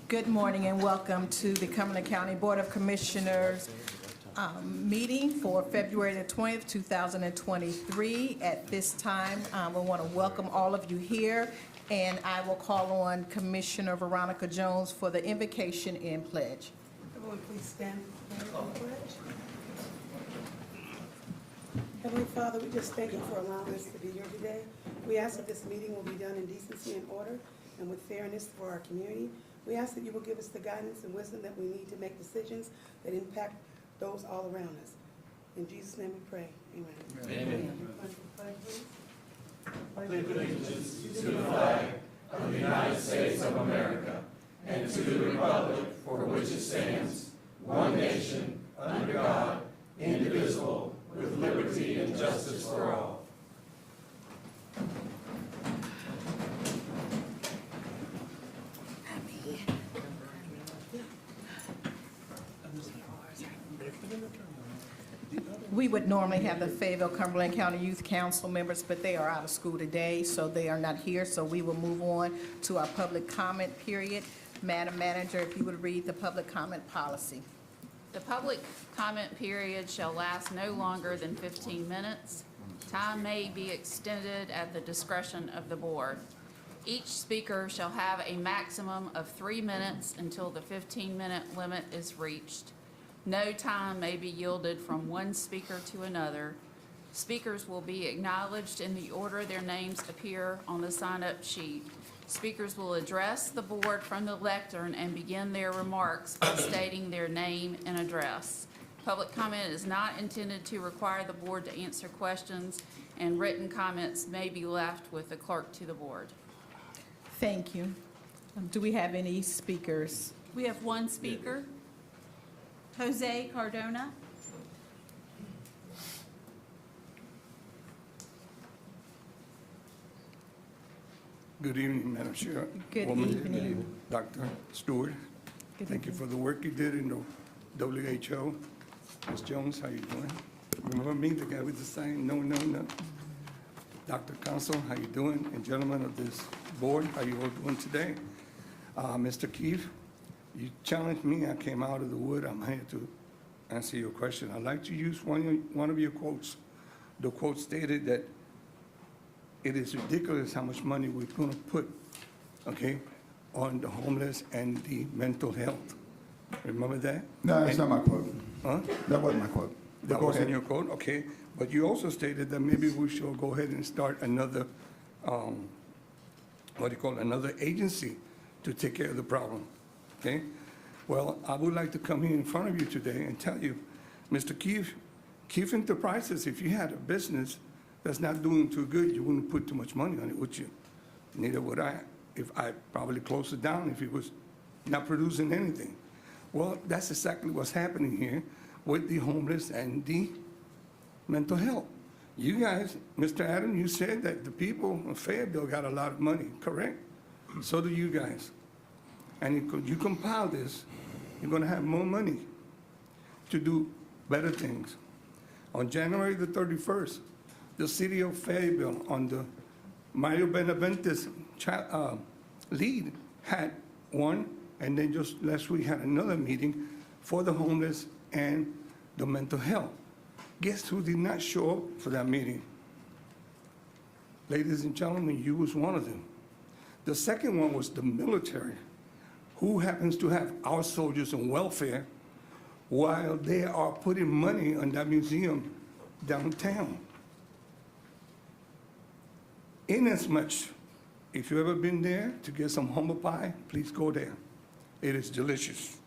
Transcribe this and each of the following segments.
Good morning and welcome to the Cumberland County Board of Commissioners meeting for February the 20th, 2023. At this time, we want to welcome all of you here, and I will call on Commissioner Veronica Jones for the invocation and pledge. Everyone please stand for the pledge. Heavenly Father, we just thank you for allowing us to be here today. We ask that this meeting will be done in decency and order and with fairness for our community. We ask that you will give us the guidance and wisdom that we need to make decisions that impact those all around us. In Jesus' name we pray. Amen. Amen. Pledge, please. Pledge allegiance to the flag of the United States of America and to the republic for which it stands, one nation, under God, indivisible, with liberty and justice for all. We would normally have the Fayetteville Cumberland County Youth Council members, but they are out of school today, so they are not here. So we will move on to our public comment period. Madam Manager, if you would read the public comment policy. The public comment period shall last no longer than 15 minutes. Time may be extended at the discretion of the board. Each speaker shall have a maximum of 3 minutes until the 15-minute limit is reached. No time may be yielded from one speaker to another. Speakers will be acknowledged in the order their names appear on the sign-up sheet. Speakers will address the board from the lectern and begin their remarks by stating their name and address. Public comment is not intended to require the board to answer questions, and written comments may be left with the clerk to the board. Thank you. Do we have any speakers? We have one speaker, Jose Cardona. Good evening, Madam Chair. Good Woman, evening. Dr. Stewart. Good Thank you evening. for the work you did in the WHO. Ms. Jones, how you doing? Remember me, the guy with the sign, no, no, no. Dr. Council, how you doing? And gentlemen of this board, how you all doing today? Mr. Keefe, you challenged me. I came out of the wood. I'm here to answer your question. I'd like to use one of your quotes. The quote stated that it is ridiculous how much money we're going to put, okay, on the homeless and the mental health. Remember that? No, that's not my quote. Huh? That wasn't my quote. That Go wasn't ahead. your quote? Okay. But you also stated that maybe we should go ahead and start another, another agency to take care of the problem, okay? Well, I would like to come here in front of you today and tell you, Mr. Keefe, Keefe Enterprises, if you had a business that's not doing too good, you wouldn't put too much money on it, would you? Neither would I. If I probably close it down if it was not producing anything. Well, that's exactly what's happening here with the homeless and the mental health. You guys, Mr. Adam, you said that the people of Fayetteville got a lot of money, correct? So do you guys. And you compile this, you're gonna have more money to do better things. On January the 31st, the city of Fayetteville, on the Mario Benavente's lead, had one, and then just last week had another meeting for the homeless and the mental health. Guess who did not show up for that meeting? Ladies and gentlemen, you was one of them. The second one was the military, who happens to have our soldiers on welfare while they are putting money on that museum downtown. Inasmuch, if you've ever been there to get some humble pie, please go there. It is delicious.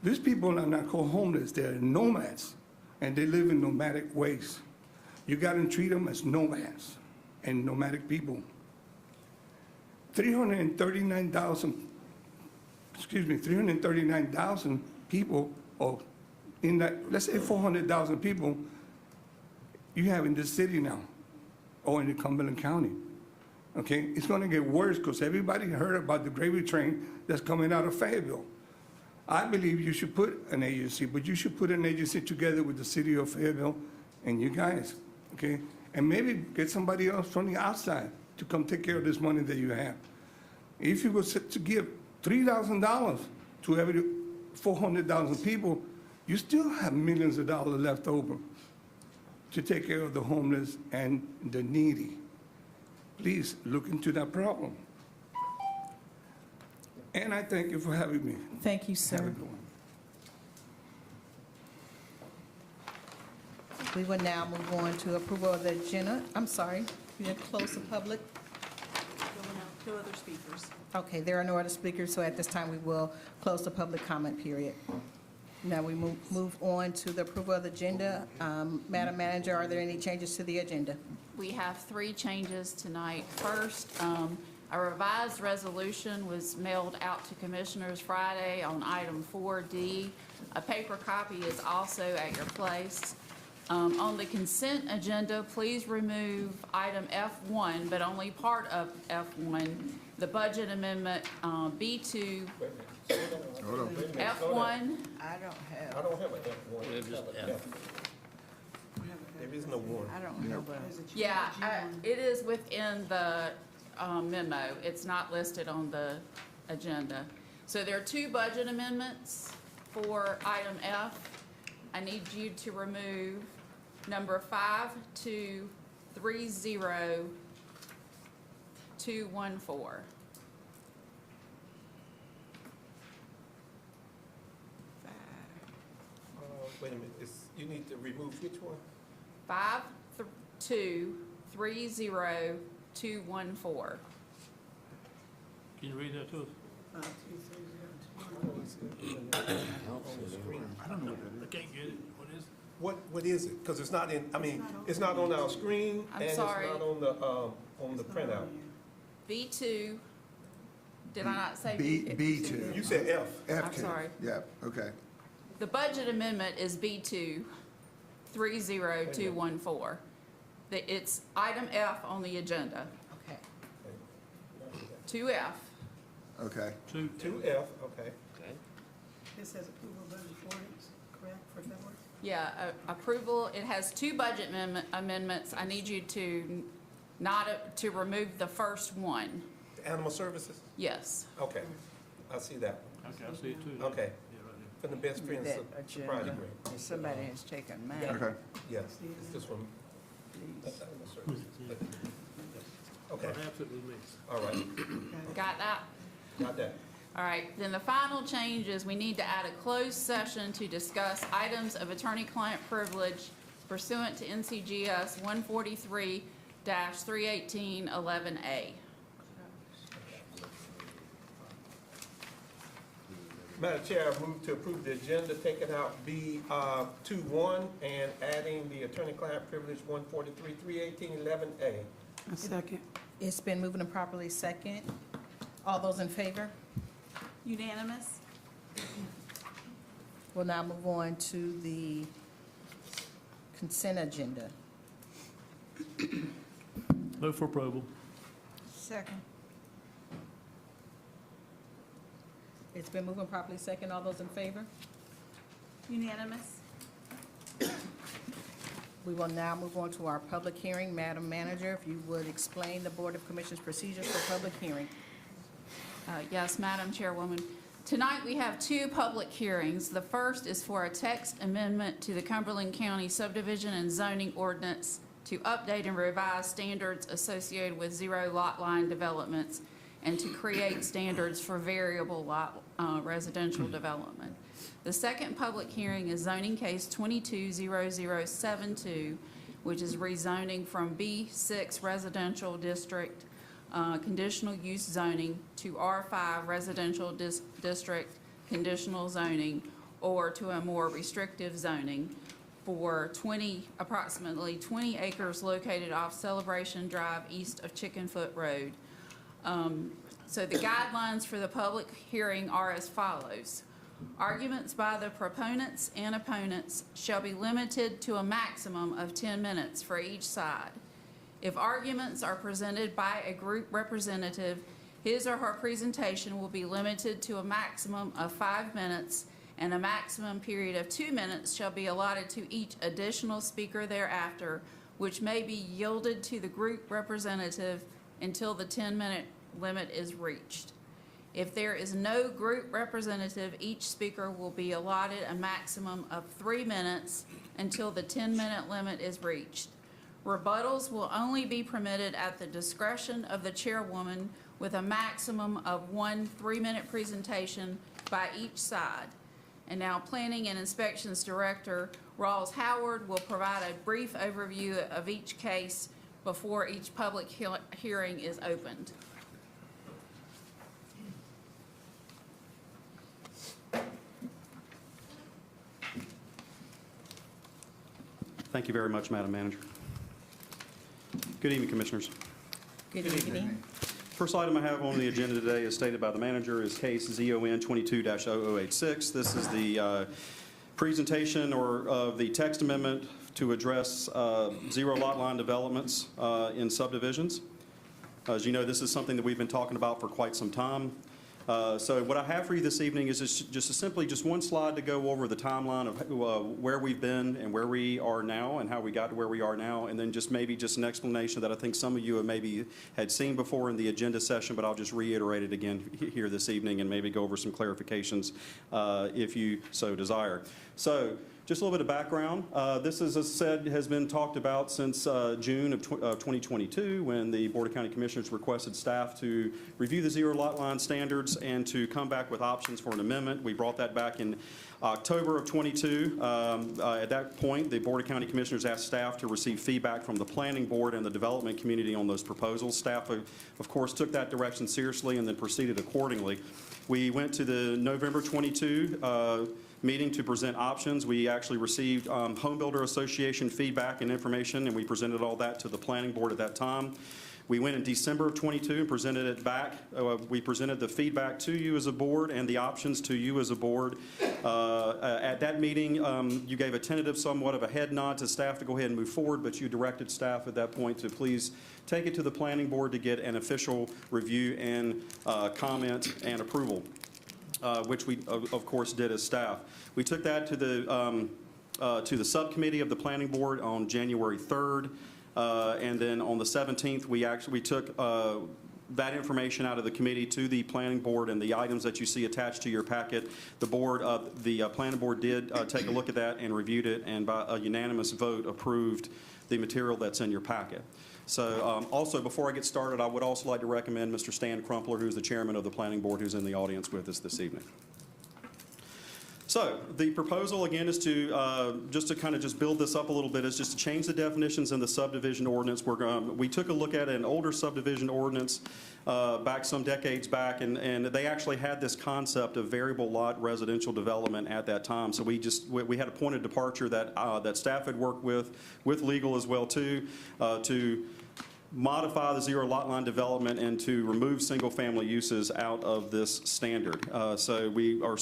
These people are not called homeless, they're nomads, and they live in nomadic ways. You gotta treat them as nomads and nomadic people. 339,000 people, or in that, let's say 400,000 people you have in this city now, or in the Cumberland County, okay? It's gonna get worse because everybody heard about the gravy train that's coming out of Fayetteville. I believe you should put an agency, but you should put an agency together with the city of Fayetteville and you guys, okay? And maybe get somebody else from the outside to come take care of this money that you have. If you were to give $3,000 to every 400,000 people, you still have millions of dollars left over to take care of the homeless and the needy. Please look into that problem. And I thank you for having me. Thank you, Have a sir. good one. We will now move on to approval of the agenda. I'm sorry, we have closed the public. No other speakers. Okay, there are no other speakers, so at this time, we will close the public comment period. Now we move on to the approval of the agenda. Madam Manager, are there any changes to the agenda? We have 3 changes tonight. First, a revised resolution was mailed out to commissioners Friday on item 4D. A paper copy is also at your place. On the consent agenda, please remove item F1, but only part of F1, the budget amendment B2. F1, I don't I don't have an F1. There is no one. I don't have a. yeah, it is within the memo. It's not listed on the agenda. So there are 2 budget amendments for item F. I need you to remove number 5230214. Wait a minute, you need to remove which one? 5230214. Can you read that to us? I don't know. I can't get it. What is it? What is it? Because it's not in, I mean, it's not on our screen, I'm and it's sorry. not on the printout. B2, did I not say? B2. You said F. F2. I'm sorry. Yeah, okay. The budget amendment is B2 30214. It's item F on the agenda. Okay. 2F. Okay. 2F, okay. This says approval of budget ordinance, correct, for February? Yeah, approval, it has 2 budget amendments. I need you to to remove the first one. Animal services? Yes. Okay, I see that Okay, I see it too. one. Okay, Yeah, right there. from the best friends That of agenda. Friday Green. Somebody has taken mine. Okay. Yes, it's this one. Please. Animal services. Okay, Perhaps it was me. all right, Got that? got that. All right, then the final change is we need to add a closed session to discuss items of attorney-client privilege pursuant to NCGS 143-318-11A. Madam Chair, I move to approve the agenda, taking out B21 and adding the attorney-client privilege 143-318-11A. A second. It's been moved and properly second. All those in favor? Unanimous? We'll now move on to the consent agenda. Move for approval. Second. It's been moved and properly second. All those in favor? Unanimous? We will now move on to our public hearing. Madam Manager, if you would explain the Board of Commissioners procedures for public hearing. Yes, Madam Chairwoman. Tonight, we have 2 public hearings. The first is for a text amendment to the Cumberland County subdivision and zoning ordinance to update and revise standards associated with 0 lot line developments and to create standards for variable lot residential development. The second public hearing is zoning case 220072, which is rezoning from B6 residential district conditional use zoning to R5 residential district conditional zoning, or to a more restrictive zoning for approximately 20 acres located off Celebration Drive east of Chickenfoot Road. So the guidelines for the public hearing are as follows. Arguments by the proponents and opponents shall be limited to a maximum of 10 minutes for each side. If arguments are presented by a group representative, his or her presentation will be limited to a maximum of 5 minutes, and a maximum period of 2 minutes shall be allotted to each additional speaker thereafter, which may be yielded to the group representative until the 10-minute limit is reached. If there is no group representative, each speaker will be allotted a maximum of 3 minutes until the 10-minute limit is reached. Rebuttals will only be permitted at the discretion of the chairwoman with a maximum of 1 3-minute presentation by each side. And now Planning and Inspections Director Rawls Howard will provide a brief overview of each case before each public hearing is opened. Thank you very much, Madam Manager. Good evening, Commissioners. Good evening. First item I have on the agenda today, as stated by the manager, is case ZON 22-0086. This is the presentation of the text amendment to address zero lot line developments in subdivisions. As you know, this is something that we've been talking about for quite some time. So what I have for you this evening is just one slide to go over the timeline of where we've been and where we are now and how we got to where we are now, and then maybe an explanation that I think some of you have maybe had seen before in the agenda session, but I'll just reiterate it again here this evening and maybe go over some clarifications if you so desire. So just a little bit of background. This, as I said, has been talked about since June of 2022, when the Board of County Commissioners requested staff to review the zero lot line standards and to come back with options for an amendment. We brought that back in October of 22. At that point, the Board of County Commissioners asked staff to receive feedback from the Planning Board and the development community on those proposals. Staff, of course, took that direction seriously and then proceeded accordingly. We went to the November 22 meeting to present options. We actually received Home Builder Association feedback and information, and we presented all that to the Planning Board at that time. We went in December of 22 and presented it back. We presented the feedback to you as a board and the options to you as a board. At that meeting, you gave a tentative, somewhat of a head nod to staff to go ahead and move forward, but you directed staff at that point to please take it to the Planning Board to get an official review and comment and approval. Which we, of course, did as staff. We took that to the subcommittee of the Planning Board on January 3rd, and then on the 17th, we took that information out of the committee to the Planning Board, and the items that you see attached to your packet. The Planning Board did take a look at that and reviewed it, and by a unanimous vote approved the material that's in your packet. So also, before I get started, I would also like to recommend Mr. Stan Crumpler, who's the chairman of the Planning Board, who's in the audience with us this evening. So the proposal, again, is to just build this up a little bit, is just to change the definitions in the subdivision ordinance. We took a look at an older subdivision ordinance back some decades back, and they actually had this concept of variable lot residential development at that time. So we had a point of departure that staff had worked with legal as well too, to modify the zero lot line development and to remove single-family uses out of this standard. So we are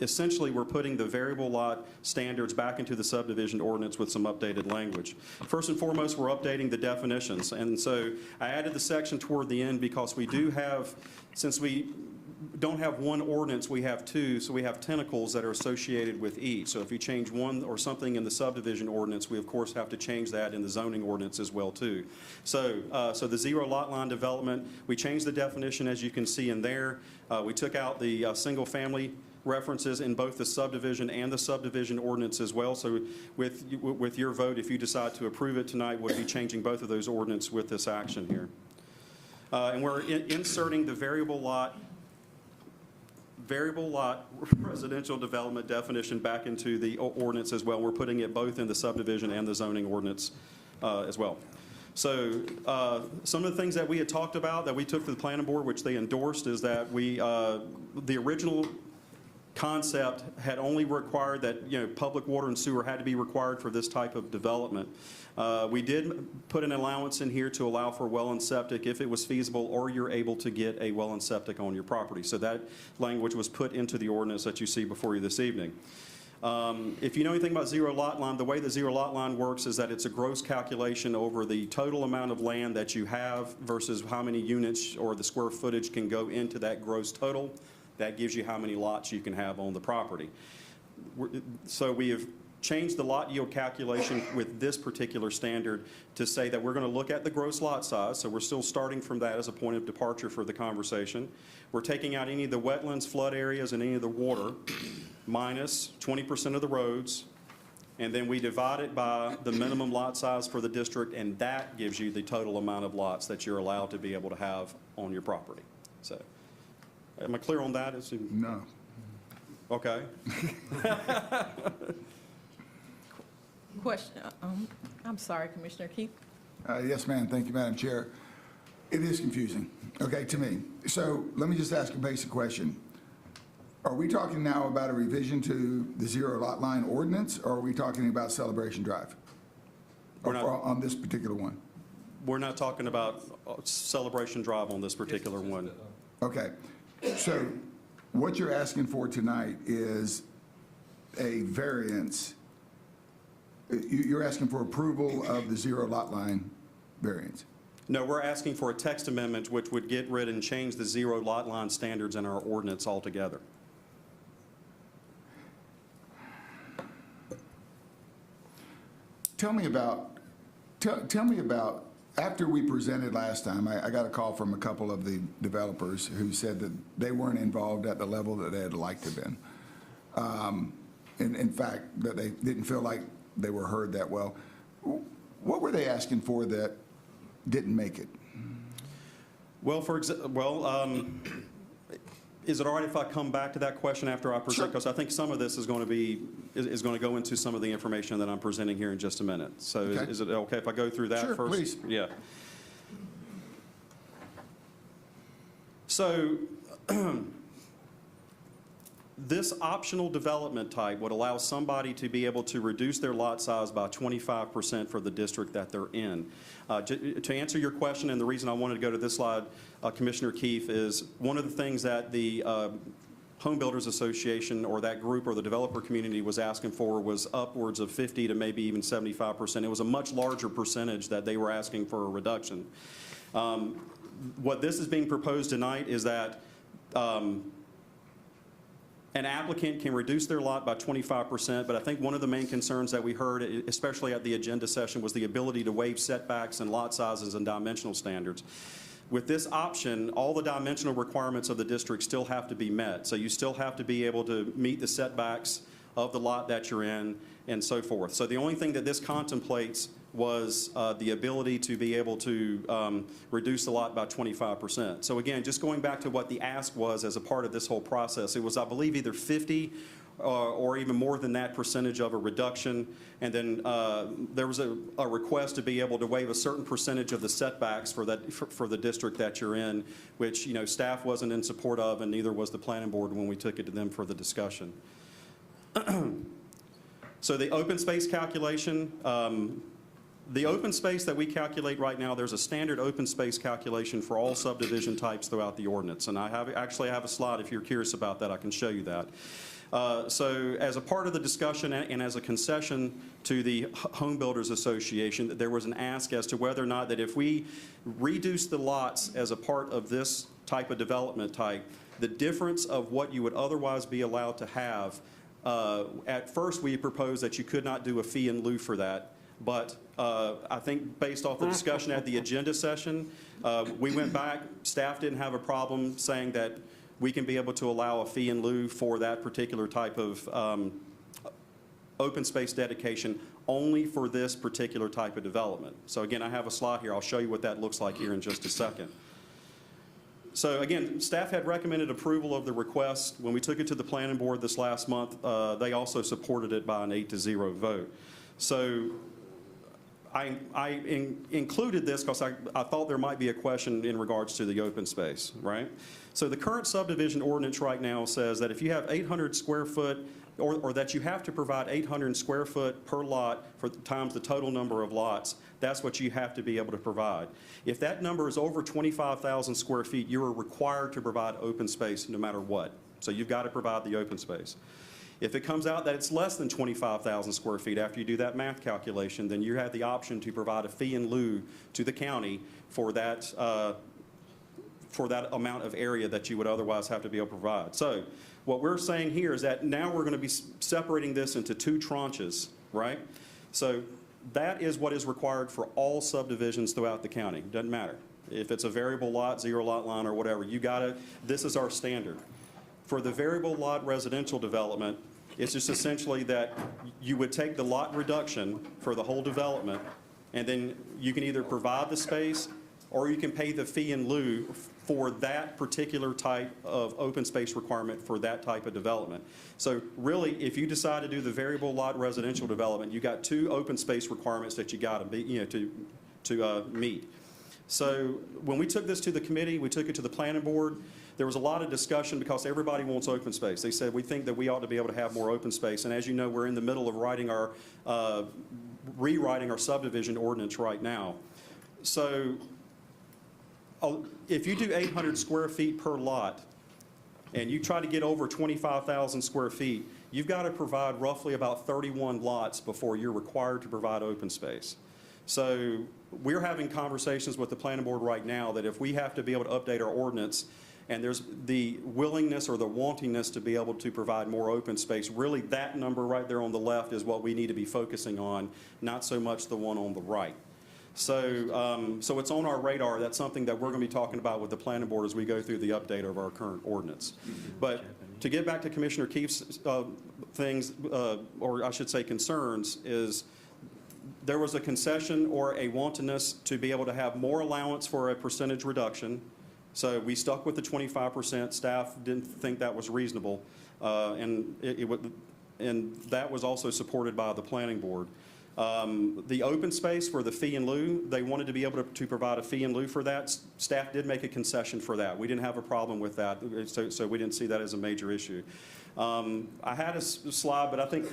essentially, we're putting the variable lot standards back into the subdivision ordinance with some updated language. First and foremost, we're updating the definitions. And so I added the section toward the end because we do have, since we don't have one ordinance, we have two, so we have tentacles that are associated with each. So if you change one or something in the subdivision ordinance, we of course have to change that in the zoning ordinance as well too. So the zero lot line development, we changed the definition, as you can see in there. We took out the single family references in both the subdivision and the subdivision ordinance as well. So with your vote, if you decide to approve it tonight, we'll be changing both of those ordinance with this action here. And we're inserting the variable lot residential development definition back into the ordinance as well. We're putting it both in the subdivision and the zoning ordinance as well. So some of the things that we had talked about that we took to the planning board, which they endorsed, is that the original concept had only required that, public water and sewer had to be required for this type of development. We did put an allowance in here to allow for well and septic if it was feasible or you're able to get a well and septic on your property. So that language was put into the ordinance that you see before you this evening. If you know anything about zero lot line, the way the zero lot line works is that it's a gross calculation over the total amount of land that you have versus how many units or the square footage can go into that gross total. That gives you how many lots you can have on the property. So we have changed the lot yield calculation with this particular standard to say that we're going to look at the gross lot size, so we're still starting from that as a point of departure for the conversation. We're taking out any of the wetlands, flood areas, and any of the water, minus 20% of the roads, and then we divide it by the minimum lot size for the district, and that gives you the total amount of lots that you're allowed to be able to have on your property. So, am I clear on that? No. Okay. Question, I'm sorry, Commissioner Keith. Yes, ma'am. Thank you, Madam Chair. It is confusing, okay, to me. So let me just ask a basic question. Are we talking now about a revision to the zero lot line ordinance, or are we talking about Celebration Drive? We're not- On this particular one? We're not talking about Celebration Drive on this particular one. Okay. So what you're asking for tonight is a variance. You're asking for approval of the zero lot line variance. No, we're asking for a text amendment which would get rid and change the zero lot line standards in our ordinance altogether. Tell me about, after we presented last time, I got a call from a couple of the developers who said that they weren't involved at the level that they'd like to have been. In fact, that they didn't feel like they were heard that well. What were they asking for that didn't make it? Well, is it all right if I come back to that question after I present? Sure. Because I think some of this is going to be, is going to go into some of the information that I'm presenting here in just a minute. So Okay. is it okay if I go through that Sure, first? please. Yeah. So this optional development type would allow somebody to be able to reduce their lot size by 25% for the district that they're in. To answer your question, and the reason I wanted to go to this slide, Commissioner Keefe, is one of the things that the Home Builders Association or that group or the developer community was asking for was upwards of 50 to maybe even 75%. It was a much larger percentage that they were asking for a reduction. What this is being proposed tonight is that an applicant can reduce their lot by 25%, but I think one of the main concerns that we heard, especially at the agenda session, was the ability to waive setbacks and lot sizes and dimensional standards. With this option, all the dimensional requirements of the district still have to be met. So you still have to be able to meet the setbacks of the lot that you're in and so forth. So the only thing that this contemplates was the ability to be able to reduce the lot by 25%. So again, just going back to what the ask was as a part of this whole process, it was, I believe, either 50 or even more than that percentage of a reduction. And then there was a request to be able to waive a certain percentage of the setbacks for the district that you're in, which, you know, staff wasn't in support of, and neither was the planning board when we took it to them for the discussion. So the open space calculation, the open space that we calculate right now, there's a standard open space calculation for all subdivision types throughout the ordinance. And I actually have a slide, if you're curious about that, I can show you that. So as a part of the discussion and as a concession to the Home Builders Association, there was an ask as to whether or not that if we reduce the lots as a part of this type of development type, the difference of what you would otherwise be allowed to have, at first we proposed that you could not do a fee in lieu for that. But I think based off the discussion at the agenda session, we went back, staff didn't have a problem saying that we can be able to allow a fee in lieu for that particular type of open space dedication only for this particular type of development. So again, I have a slide here. I'll show you what that looks like here in just a second. So again, staff had recommended approval of the request. When we took it to the planning board this last month, they also supported it by an 8-0 vote. So I included this because I thought there might be a question in regards to the open space, right? So the current subdivision ordinance right now says that if you have 800 square foot, or that you have to provide 800 square foot per lot for times the total number of lots, that's what you have to be able to provide. If that number is over 25,000 square feet, you are required to provide open space no matter what. So you've got to provide the open space. If it comes out that it's less than 25,000 square feet after you do that math calculation, then you have the option to provide a fee in lieu to the county for that for that amount of area that you would otherwise have to be able to provide. So what we're saying here is that now we're going to be separating this into 2 tranches, right? So that is what is required for all subdivisions throughout the county. Doesn't matter. If it's a variable lot, 0 lot line, or whatever, you gotta, this is our standard. For the variable lot residential development, it's just essentially that you would take the lot reduction for the whole development, and then you can either provide the space, or you can pay the fee in lieu for that particular type of open space requirement for that type of development. So really, if you decide to do the variable lot residential development, you got 2 open space requirements that you got to be, to meet. So when we took this to the committee, we took it to the planning board, there was a lot of discussion because everybody wants open space. They said, we think that we ought to be able to have more open space. And as you know, we're in the middle of rewriting our subdivision ordinance right now. So if you do 800 square feet per lot, and you try to get over 25,000 square feet, you've got to provide roughly about 31 lots before you're required to provide open space. So we're having conversations with the planning board right now that if we have to be able to update our ordinance, and there's the willingness or the wantingness to be able to provide more open space, really that number right there on the left is what we need to be focusing on, not so much the one on the right. So, so it's on our radar. That's something that we're going to be talking about with the planning board as we go through the update of our current ordinance. But to get back to Commissioner Keefe's things, or I should say concerns, is there was a concession or a wantingness to be able to have more allowance for a percentage reduction. So we stuck with the 25%. Staff didn't think that was reasonable, and that was also supported by the planning board. The open space for the fee in lieu, they wanted to be able to provide a fee in lieu for that. Staff did make a concession for that. We didn't have a problem with that, so we didn't see that as a major issue. I had a slide, but I think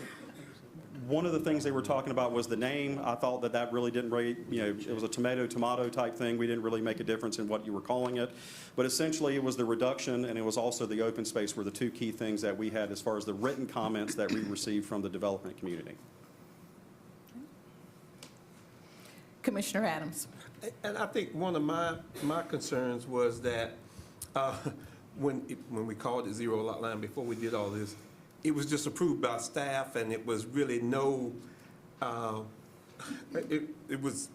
one of the things they were talking about was the name. I thought that really didn't really, it was a tomato type thing. We didn't really make a difference in what you were calling it. But essentially it was the reduction and it was also the open space were the 2 key things that we had as far as the written comments that we received from the development community. Commissioner Adams. And I think one of my concerns was that when we called it 0 lot line before we did all this, it was just approved by staff, and it was really no. It was,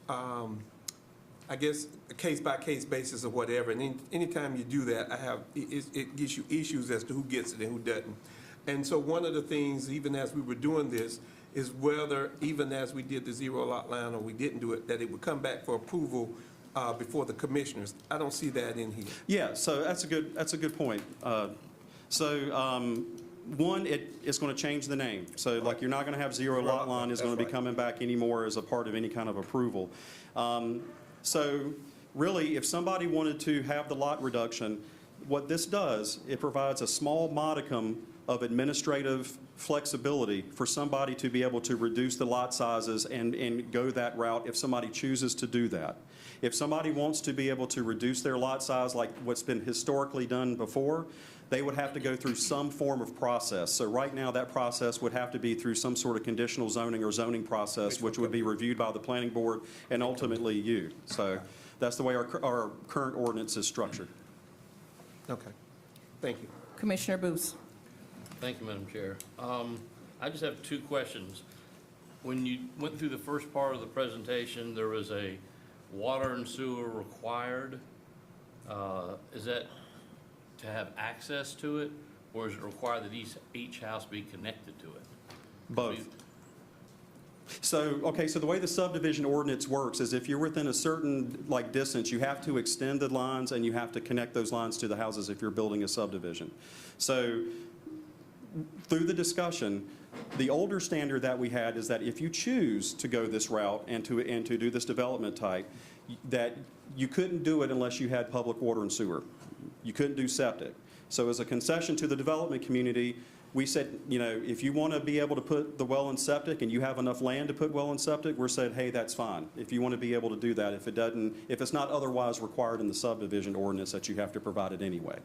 I guess, a case-by-case basis or whatever. And anytime you do that, it gives you issues as to who gets it and who doesn't. And so one of the things, even as we were doing this, is whether, even as we did the 0 lot line or we didn't do it, that it would come back for approval before the commissioners. I don't see that in here. Yeah, so that's a good point. One, it's going to change the name. So like you're not going to have 0 lot line is going to be coming back anymore as a part of any kind of approval. So really, if somebody wanted to have the lot reduction, what this does, it provides a small modicum of administrative flexibility for somebody to be able to reduce the lot sizes and go that route if somebody chooses to do that. If somebody wants to be able to reduce their lot size like what's been historically done before, they would have to go through some form of process. So right now that process would have to be through some sort of conditional zoning or zoning process, which would be reviewed by the planning board and ultimately you. So that's the way our current ordinance is structured. Okay. Thank you. Commissioner Booth. Thank you, Madam Chair. I just have 2 questions. When you went through the first part of the presentation, there was a water and sewer required. Is that to have access to it, or is it required that each house be connected to it? Both. So, okay, so the way the subdivision ordinance works is if you're within a certain distance, you have to extend the lines and you have to connect those lines to the houses if you're building a subdivision. So through the discussion, the older standard that we had is that if you choose to go this route and to do this development type, that you couldn't do it unless you had public water and sewer. You couldn't do septic. So as a concession to the development community, we said, if you want to be able to put the well and septic and you have enough land to put well and septic, we're saying, hey, that's fine. If you want to be able to do that, if it's not otherwise required in the subdivision ordinance, that you have to provide it anyway.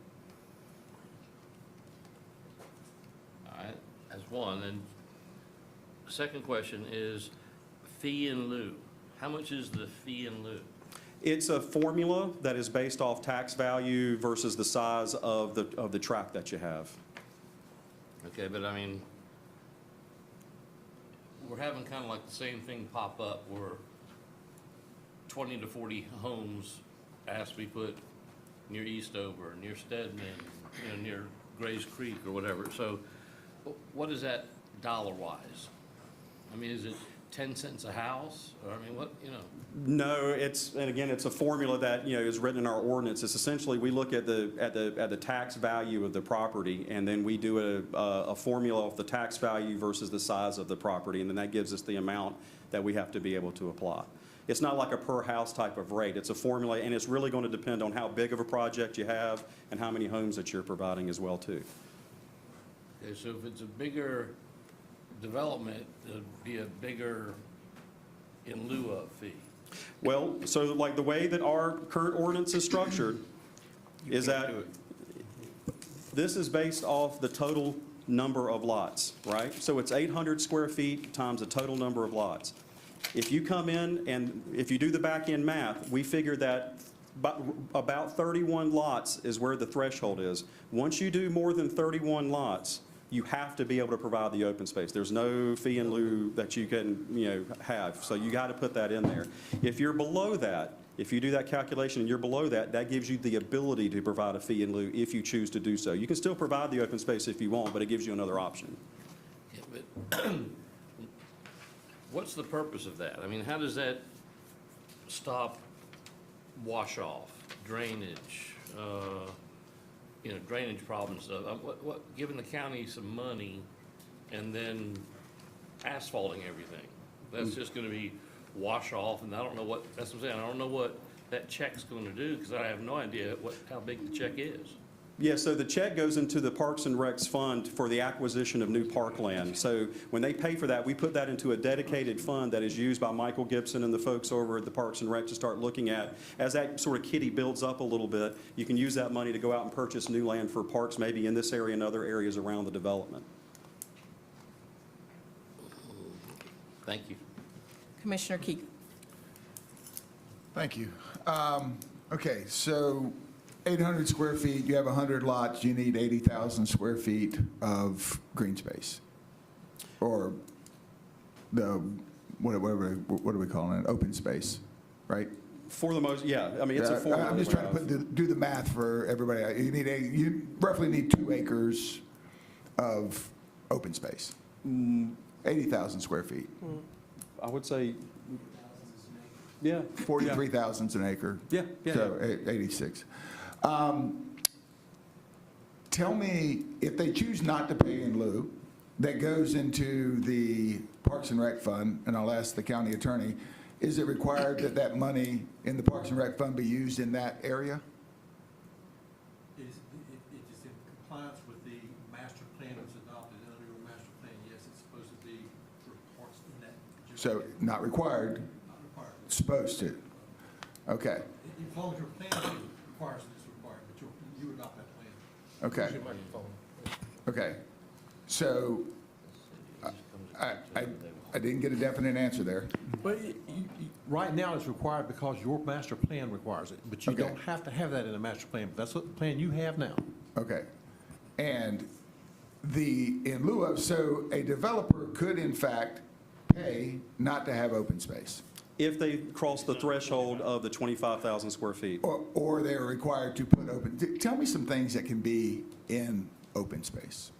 All right, that's one. And the second question is fee in lieu. How much is the fee in lieu? It's a formula that is based off tax value versus the size of the tract that you have. Okay, but I mean, we're having kind of like the same thing pop up where 20 to 40 homes asked to be put near Eastover, near Stedman, you know, near Grays Creek or whatever. So what is that dollar-wise? I mean, is it 10 cents a house? Or, I mean, what, you know? No, and again, it's a formula that, is written in our ordinance. It's essentially, we look at the tax value of the property, and then we do a formula of the tax value versus the size of the property, and then that gives us the amount that we have to be able to apply. It's not like a per house type of rate. It's a formula, and it's really going to depend on how big of a project you have and how many homes that you're providing as well, too. Okay, so if it's a bigger development, it'd be a bigger in lieu of fee. Well, so like the way that our current ordinance is structured is that this is based off the total number of lots, right? So it's 800 square feet times the total number of lots. If you come in and if you do the back end math, we figure that about 31 lots is where the threshold is. Once you do more than 31 lots, you have to be able to provide the open space. There's no fee in lieu that you can, have. So you got to put that in there. If you're below that, if you do that calculation and you're below that, that gives you the ability to provide a fee in lieu if you choose to do so. You can still provide the open space if you want, but it gives you another option. Yeah, but what's the purpose of that? I mean, how does that stop wash off, drainage, drainage problems, stuff? Giving the county some money and then asphalting everything? That's just gonna be wash off, and I don't know what, that's what I'm saying, I don't know what that check's gonna do, because I have no idea how big the check is. Yeah, so the check goes into the Parks and Recs fund for the acquisition of new parkland. So when they pay for that, we put that into a dedicated fund that is used by Michael Gibson and the folks over at the Parks and Rec to start looking at. As that sort of kitty builds up a little bit, you can use that money to go out and purchase new land for parks, maybe in this area and other areas around the development. Thank you. Commissioner Keith. Thank you. Okay, so 800 square feet, you have 100 lots, you need 80,000 square feet of green space. Or what are we calling it? Open space, right? For the most, yeah, I mean, it's a formula. I'm just trying to do the math for everybody. You roughly need 2 acres of open space. 80,000 square feet. I would say, yeah. 43,000 is an acre. Yeah. So 86. Tell me, if they choose not to pay in lieu, that goes into the Parks and Rec Fund, and I'll ask the county attorney, is it required that that money in the Parks and Rec Fund be used in that area? It is in compliance with the master plan that's adopted under your master plan. Yes, it's supposed to be for parks in that. So not required, Not required. supposed to. Okay, As long as your plan requires it, it's required, but you adopt that plan. okay. Okay, so I didn't get a definite answer there. But right now it's required because your master plan requires it, but you Okay. don't have to have that in a master plan. That's what the plan you have now. Okay. And in lieu of, so a developer could in fact pay not to have open space? If they cross the threshold of the 25,000 square feet. Or they're required to put open, tell me some things that can be in open space.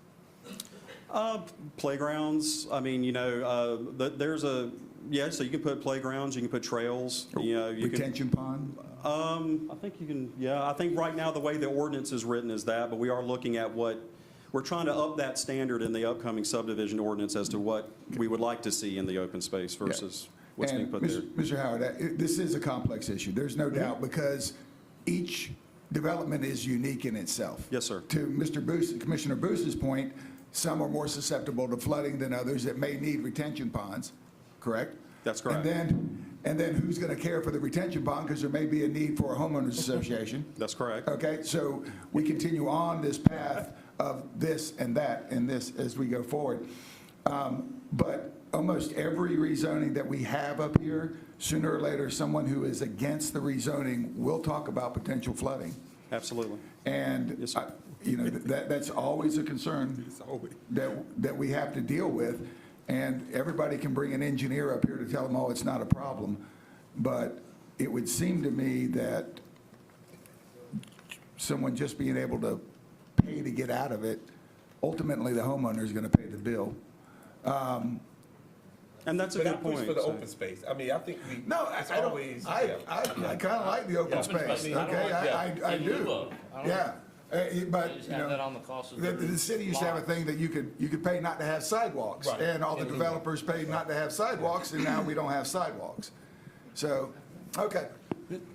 Playgrounds, I mean, so you can put playgrounds, you can put trails, you can. Retention pond? I think you can, I think right now the way the ordinance is written is that, but we are looking at we're trying to up that standard in the upcoming subdivision ordinance as to what we would like to see in the open space versus what's being put there. Mr. Howard, this is a complex issue, there's no doubt, because each development is unique in itself. Yes, sir. To Commissioner Boos's point, some are more susceptible to flooding than others that may need retention ponds, correct? That's correct. And then who's going to care for the retention pond, because there may be a need for a homeowners association. That's correct. Okay, so we continue on this path of this and that and this as we go forward. But almost every rezoning that we have up here, sooner or later, someone who is against the rezoning will talk about potential flooding. Absolutely. And, Yes, sir. you know, that's always a concern It's always- that we have to deal with. And everybody can bring an engineer up here to tell them, oh, it's not a problem. But it would seem to me that someone just being able to pay to get out of it, ultimately, the homeowner is going to pay the bill. And that's a But I good push point. for the so- open space. I mean, I think we. No, it's I don't, always- I yeah. kind of like the open Yeah. space, I mean, I don't okay? like I In lieu do. of. I don't- Yeah, but, You just you have that know, on the cost of the city used to have a thing that you could pay not to have sidewalks. Right. And all the In lieu of. developers paid not to have sidewalks, and now we don't have sidewalks. So, okay.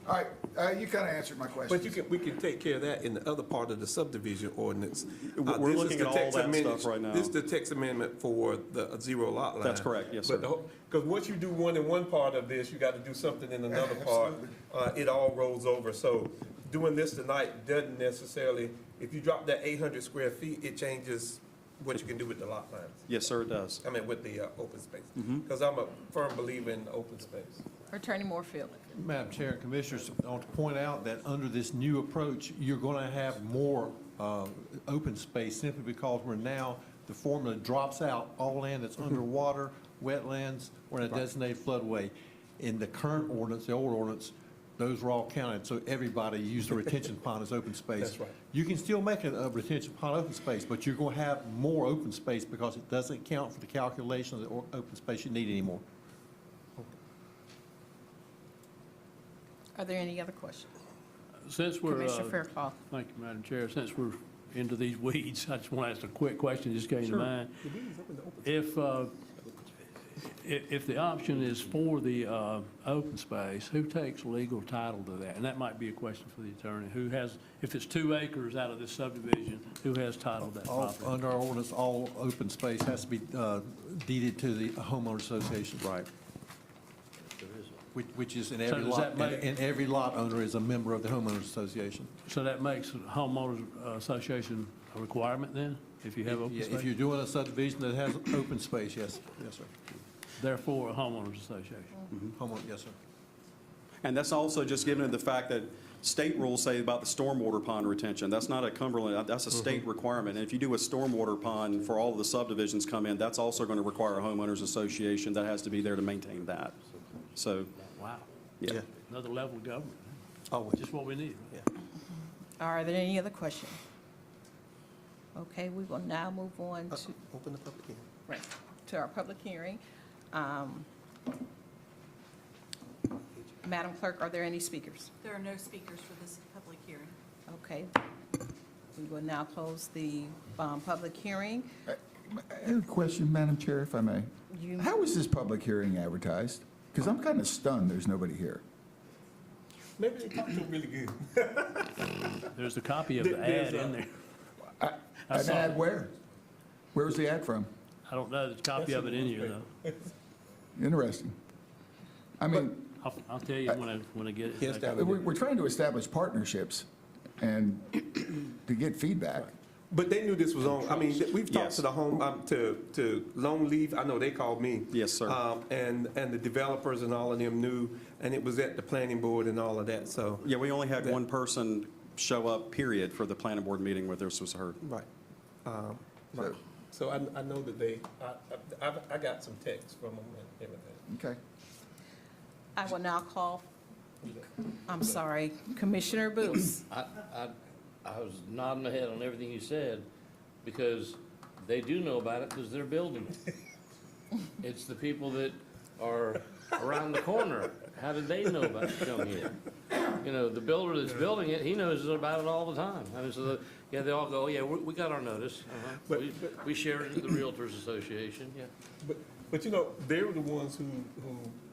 All right, you kind of answered my question. But we can take care of that in the other part of the subdivision ordinance. We're This is looking the at all text that amendment- stuff right now. This is the text amendment for the zero lot line. That's correct, yes, sir. Because once you do one in one part of this, you got to do something in another part. It all rolls over. So doing this tonight doesn't necessarily, if you drop that 800 square feet, it changes what you can do with the lot lines. Yes, sir, it does. I mean, with the open space. Mm-hmm. Because I'm a firm believer in open space. Attorney Moorfield. Madam Chair and Commissioners, I want to point out that under this new approach, you're going to have more open space simply because the formula drops out all land that's underwater, wetlands, or in a designated floodway. In the current ordinance, the old ordinance, those were all counted, so everybody used a retention pond as open space. That's right. You can still make a retention pond open space, but you're going to have more open space because it doesn't count for the calculation of the open space you need anymore. Are there any other questions? Since we're, Commissioner Fairclough. thank you, Madam Chair, since we're into these weeds, I just want to ask a quick question, just came to mind. If the option is for the open space, who takes legal title to that? And that might be a question for the attorney. Who has, if it's 2 acres out of this subdivision, who has title to that property? Under our ordinance, all open space has to be deeded to the homeowner association. Right. Which is in every does lot, that make- and every lot owner is a member of the homeowners association. So that makes homeowners association a requirement then, if you have open Yeah, space? if you're doing a subdivision that has open space, yes, yes, sir. Therefore, a homeowners association. Homeowner, yes, sir. And that's also just given the fact that state rules say about the stormwater pond retention. That's not a Cumberland, that's a state requirement. And if you do a stormwater pond for all of the subdivisions come in, that's also going to require a homeowners association that has to be there to maintain that. So, Wow. yeah. Another level of government. Always. Just what we need. Are there any other questions? Okay, we will now move on to, Open the public hearing. right, to our public hearing. Madam Clerk, are there any speakers? There are no speakers for this public hearing. Okay. We will now close the public hearing. I have a question, Madam Chair, if I may. You- How is this public hearing advertised? Because I'm kind of stunned there's nobody here. Maybe they talk to them really good. There's a copy of the There's ad a- in there. I An saw ad it. where? Where was the ad from? I don't know, there's a copy of it in here, though. Interesting. I mean, I'll tell you when I get Yes, it. that we're trying to establish partnerships and to get feedback. But they knew this was on, I mean, we've talked Yes. to the home, to Lone Leaf, I know they called me. Yes, sir. And the developers and all of them knew, and it was at the planning board and all of that, so. Yeah, we only had one person show up, period, for the planning board meeting where this was heard. Right. Right. So I know that I got some texts from them and everything. Okay. I will now call, I'm sorry, Commissioner Booth. I was nodding my head on everything you said, because they do know about it, because they're building it. It's the people that are around the corner. How did they know about it coming in? You know, the builder that's building it, he knows about it all the time. I mean, so, yeah, they all go, oh, yeah, we got our notice. But- We shared it with the Realtors Association, yeah. But you know, they were the ones who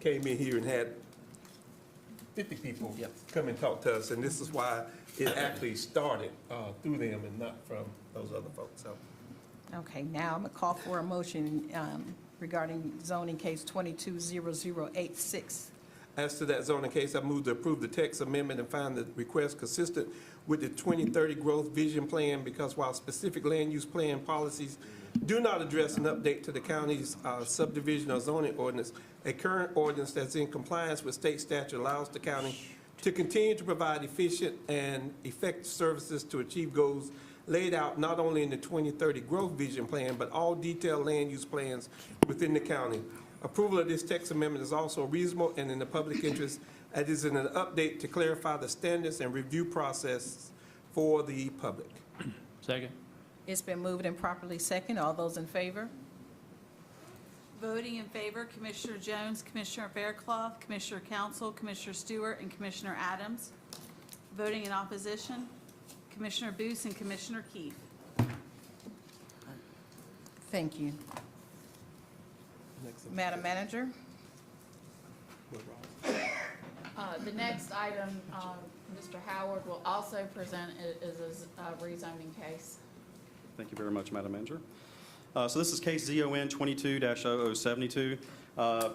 came in here and had 50 people Yep. come and talk to us, and this is why it actually started through them and not from those other folks, so. Okay, now I'm going to call for a motion regarding zoning case 220086. As to that zoning case, I move to approve the text amendment and find the request consistent with the 2030 Growth Vision Plan, because while specific land use plan policies do not address an update to the county's subdivision or zoning ordinance, a current ordinance that's in compliance with state statute allows the county to continue to provide efficient and effective services to achieve goals laid out not only in the 2030 Growth Vision Plan, but all detailed land use plans within the county. Approval of this text amendment is also reasonable and in the public interest, as it is an update to clarify the standards and review process for the public. Second. It's been moved and properly second. All those in favor? Voting in favor, Commissioner Jones, Commissioner Fairclough, Commissioner Council, Commissioner Stewart, and Commissioner Adams. Voting in opposition, Commissioner Booth and Commissioner Keefe. Thank you. Madam Manager? The next item, Mr. Howard will also present is a rezoning case. Thank you very much, Madam Manager. So this is case ZON 22-0072.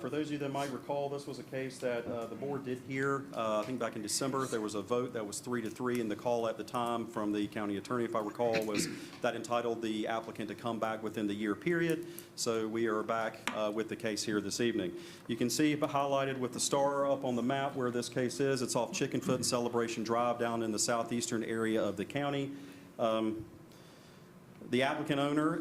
For those of you that might recall, this was a case that the board did hear, I think back in December. There was a vote that was 3-3, and the call at the time from the county attorney, if I recall, was that entitled the applicant to come back within the year period. So we are back with the case here this evening. You can see highlighted with the star up on the map where this case is. It's off Chickenfoot and Celebration Drive down in the southeastern area of the county. The applicant owner,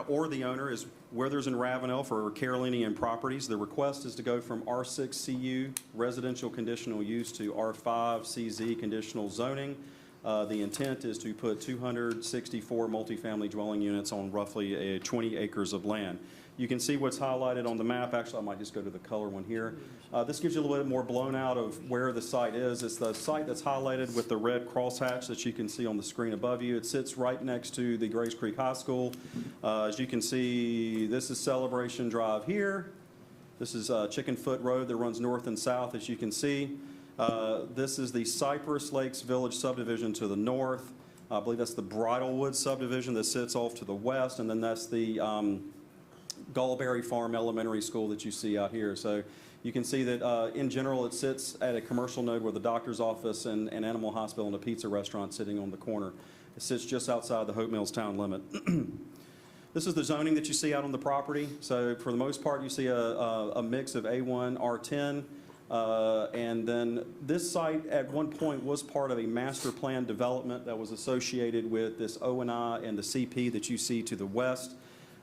or the owner, is Withers and Ravenel for Carolinian Properties. The request is to go from R6 CU residential conditional use to R5 CZ conditional zoning. The intent is to put 264 multifamily dwelling units on roughly 20 acres of land. You can see what's highlighted on the map. Actually, I might just go to the color one here. This gives you a little bit more blown out of where the site is. It's the site that's highlighted with the red crosshatch that you can see on the screen above you. It sits right next to the Grace Creek High School. As you can see, this is Celebration Drive here. This is Chickenfoot Road that runs north and south, as you can see. This is the Cypress Lakes Village subdivision to the north. I believe that's the Bridlewood subdivision that sits off to the west, and then that's the Gulberry Farm Elementary School that you see out here. So you can see that in general it sits at a commercial node with a doctor's office and an animal hospital and a pizza restaurant sitting on the corner. It sits just outside the Hope Mills town limit. This is the zoning that you see out on the property. So for the most part you see a mix of A1, R10, and then this site at one point was part of a master plan development that was associated with this O&I and the CP that you see to the west.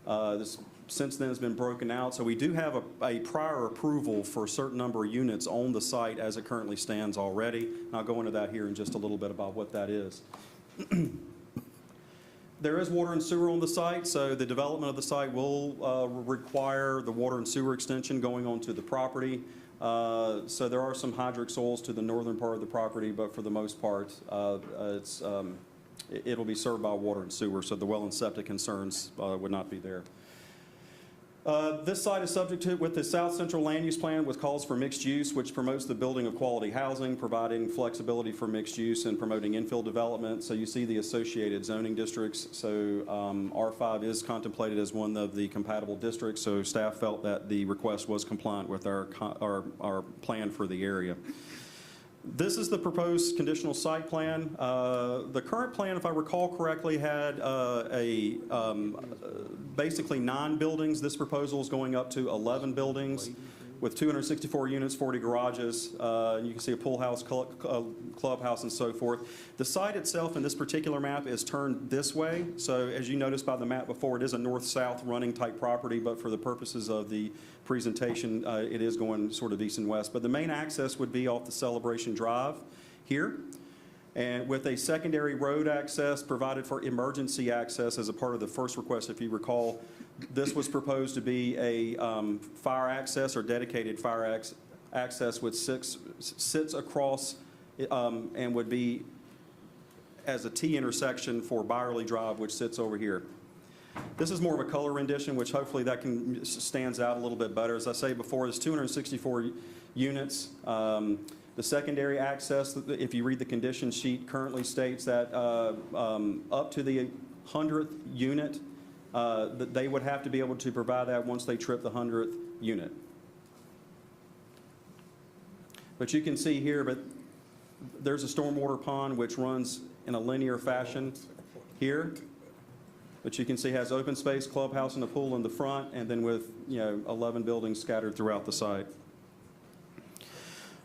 This since then has been broken out. So we do have a prior approval for a certain number of units on the site as it currently stands already. And I'll go into that here in just a little bit about what that is. There is water and sewer on the site, so the development of the site will require the water and sewer extension going onto the property. So there are some hydric soils to the northern part of the property, but for the most part, it'll be served by water and sewer, so the well and septic concerns would not be there. This site is subject to, with the South Central Land Use Plan, which calls for mixed use, which promotes the building of quality housing, providing flexibility for mixed use and promoting infill development. So you see the associated zoning districts. So R5 is contemplated as one of the compatible districts. So staff felt that the request was compliant with our plan for the area. This is the proposed conditional site plan. The current plan, if I recall correctly, had basically 9 buildings. This proposal is going up to 11 buildings with 264 units, 40 garages. You can see a pool house, clubhouse, and so forth. The site itself in this particular map is turned this way. So as you noticed by the map before, it is a north-south running type property, but for the purposes of the presentation, it is going sort of east and west. But the main access would be off the Celebration Drive here, and with a secondary road access provided for emergency access as a part of the first request. If you recall, this was proposed to be a fire access or dedicated fire access which sits across and would be as a T intersection for Byerly Drive, which sits over here. This is more of a color rendition, which hopefully that stands out a little bit better. As I say before, there's 264 units. The secondary access, if you read the condition sheet, currently states that up to the 100th unit, that they would have to be able to provide that once they trip the 100th unit. But you can see here, but there's a stormwater pond which runs in a linear fashion here, which you can see has open space, clubhouse, and a pool in the front, and then with, 11 buildings scattered throughout the site.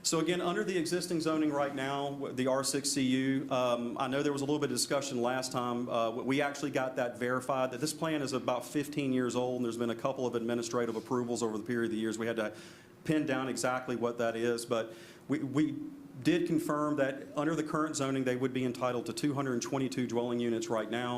So again, under the existing zoning right now, the R6CU, I know there was a little bit of discussion last time. We actually got that verified, that this plan is about 15 years old, and there's been a couple of administrative approvals over the period of the years. We had to pin down exactly what that is, but we did confirm that under the current zoning, they would be entitled to 222 dwelling units right now.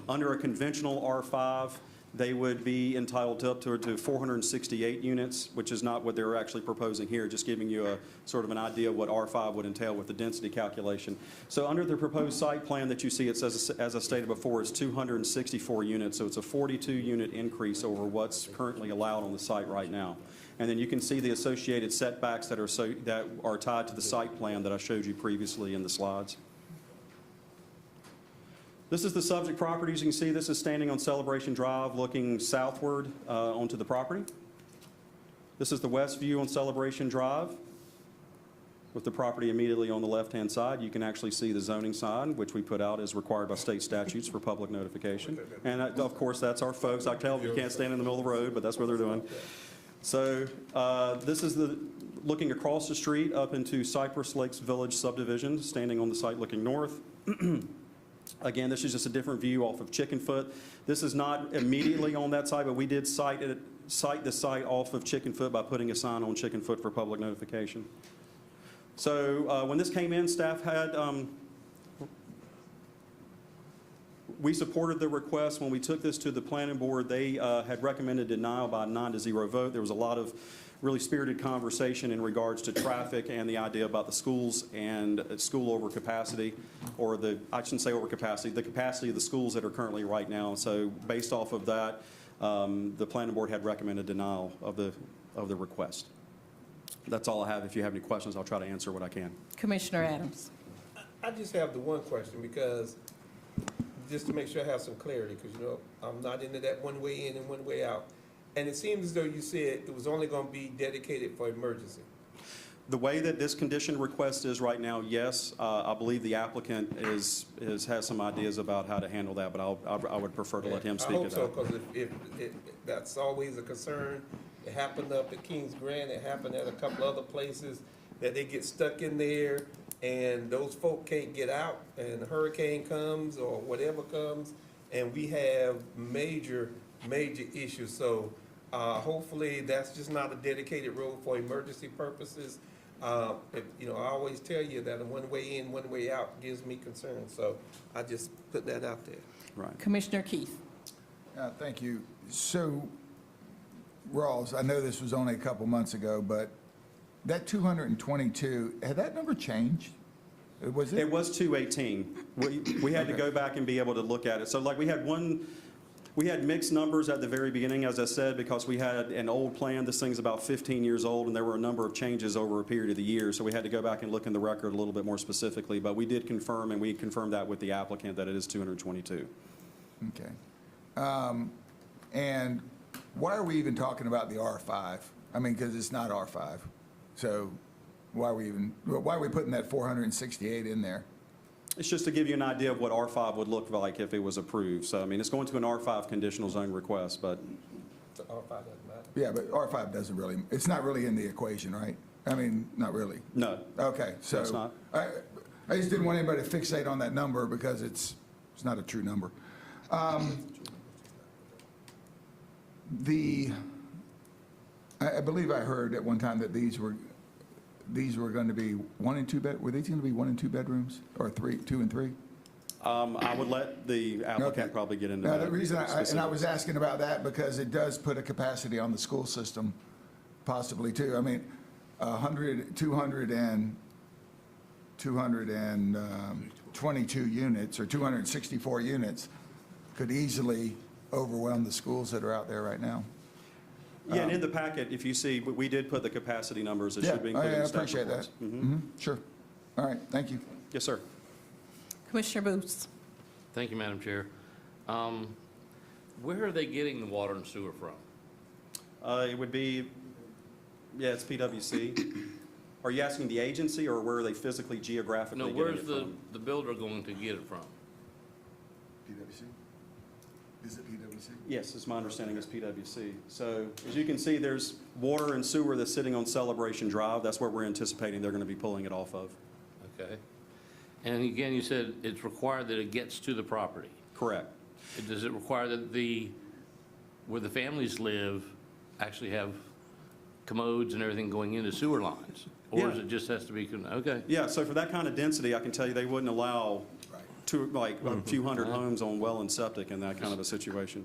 Under a conventional R5, they would be entitled to up to 468 units, which is not what they're actually proposing here, just giving you a sort of an idea of what R5 would entail with the density calculation. So under the proposed site plan that you see, it says, as I stated before, it's 264 units, so it's a 42-unit increase over what's currently allowed on the site right now. And then you can see the associated setbacks that are tied to the site plan that I showed you previously in the slides. This is the subject property. As you can see, this is standing on Celebration Drive looking southward onto the property. This is the west view on Celebration Drive with the property immediately on the left-hand side. You can actually see the zoning sign, which we put out as required by state statutes for public notification. And of course, that's our folks. I tell them you can't stand in the middle of the road, but that's what they're doing. So this is looking across the street up into Cypress Lakes Village subdivision, standing on the site looking north. Again, this is just a different view off of Chickenfoot. This is not immediately on that site, but we did cite the site off of Chickenfoot by putting a sign on Chickenfoot for public notification. So when this came in, staff had, we supported the request. When we took this to the planning board, they had recommended denial by a 9-0 vote. There was a lot of really spirited conversation in regards to traffic and the idea about the schools and school overcapacity, or I shouldn't say overcapacity, the capacity of the schools that are currently right now. So based off of that, the planning board had recommended denial of the request. That's all I have. If you have any questions, I'll try to answer what I can. Commissioner Adams. I just have the one question, because just to make sure I have some clarity, because, I'm not into that one way in and one way out. And it seems as though you said it was only going to be dedicated for emergency. The way that this condition request is right now, yes. I believe the applicant has some ideas about how to handle that, but I would prefer to let him speak to that. I hope so, because if that's always a concern. It happened up at Kings Grant. It happened at a couple other places, that they get stuck in there and those folk can't get out, and a hurricane comes or whatever comes, and we have major issues. So hopefully that's just not a dedicated road for emergency purposes. I always tell you that a one way in, one way out gives me concern. So I just put that out there. Right. Commissioner Keith. Thank you. So, Rawls, I know this was only a couple months ago, but that 222, had that number changed? Was it? It was 218. We had to go back and be able to look at it. So like we had mixed numbers at the very beginning, as I said, because we had an old plan. This thing's about 15 years old, and there were a number of changes over a period of the years. So we had to go back and look in the record a little bit more specifically. But we did confirm, and we confirmed that with the applicant, that it is 222. Okay. And why are we even talking about the R5? I mean, because it's not R5. So why are we putting that 468 in there? It's just to give you an idea of what R5 would look like if it was approved. So, I mean, it's going to an R5 conditional zone request, but. So R5 doesn't matter. Yeah, but R5 doesn't really, it's not really in the equation, right? I mean, not really. No. Okay, so. It's not. I just didn't want anybody to fixate on that number because it's not a true number. I believe I heard at one time that these were going to be 1 and 2 bed. Were these going to be 1 and 2 bedrooms, or 2 and 3? I would let the applicant probably get into that. The reason I was asking about that because it does put a capacity on the school system, possibly too. I mean, 222 units or 264 units could easily overwhelm the schools that are out there right now. Yeah, and in the packet, if you see, we did put the capacity numbers. It should be I included in the staff appreciate that. report. Sure. All right, thank you. Yes, sir. Commissioner Booth. Thank you, Madam Chair. Where are they getting the water and sewer from? It would be, yeah, it's PWC. Are you asking the agency, or where are they physically No, geographically getting where's it the, from? the builder going to get it from? PwC? Is it PwC? Yes, it's my understanding it's PwC. So as you can see, there's water and sewer that's sitting on Celebration Drive. That's where we're anticipating they're going to be pulling it off of. Okay. And again, you said it's required that it gets to the property. Correct. Does it require that where the families live, actually have commodes and everything going into sewer lines? Or is Yeah. it just has to be, okay, Yeah, so for that kind of density, I can tell you they wouldn't allow a few hundred homes on well and septic in that kind of a situation.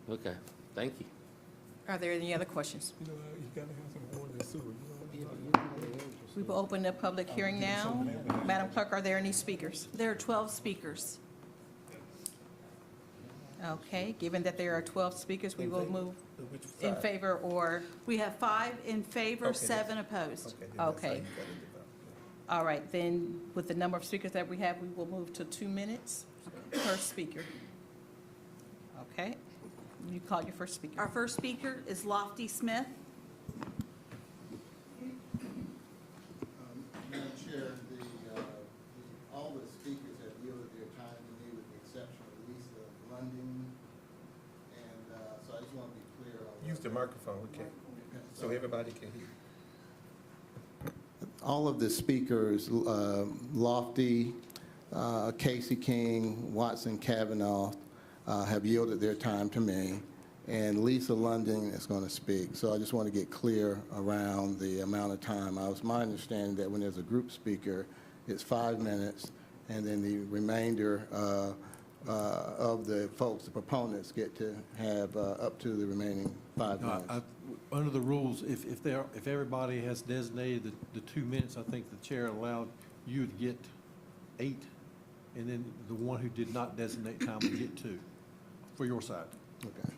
okay, thank you. Are there any other questions? You know, you gotta have some water and sewer, We will open the public hearing now. Madam Clerk, are there any speakers? There are 12 speakers. Okay, given that there are 12 speakers, we will move Which in side? favor or, We have 5 in favor, Okay. 7 opposed. Okay, then that's how Okay. you gotta develop. all right, then with the number of speakers that we have, we will move to 2 minutes per speaker. Okay, you call your first speaker. Our first speaker is Lofty Smith. Madam Chair, all the speakers have yielded their time to me with the exception of Lisa London. And so I just want to be clear on. Use the microphone, okay, so everybody can hear. All of the speakers, Lofty, Casey King, Watson Kavanaugh, have yielded their time to me. And Lisa London is going to speak. So I just want to get clear around the amount of time. It was my understanding that when there's a group speaker, it's 5 minutes, and then the remainder of the folks, the proponents, get to have up to the remaining 5 minutes. Under the rules, if everybody has designated the 2 minutes, I think the chair allowed you to get 8, and then the one who did not designate time would get 2, for your side. Okay.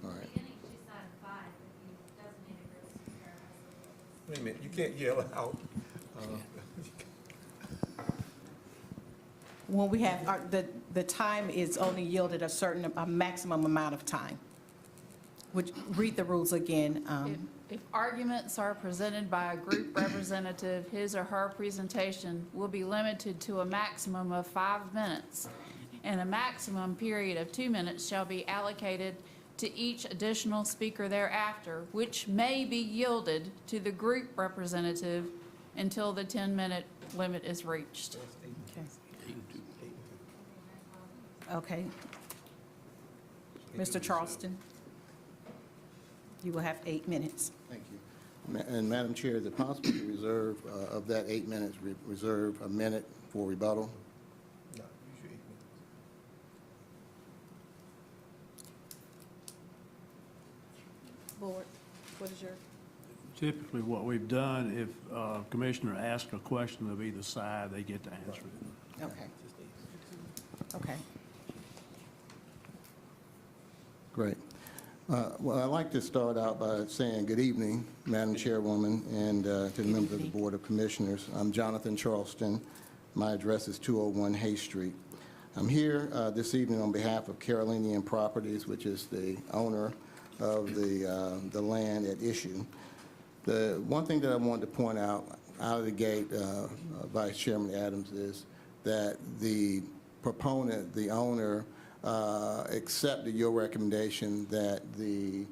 All right. Wait a minute, you can't yell out. When we have, the time is only yielded a maximum amount of time. Would, read the rules again. If arguments are presented by a group representative, his or her presentation will be limited to a maximum of 5 minutes, and a maximum period of 2 minutes shall be allocated to each additional speaker thereafter, which may be yielded to the group representative until the 10-minute limit is reached. Okay. Mr. Charleston, you will have 8 minutes. Thank you. And Madam Chair, is it possible to reserve, of that 8 minutes, reserve a minute for rebuttal? No, use your 8 minutes. Board, what is your? Typically, what we've done, if a commissioner asks a question of either side, they get to answer it. Okay. Okay. Great. Well, I'd like to start out by saying good evening, Madam Chairwoman, and to the members of the Board of Commissioners. I'm Jonathan Charleston. My address is 201 Hay Street. I'm here this evening on behalf of Carolinian Properties, which is the owner of the land at issue. The one thing that I wanted to point out of the gate, Vice Chairman Adams, is that the proponent, the owner, accepted your recommendation that the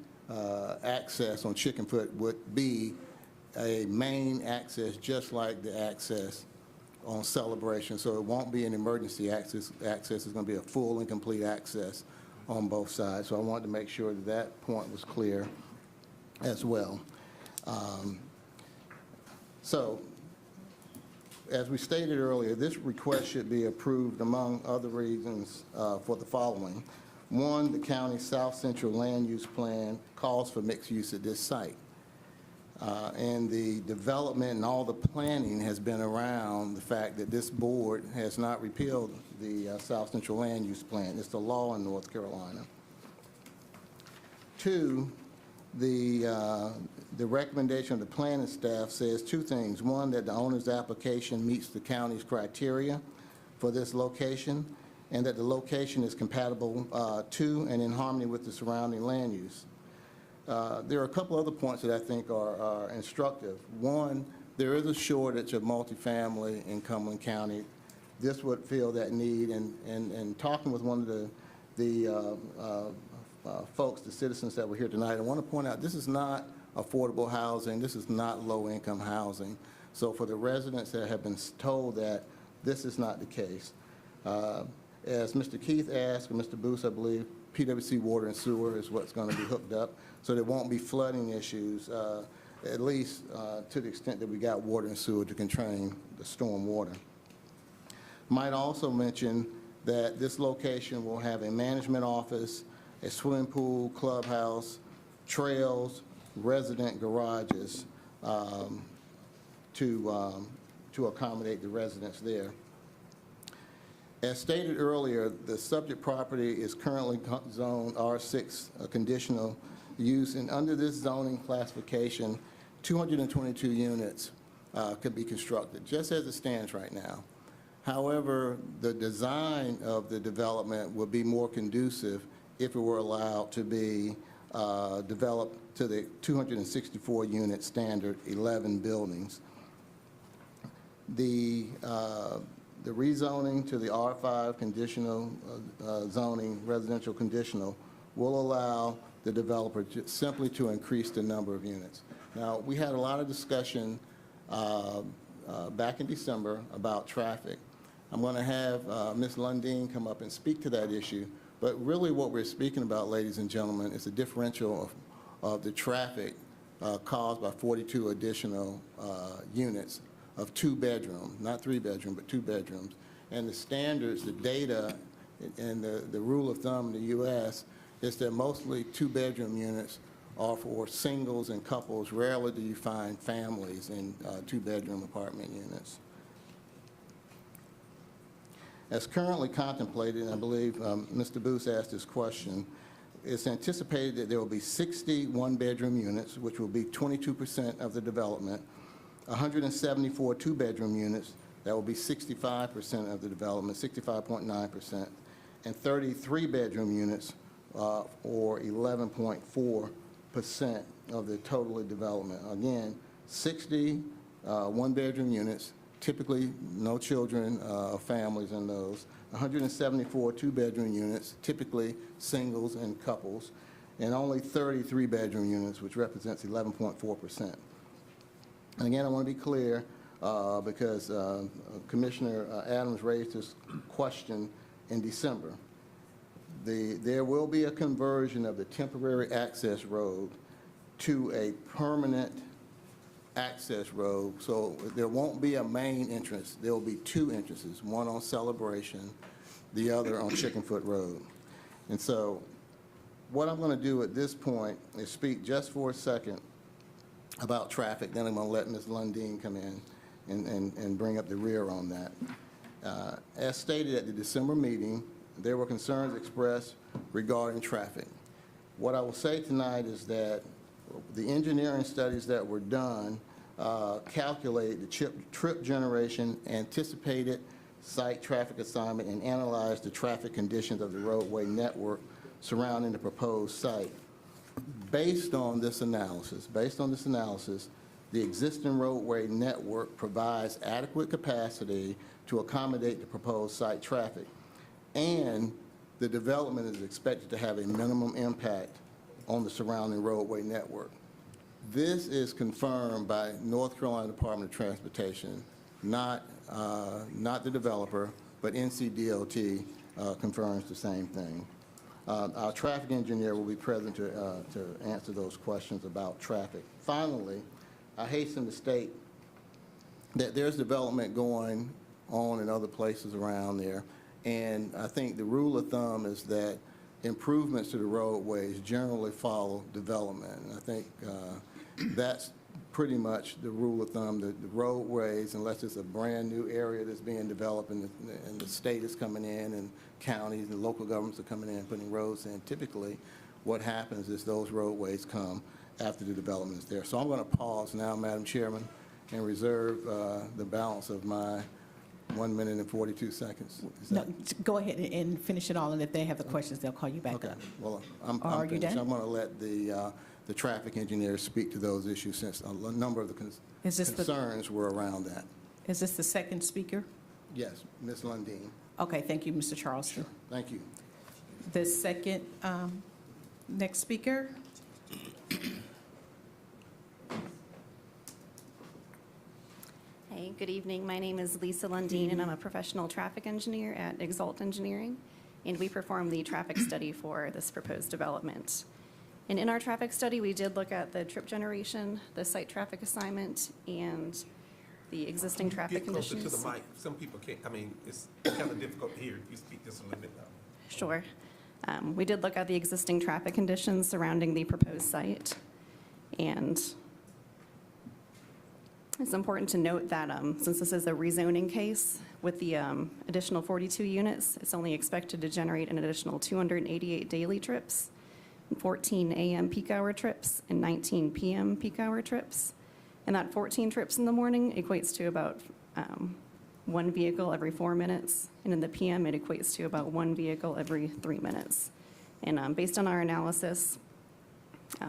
access on Chickenfoot would be a main access, just like the access on Celebration. So it won't be an emergency access. It's going to be a full and complete access on both sides. So I wanted to make sure that that point was clear as well. So, as we stated earlier, this request should be approved among other reasons for the following. One, the county's South Central Land Use Plan calls for mixed use at this site. And the development and all the planning has been around the fact that this board has not repealed the South Central Land Use Plan. It's the law in North Carolina. Two, the recommendation of the planning staff says 2 things. One, that the owner's application meets the county's criteria for this location, and that the location is compatible to and in harmony with the surrounding land use. There are a couple other points that I think are instructive. One, there is a shortage of multifamily in Cumberland County. This would fill that need, and talking with one of the folks, the citizens that were here tonight, I want to point out, this is not affordable housing, this is not low-income housing. So for the residents that have been told that, this is not the case. As Mr. Keith asked, and Mr. Booth, I believe, PWC water and sewer is what's going to be hooked up, so there won't be flooding issues, at least to the extent that we got water and sewer to contain the storm water. Might also mention that this location will have a management office, a swimming pool, clubhouse, trails, resident garages to accommodate the residents there. As stated earlier, the subject property is currently zoned R6 conditional use, and under this zoning classification, 222 units could be constructed, just as it stands right now. However, the design of the development would be more conducive if it were allowed to be developed to the 264-unit standard, 11 buildings. The rezoning to the R5 conditional zoning, residential conditional, will allow the developer simply to increase the number of units. Now, we had a lot of discussion back in December about traffic. I'm going to have Ms. Lundeen come up and speak to that issue, but really what we're speaking about, ladies and gentlemen, is the differential of the traffic caused by 42 additional units of 2-bedroom, not 3-bedroom, but 2 bedrooms. And the standards, the data, and the rule of thumb in the U.S. is that mostly 2-bedroom units are for singles and couples. Rarely do you find families in 2-bedroom apartment units. As currently contemplated, and I believe Mr. Booth asked this question, it's anticipated that there will be 60 one-bedroom units, which will be 22% of the development, 174 2-bedroom units, that will be 65% of the development, 65.9%, and 33 bedroom units, or 11.4% of the total development. Again, 60 one-bedroom units, typically no children or families in those, 174 2-bedroom units, typically singles and couples, and only 33 bedroom units, which represents 11.4%. And again, I want to be clear, because Commissioner Adams raised this question in December. There will be a conversion of the temporary access road to a permanent access road, so there won't be a main entrance. There will be 2 entrances, one on Celebration, the other on Chickenfoot Road. And so what I'm going to do at this point is speak just for a second about traffic, then I'm going to let Ms. Lundeen come in and bring up the rear on that. As stated at the December meeting, there were concerns expressed regarding traffic. What I will say tonight is that the engineering studies that were done calculated the trip generation, anticipated site traffic assignment, and analyzed the traffic conditions of the roadway network surrounding the proposed site. Based on this analysis, the existing roadway network provides adequate capacity to accommodate the proposed site traffic, and the development is expected to have a minimum impact on the surrounding roadway network. This is confirmed by North Carolina Department of Transportation, not the developer, but NCDOT confirms the same thing. Our traffic engineer will be present to answer those questions about traffic. Finally, I hasten to state that there's development going on in other places around there, and I think the rule of thumb is that improvements to the roadways generally follow development. And I think that's pretty much the rule of thumb. The roadways, unless it's a brand-new area that's being developed and the state is coming in and counties and local governments are coming in and putting roads in, typically what happens is those roadways come after the development is there. So I'm going to pause now, Madam Chairman, and reserve the balance of my 1 minute and 42 seconds. No, go ahead and finish it all, and if they have the questions, they'll call you back Okay. up. Well, I'm Are you finished. done? I'm going to let the the traffic engineers speak to those issues, since a number of the Is this the- concerns were around that. Is this the second speaker? Yes, Ms. Lundin. Okay, thank you, Mr. Charleston. Thank you. The second, next speaker? Hey, good evening. My name is Lisa Lundin, and I'm a professional traffic engineer at Exalt Engineering, and we perform the traffic study for this proposed development. And in our traffic study, we did look at the trip generation, the site traffic assignment, and the existing traffic Get closer conditions. to the mic. Some people can't, it's kind of difficult to hear if you speak just a little bit louder. Sure. We did look at the existing traffic conditions surrounding the proposed site, and it's important to note that since this is a rezoning case, with the additional 42 units, it's only expected to generate an additional 288 daily trips, 14 AM peak hour trips, and 19 PM peak hour trips. And that 14 trips in the morning equates to about one vehicle every 4 minutes, and in the PM, it equates to about one vehicle every 3 minutes. And based on our analysis,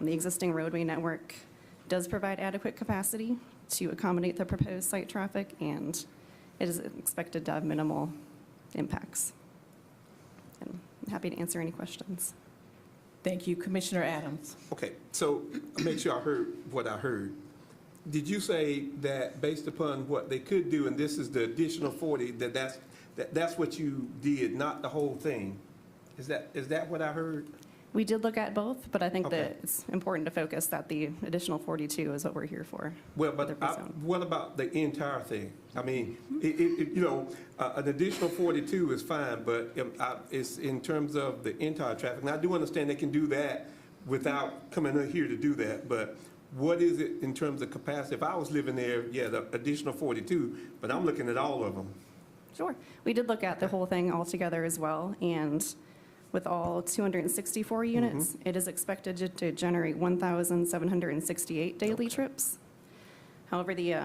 the existing roadway network does provide adequate capacity to accommodate the proposed site traffic, and it is expected to have minimal impacts. And I'm happy to answer any questions. Thank you, Commissioner Adams. Okay, so make sure I heard what I heard. Did you say that based upon what they could do, and this is the additional 40, that's what you did, not the whole thing? Is that what I heard? We did look at both, but I think Okay. that it's important to focus that the additional 42 is what we're here for. Well, but the rezone. what about the entire thing? I mean, an additional 42 is fine, but it's in terms of the entire traffic. Now, I do understand they can do that without coming in here to do that, but what is it in terms of capacity? If I was living there, yeah, the additional 42, but I'm looking at all of them. Sure. We did look at the whole thing altogether as well, and with all 264 units, it is expected to generate 1,768 daily trips. However, the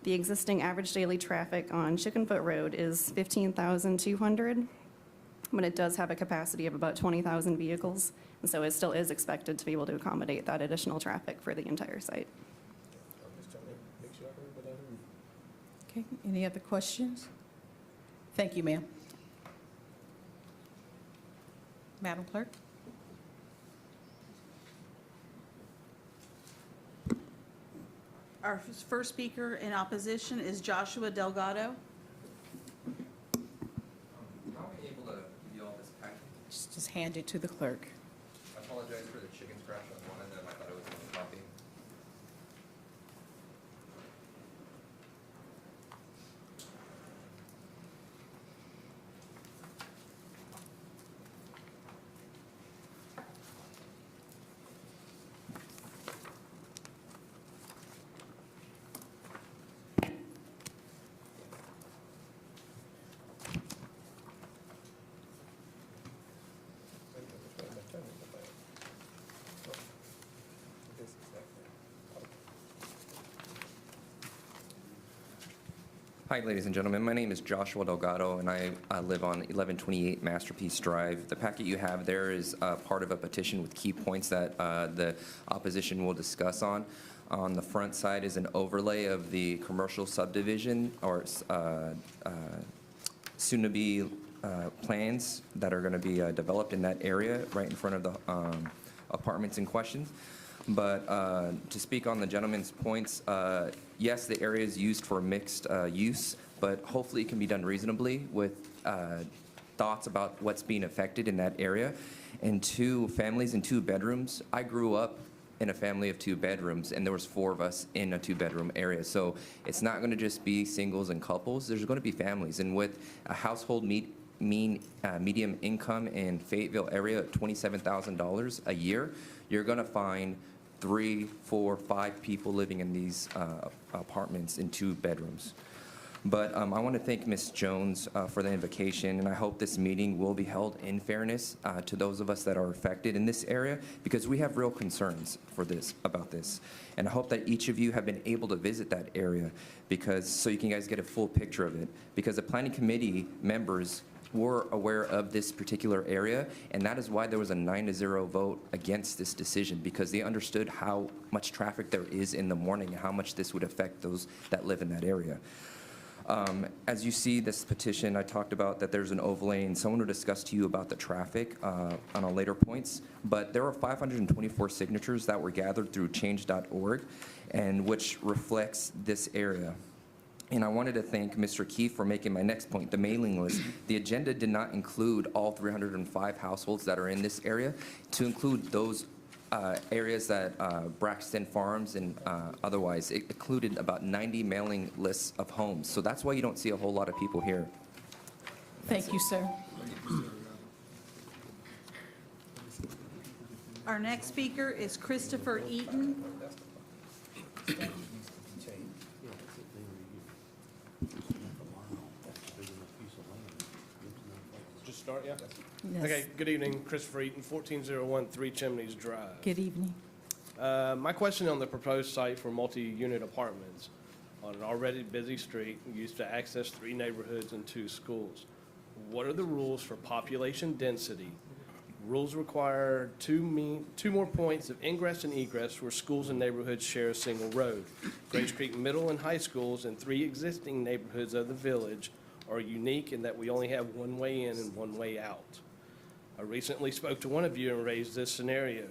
existing average daily traffic on Chickenfoot Road is 15,200, but it does have a capacity of about 20,000 vehicles, and so it still is expected to be able to accommodate that additional traffic for the entire site. Okay, any other questions? Thank you, ma'am. Madam Clerk? Our first speaker in opposition is Joshua Delgado. How are we able to give you all this package? Just hand it to the clerk. I apologize for the chicken scratch on one of them. I thought it was in the copy. Hi, ladies and gentlemen. My name is Joshua Delgado, and I live on 1128 Masterpiece Drive. The packet you have there is part of a petition with key points that the opposition will discuss on. On the front side is an overlay of the commercial subdivision or soon-to-be plans that are going to be developed in that area right in front of the apartments in question. But to speak on the gentleman's points, yes, the area is used for mixed use, but hopefully it can be done reasonably with thoughts about what's being affected in that area. And 2 families and 2 bedrooms. I grew up in a family of 2 bedrooms, and there was 4 of us in a 2-bedroom area. So it's not going to just be singles and couples. There's going to be families. And with a household medium income in Fayetteville area at $27,000 a year, you're going to find 3, 4, 5 people living in these apartments in 2 bedrooms. But I want to thank Ms. Jones for the invocation, and I hope this meeting will be held in fairness to those of us that are affected in this area, because we have real concerns about this. And I hope that each of you have been able to visit that area, so you can guys get a full picture of it. Because the planning committee members were aware of this particular area, and that is why there was a 9-0 vote against this decision, because they understood how much traffic there is in the morning and how much this would affect those that live in that area. As you see this petition, I talked about that there's an overlay, and someone will discuss to you about the traffic on a later points, but there are 524 signatures that were gathered through change.org, and which reflects this area. And I wanted to thank Mr. Keefe for making my next point, the mailing list. The agenda did not include all 305 households that are in this area, to include those areas that Braxton Farms and otherwise. It included about 90 mailing lists of homes. So that's why you don't see a whole lot of people here. Thank you, sir. Our next speaker is Christopher Eaton. Just start, yeah? Yes. Okay, good evening, Christopher Eaton, 1401 Three Chimneys Drive. Good evening. My question on the proposed site for multi-unit apartments on an already busy street used to access 3 neighborhoods and 2 schools. What are the rules for population density? Rules require two more points of ingress and egress where schools and neighborhoods share a single road. Grace Creek Middle and High Schools and 3 existing neighborhoods of the village are unique in that we only have one way in and one way out. I recently spoke to one of you and raised this scenario.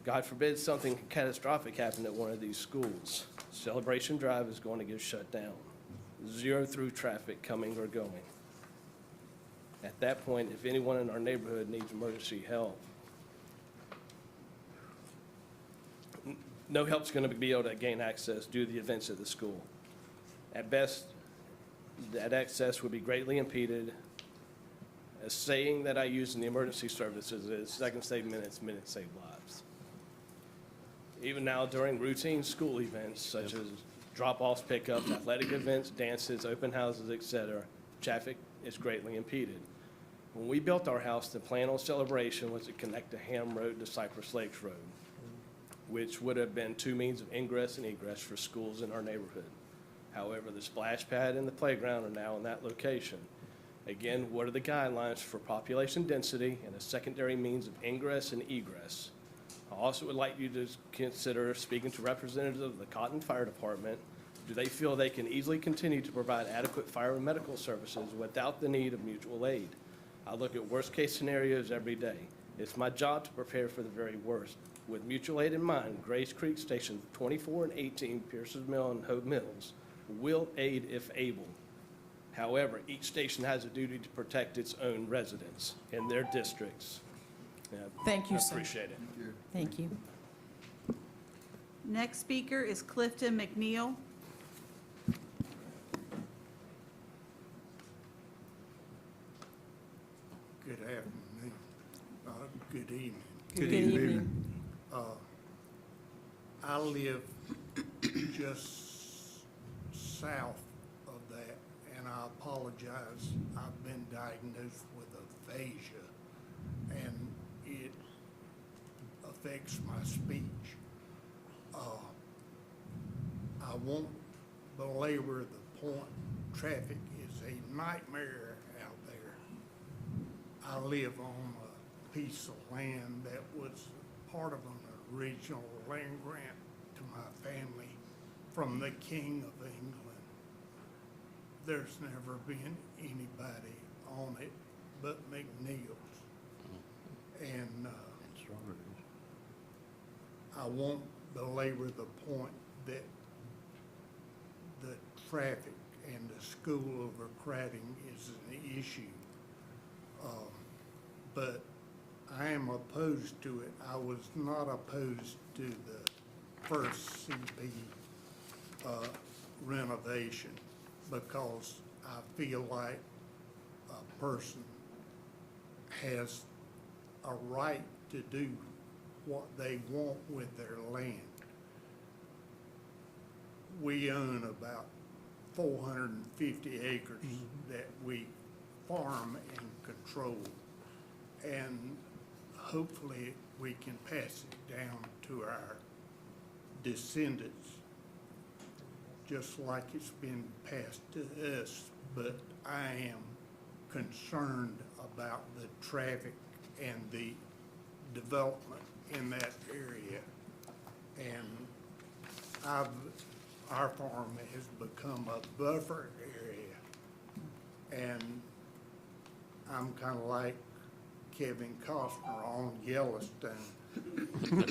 God forbid something catastrophic happened at one of these schools. Celebration Drive is going to get shut down. 0 through traffic coming or going. At that point, if anyone in our neighborhood needs emergency help, no help's going to be able to gain access due to the events at the school. At best, that access would be greatly impeded. A saying that I use in the emergency services is, seconds save minutes, minutes save lives. Even now, during routine school events such as drop-offs, pickups, athletic events, dances, open houses, etc., traffic is greatly impeded. When we built our house, the plan on Celebration was to connect the Ham Road to Cypress Lakes Road, which would have been 2 means of ingress and egress for schools in our neighborhood. However, the splash pad and the playground are now in that location. Again, what are the guidelines for population density and a secondary means of ingress and egress? I also would like you to consider speaking to representatives of the Cotton Fire Department. Do they feel they can easily continue to provide adequate fire and medical services without the need of mutual aid? I look at worst-case scenarios every day. It's my job to prepare for the very worst. With mutual aid in mind, Grace Creek Station 24 and 18, Pierce's Mill and Hope Mills, will aid if able. However, each station has a duty to protect its own residents in their districts. Thank you, I sir. appreciate it. Thank you. Next speaker is Clifton McNeil. Good afternoon. Good evening. Good evening. I live just south of that, and I apologize. I've been diagnosed with aphasia, and it affects my speech. I won't belabor the point. Traffic is a nightmare out there. I live on a piece of land that was part of an original land grant to my family from the King of England. There's never been anybody on it but McNeil's. And I won't belabor the point that the traffic and the school overcrowding is an issue. But I am opposed to it. I was not opposed to the first CP renovation because I feel like a person has a right to do what they want with their land. We own about 450 acres that we farm and control. And hopefully we can pass it down to our descendants, just like it's been passed to us. But I am concerned about the traffic and the development in that area. And our farm has become a buffer area. And I'm kind of like Kevin Costner on Yellowstone.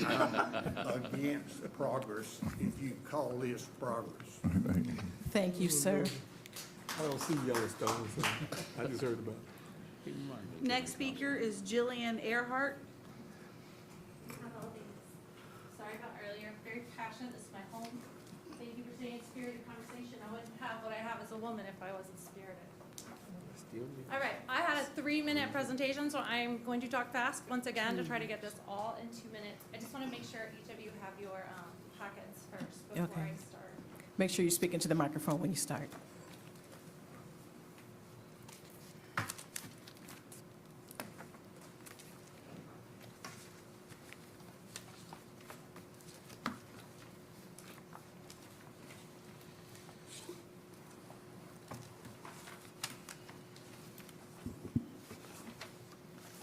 I'm against progress, if you call this progress. Thank you, sir. I don't see Yellowstone, so I just heard about it. Next speaker is Jillian Earhart. Sorry about earlier, I'm very passionate, this is my home. Thank you for staying in spirited conversation. I wouldn't have what I have as a woman if I wasn't spirited. All right, I had a 3-minute presentation, so I'm going to talk fast once again to try to get this all in 2 minutes. I just want to make sure each of you have your packets first before Okay. I start. Make sure you speak into the microphone when you start.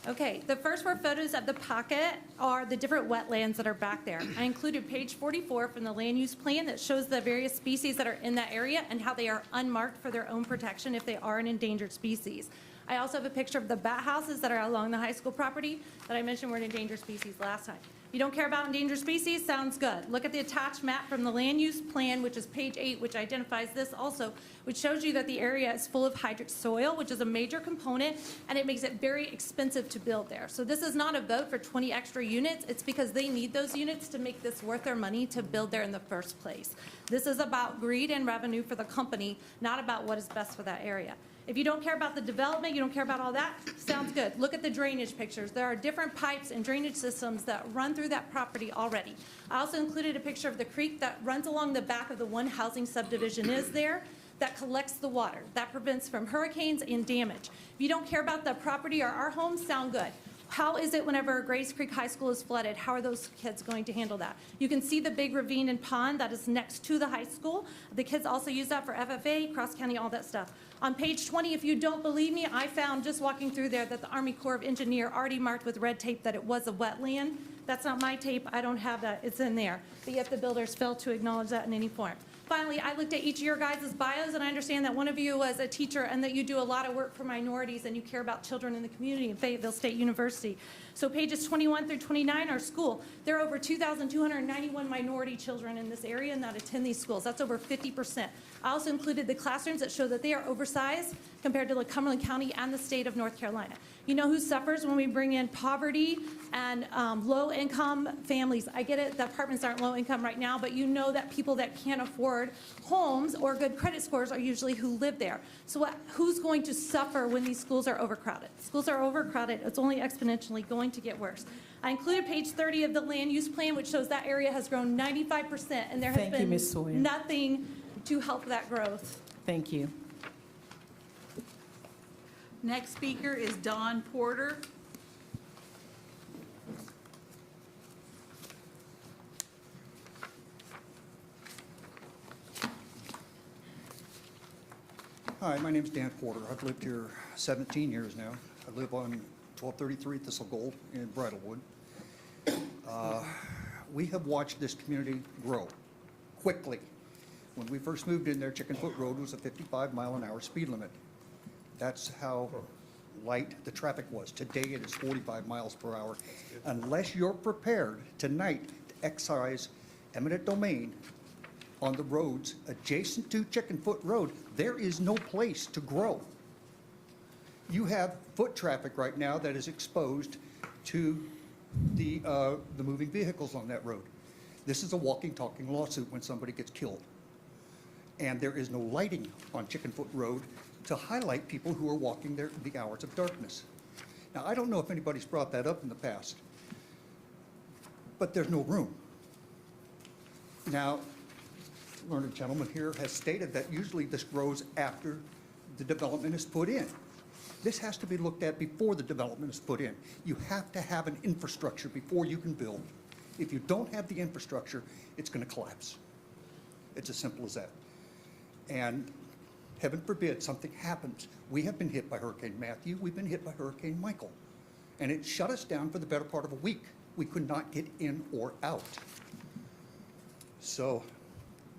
Okay, the first 4 photos of the pocket are the different wetlands that are back there. I included page 44 from the land use plan that shows the various species that are in that area and how they are unmarked for their own protection if they are an endangered species. I also have a picture of the bat houses that are along the high school property that I mentioned were an endangered species last time. You don't care about endangered species? Sounds good. Look at the attached map from the land use plan, which is page 8, which identifies this also, which shows you that the area is full of hydric soil, which is a major component, and it makes it very expensive to build there. So this is not a vote for 20 extra units. It's because they need those units to make this worth their money to build there in the first place. This is about greed and revenue for the company, not about what is best for that area. If you don't care about the development, you don't care about all that, sounds good. Look at the drainage pictures. There are different pipes and drainage systems that run through that property already. I also included a picture of the creek that runs along the back of the one housing subdivision is there that collects the water. That prevents from hurricanes and damage. If you don't care about the property or our homes, sound good. How is it whenever Grace Creek High School is flooded? How are those kids going to handle that? You can see the big ravine and pond that is next to the high school. The kids also use that for FFA, cross-county, all that stuff. On page 20, if you don't believe me, I found just walking through there that the Army Corps of Engineer already marked with red tape that it was a wetland. That's not my tape. I don't have that. It's in there. But yet the builders failed to acknowledge that in any form. Finally, I looked at each of your guys' bios, and I understand that one of you was a teacher and that you do a lot of work for minorities and you care about children in the community in Fayetteville State University. So pages 21 through 29 are school. There are over 2,291 minority children in this area and that attend these schools. That's over 50%. I also included the classrooms that show that they are oversized compared to Cumberland County and the state of North Carolina. You know who suffers when we bring in poverty and low-income families? I get it, the apartments aren't low-income right now, but you know that people that can't afford homes or good credit scores are usually who live there. So who's going to suffer when these schools are overcrowded? Schools are overcrowded. It's only exponentially going to get worse. I included page 30 of the land use plan, which shows that area has grown 95%, and there has Thank you, been Ms. Sawyer. nothing to help that growth. Thank you. Next speaker is Don Porter. Hi, my name's Dan Porter. I've lived here 17 years now. I live on 1233 Thistle Gold in Bridlewood. We have watched this community grow quickly. When we first moved in there, Chickenfoot Road was a 55-mile-an-hour speed limit. That's how light the traffic was. Today, it is 45 miles per hour. Unless you're prepared tonight to excise eminent domain on the roads adjacent to Chickenfoot Road, there is no place to grow. You have foot traffic right now that is exposed to the moving vehicles on that road. This is a walking, talking lawsuit when somebody gets killed. And there is no lighting on Chickenfoot Road to highlight people who are walking there in the hours of darkness. Now, I don't know if anybody's brought that up in the past, but there's no room. Now, learned gentleman here has stated that usually this grows after the development is put in. This has to be looked at before the development is put in. You have to have an infrastructure before you can build. If you don't have the infrastructure, it's going to collapse. It's as simple as that. And Heaven forbid something happens. We have been hit by Hurricane Matthew. We've been hit by Hurricane Michael. And it shut us down for the better part of a week. We could not get in or out. So,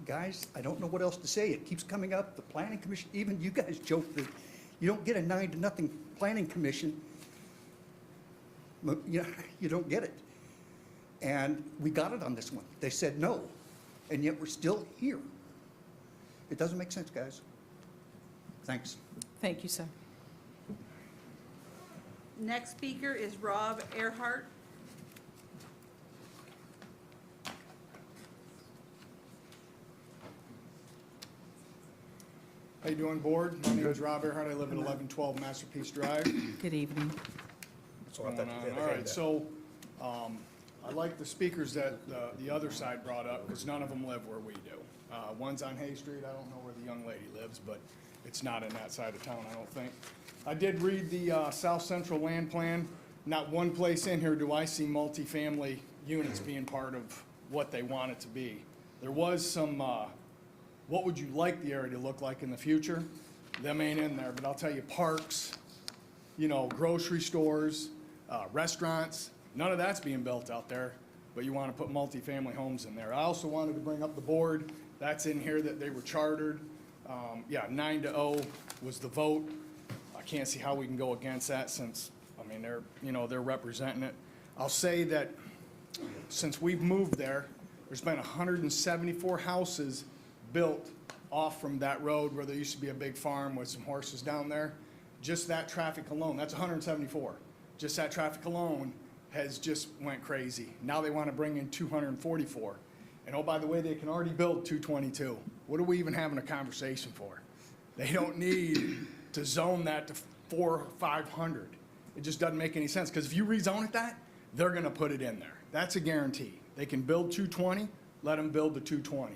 guys, I don't know what else to say. It keeps coming up. The Planning Commission, even you guys joke that you don't get a 9-0 Planning Commission. You don't get it. And we got it on this one. They said no, and yet we're still here. It doesn't make sense, guys. Thanks. Thank you, sir. Next speaker is Rob Earhart. How you doing, board? My name is Rob Earhart. I live at 1112 Masterpiece Drive. Good evening. What's going on? All right, so I like the speakers that the other side brought up because none of them live where we do. One's on Hay Street. I don't know where the young lady lives, but it's not in that side of town, I don't think. I did read the South Central Land Plan. Not one place in here do I see multifamily units being part of what they want it to be. There was some, what would you like the area to look like in the future? Them ain't in there, but I'll tell you, parks, grocery stores, restaurants, none of that's being built out there, but you want to put multifamily homes in there. I also wanted to bring up the board. That's in here that they were chartered. 9-0 was the vote. I can't see how we can go against that since, they're representing it. I'll say that since we've moved there, there's been 174 houses built off from that road where there used to be a big farm with some horses down there. Just that traffic alone, that's 174. Just that traffic alone has just went crazy. Now they want to bring in 244. And oh, by the way, they can already build 222. What are we even having a conversation for? They don't need to zone that to 400 or 500. It just doesn't make any sense, because if you rezone it that, they're going to put it in there. That's a guarantee. They can build 220, let them build the 220.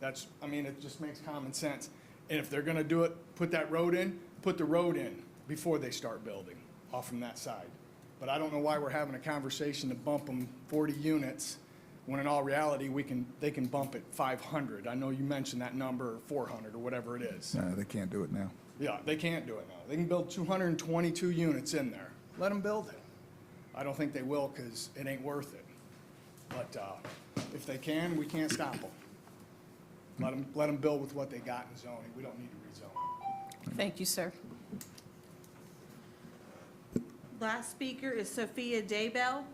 It just makes common sense. And if they're going to do it, put that road in, put the road in before they start building off from that side. But I don't know why we're having a conversation to bump them 40 units when in all reality they can bump it 500. I know you mentioned that number, or 400 or whatever it is. No, they can't do it now. Yeah, they can't do it now. They can build 222 units in there. Let them build it. I don't think they will because it ain't worth it. But if they can, we can't stop them. Let them build with what they got in zoning. We don't need to rezone. Thank you, sir. Last speaker is Sophia Daybell.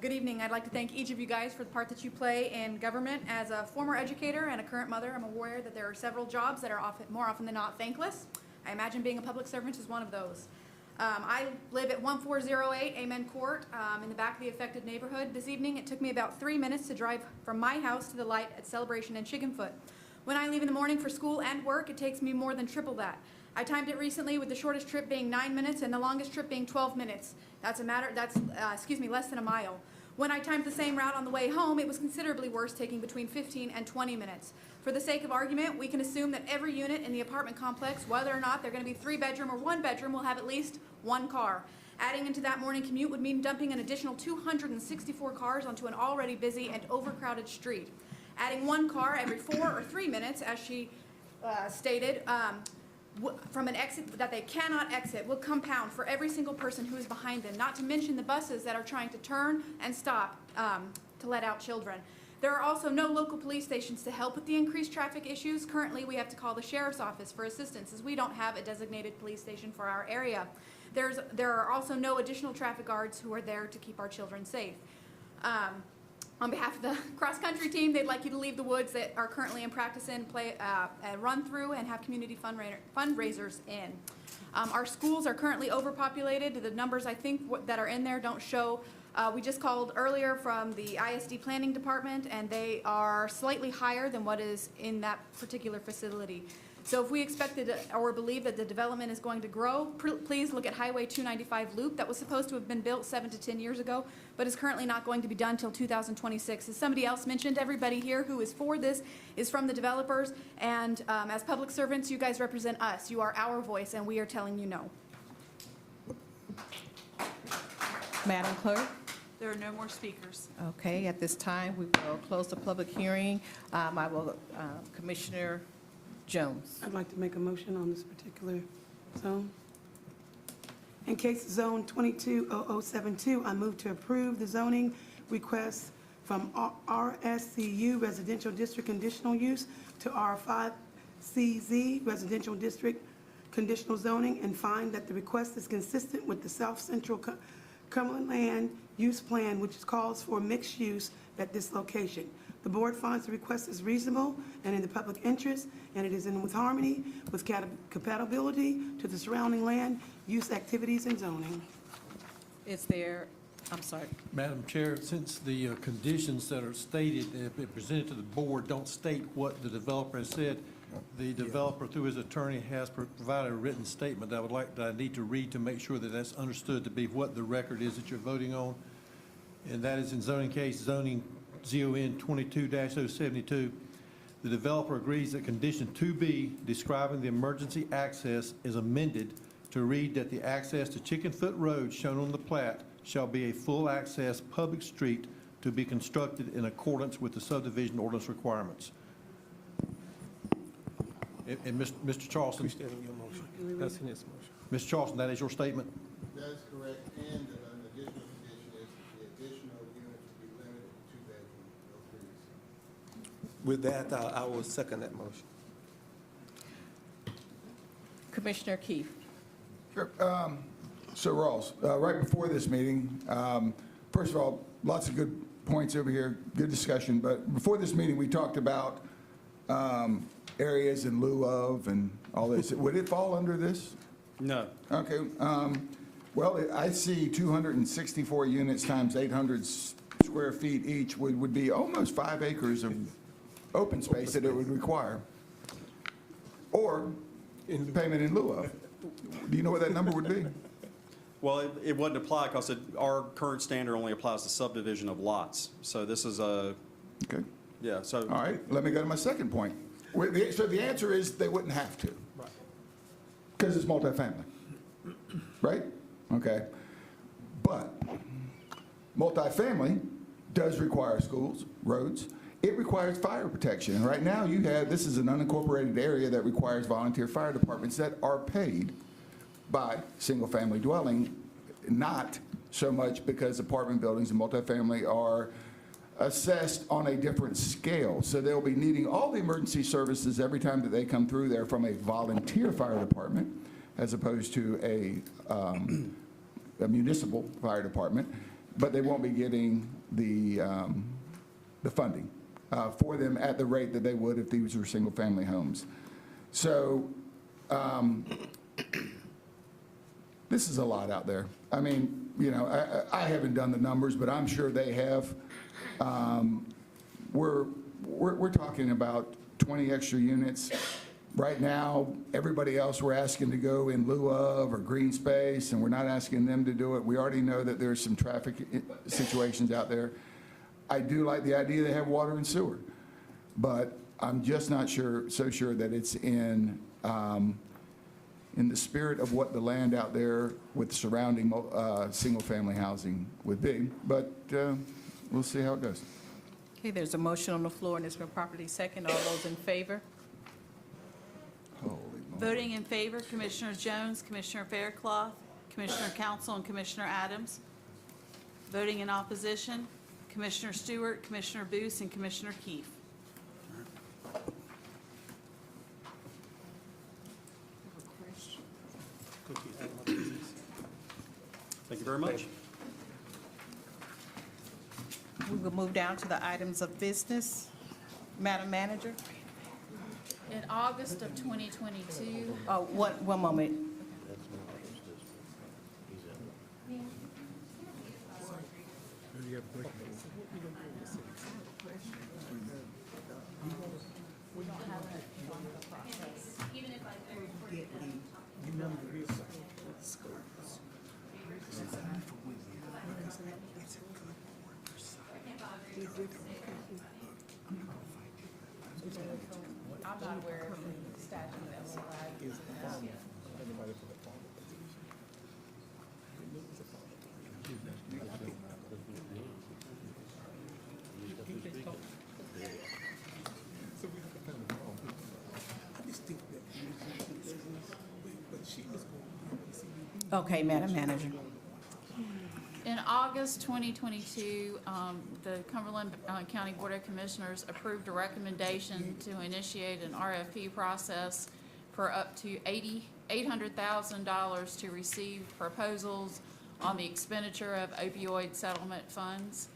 Good evening. I'd like to thank each of you guys for the part that you play in government. As a former educator and a current mother, I'm aware that there are several jobs that are more often than not thankless. I imagine being a public servant is one of those. I live at 1408 Amen Court in the back of the affected neighborhood. This evening, it took me about 3 minutes to drive from my house to the light at Celebration and Chickenfoot. When I leave in the morning for school and work, it takes me more than triple that. I timed it recently with the shortest trip being 9 minutes and the longest trip being 12 minutes. That's less than a mile. When I timed the same route on the way home, it was considerably worse, taking between 15 and 20 minutes. For the sake of argument, we can assume that every unit in the apartment complex, whether or not they're going to be 3-bedroom or 1-bedroom, will have at least one car. Adding into that morning commute would mean dumping an additional 264 cars onto an already busy and overcrowded street. Adding one car every 4 or 3 minutes, as she stated, from an exit that they cannot exit will compound for every single person who is behind them, not to mention the buses that are trying to turn and stop to let out children. There are also no local police stations to help with the increased traffic issues. Currently, we have to call the sheriff's office for assistance, as we don't have a designated police station for our area. There are also no additional traffic guards who are there to keep our children safe. On behalf of the cross-country team, they'd like you to leave the woods that are currently in practice and play a run-through and have community fundraisers in. Our schools are currently overpopulated. The numbers I think that are in there don't show. We just called earlier from the ISD Planning Department, and they are slightly higher than what is in that particular facility. So if we expected or believe that the development is going to grow, please look at Highway 295 Loop that was supposed to have been built 7 to 10 years ago, but is currently not going to be done until 2026. As somebody else mentioned, everybody here who is for this is from the developers, and as public servants, you guys represent us. You are our voice, and we are telling you no. Madam Clerk? There are no more speakers. Okay, at this time, we will close the public hearing. Commissioner Jones. I'd like to make a motion on this particular zone. In case zone 220072, I move to approve the zoning request from RSCU Residential District Conditional Use to R5CZ Residential District Conditional Zoning and find that the request is consistent with the South Central Cumberland Land Use Plan, which calls for mixed use at this location. The board finds the request is reasonable and in the public interest, and it is in with harmony with compatibility to the surrounding land, use activities, and zoning. Is there, I'm sorry. Madam Chair, since the conditions that are stated and have been presented to the board don't state what the developer has said, the developer, through his attorney, has provided a written statement that I need to read to make sure that that's understood to be what the record is that you're voting on. And that is in zoning case, zoning ZON 22-072. The developer agrees that condition 2B describing the emergency access is amended to read that the access to Chickenfoot Road shown on the plat shall be a full access public street to be constructed in accordance with the subdivision ordinance requirements. And Mr. Charleston, That's in his motion. Mr. Charleston, that is your statement? That is correct, and an additional condition is the additional units will be limited to two-bedroom, no threes. With that, I will second that motion. Commissioner Keefe. Sure. So Ross, right before this meeting, first of all, lots of good points over here, good discussion, but before this meeting, we talked about areas in lieu of and all this. Would it fall under this? No. Okay. Well, I see 264 units times 800 square feet each would be almost 5 acres of open space that it would require. Or payment in lieu of. Do you know what that number would be? Well, it wouldn't apply because our current standard only applies to subdivision of lots. So this is a, Okay. yeah, so. All right, let me go to my second point. So the answer is they wouldn't have to. Right. Because it's multifamily, right? Okay. But multifamily does require schools, roads. It requires fire protection. And right now this is an unincorporated area that requires volunteer fire departments that are paid by single-family dwelling, not so much because apartment buildings and multifamily are assessed on a different scale. So they'll be needing all the emergency services every time that they come through there from a volunteer fire department as opposed to a municipal fire department, but they won't be getting the funding for them at the rate that they would if these were single-family homes. So this is a lot out there. I mean, you know, I haven't done the numbers, but I'm sure they have. We're talking about 20 extra units. Right now, everybody else we're asking to go in lieu of or green space, and we're not asking them to do it. We already know that there's some traffic situations out there. I do like the idea they have water and sewer, but I'm just not so sure that it's in the spirit of what the land out there with surrounding single-family housing would be. But we'll see how it goes. Okay, there's a motion on the floor, and it's been properly second. All those in favor? Holy moly. Voting in favor, Commissioner Jones, Commissioner Faircloth, Commissioner Council, and Commissioner Adams. Voting in opposition, Commissioner Stewart, Commissioner Booth, and Commissioner Keefe. Thank you very much. We will move down to the items of business. Madam Manager? In August of 2022, Oh, one moment. I'm not aware of the statute that will allow you to Okay, Madam Manager. In August 2022, the Cumberland County Board of Commissioners approved a recommendation to initiate an RFP process for up to $800,000 to receive proposals on the expenditure of opioid settlement funds.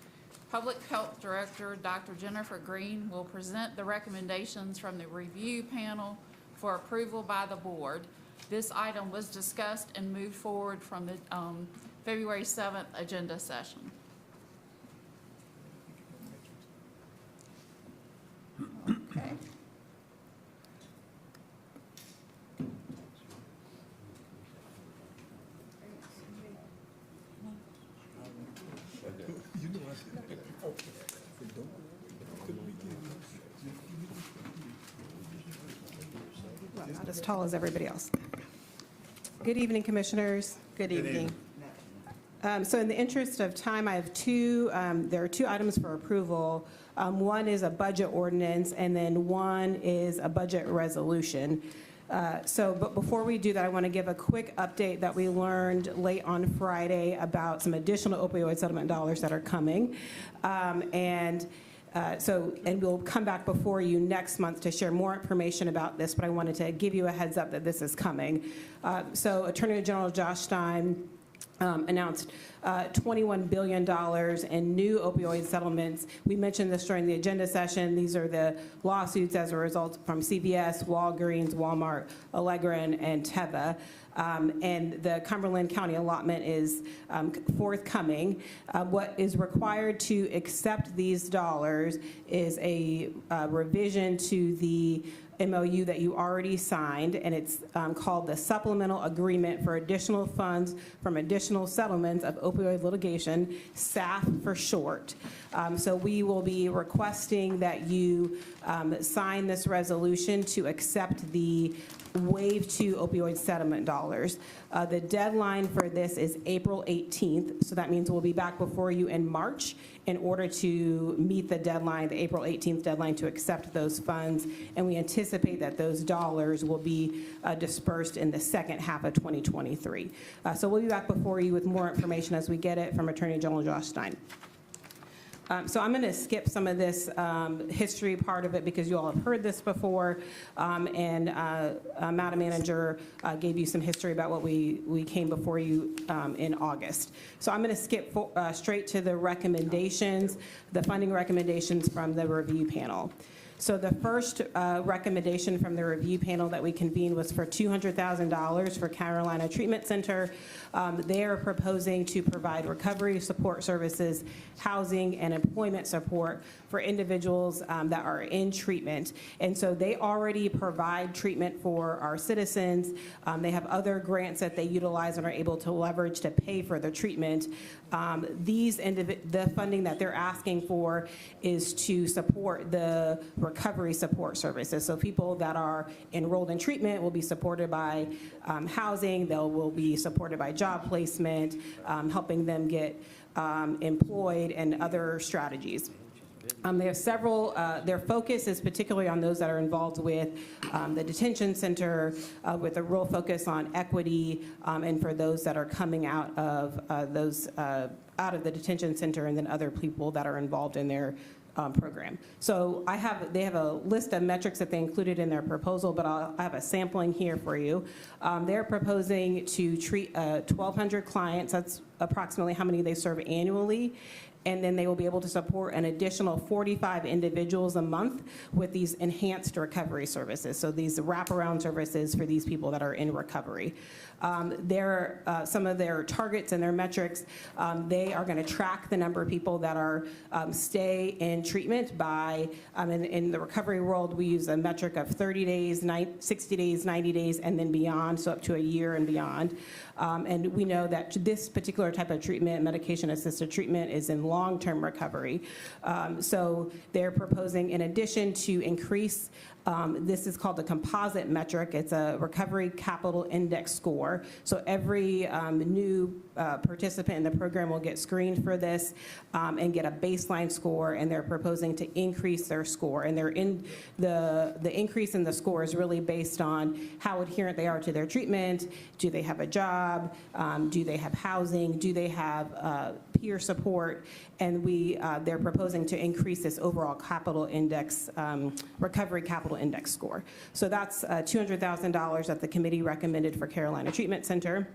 Public Health Director Dr. Jennifer Green will present the recommendations from the review panel for approval by the board. This item was discussed and moved forward from the February 7th agenda session. Okay. Well, not as tall as everybody else. Good evening, Commissioners. Good evening. So in the interest of time, I have there are two items for approval. One is a budget ordinance, and then one is a budget resolution. But before we do that, I want to give a quick update that we learned late on Friday about some additional opioid settlement dollars that are coming. And we'll come back before you next month to share more information about this, but I wanted to give you a heads up that this is coming. So Attorney General Josh Stein announced $21 billion in new opioid settlements. We mentioned this during the agenda session. These are the lawsuits as a result from CVS, Walgreens, Walmart, Allegra, and Teva. And the Cumberland County allotment is forthcoming. What is required to accept these dollars is a revision to the MOU that you already signed, and it's called the Supplemental Agreement for Additional Funds from Additional Settlements of Opioid Litigation, SAF for short. So we will be requesting that you sign this resolution to accept the Wave 2 opioid settlement dollars. The deadline for this is April 18th, so that means we'll be back before you in March in order to meet the deadline, the April 18th deadline to accept those funds, and we anticipate that those dollars will be dispersed in the second half of 2023. So we'll be back before you with more information as we get it from Attorney General Josh Stein. So I'm going to skip some of this history part of it because you all have heard this before, and Madam Manager gave you some history about what we came before you in August. So I'm going to skip straight to the recommendations, the funding recommendations from the review panel. So the first recommendation from the review panel that we convened was for $200,000 for Carolina Treatment Center. They are proposing to provide recovery support services, housing, and employment support for individuals that are in treatment. And so they already provide treatment for our citizens. They have other grants that they utilize and are able to leverage to pay for their treatment. The funding that they're asking for is to support the recovery support services. So people that are enrolled in treatment will be supported by housing, they will be supported by job placement, helping them get employed, and other strategies. They have several, their focus is particularly on those that are involved with the detention center, with a real focus on equity, and for those that are coming out of out of the detention center, and then other people that are involved in their program. So they have a list of metrics that they included in their proposal, but I have a sampling here for you. They're proposing to treat 1,200 clients. That's approximately how many they serve annually. And then they will be able to support an additional 45 individuals a month with these enhanced recovery services. So these wraparound services for these people that are in recovery. Some of their targets and their metrics, they are going to track the number of people that are stay in treatment by, in the recovery world, we use a metric of 30 days, 60 days, 90 days, and then beyond, so up to a year and beyond. And we know that this particular type of treatment, medication-assisted treatment, is in long-term recovery. So they're proposing, in addition to increase This is called a composite metric. It's a recovery capital index score. So every new participant in the program will get screened for this and get a baseline score, and they're proposing to increase their score. And the increase in the score is really based on how adherent they are to their treatment. Do they have a job? Do they have housing? Do they have peer support? And they're proposing to increase this overall capital index, recovery capital index score. So that's $200,000 that the committee recommended for Carolina Treatment Center.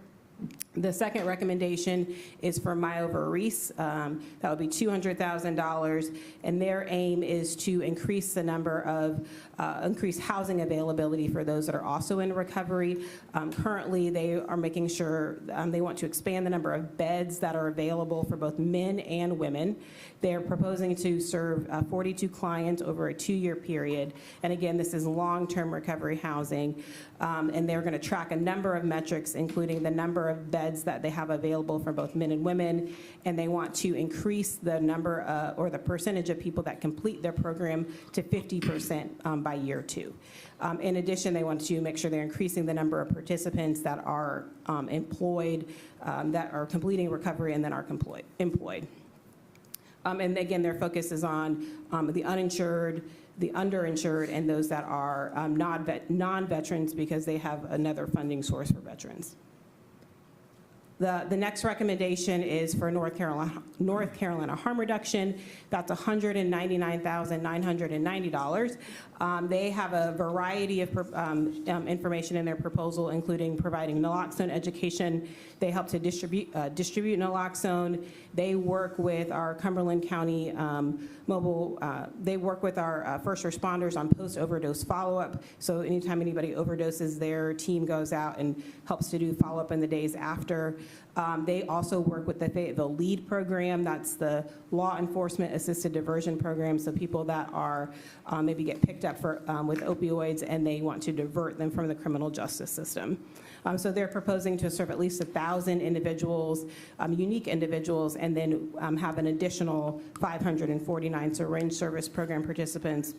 The second recommendation is for Myover Reese. That would be $200,000, and their aim is to increase the number of increase housing availability for those that are also in recovery. Currently, they are making sure they want to expand the number of beds that are available for both men and women. They are proposing to serve 42 clients over a 2-year period. And again, this is long-term recovery housing. And they're going to track a number of metrics, including the number of beds that they have available for both men and women. And they want to increase the number or the percentage of people that complete their program to 50% by year 2. In addition, they want to make sure they're increasing the number of participants that are employed, that are completing recovery and then are employed. And again, their focus is on the uninsured, the underinsured, and those that are non-veterans because they have another funding source for veterans. The next recommendation is for North Carolina harm reduction. That's $199,990. They have a variety of information in their proposal, including providing naloxone education. They help to distribute naloxone. They work with our Cumberland County they work with our first responders on post-overdose follow-up. So anytime anybody overdoses, their team goes out and helps to do follow-up in the days after. They also work with the Fayetteville LEAD program. That's the Law Enforcement Assisted Diversion Program. So people that are maybe get picked up with opioids and they want to divert them from the criminal justice system. So they're proposing to serve at least 1,000 individuals, unique individuals, and then have an additional 549 syringe service program participants.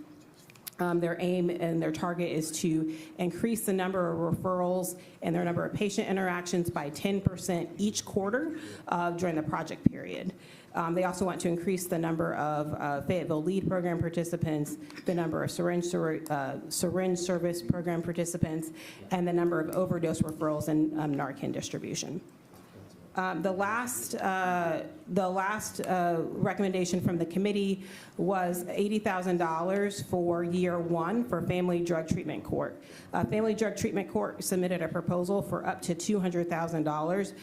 Their aim and their target is to increase the number of referrals and their number of patient interactions by 10% each quarter during the project period. They also want to increase the number of Fayetteville LEAD program participants, the number of syringe service program participants, and the number of overdose referrals and Narcan distribution. The last recommendation from the committee was $80,000 for year 1 for Family Drug Treatment Court. Family Drug Treatment Court submitted a proposal for up to $200,000.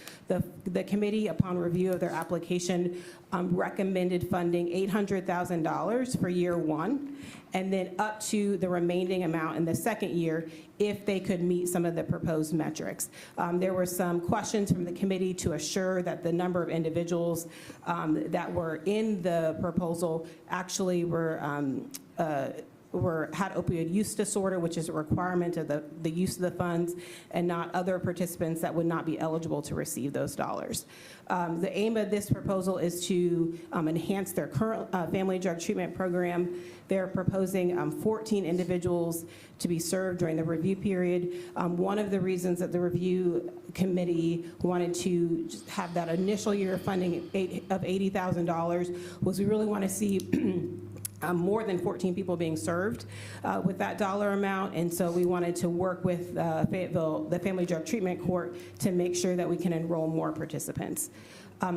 The committee, upon review of their application, recommended funding $800,000 for year 1, and then up to the remaining amount in the second year if they could meet some of the proposed metrics. There were some questions from the committee to assure that the number of individuals that were in the proposal actually had opioid use disorder, which is a requirement of the use of the funds, and not other participants that would not be eligible to receive those dollars. The aim of this proposal is to enhance their current family drug treatment program. They're proposing 14 individuals to be served during the review period. One of the reasons that the review committee wanted to just have that initial year of funding of $80,000 was we really want to see more than 14 people being served with that dollar amount, and so we wanted to work with Fayetteville, the Family Drug Treatment Court, to make sure that we can enroll more participants.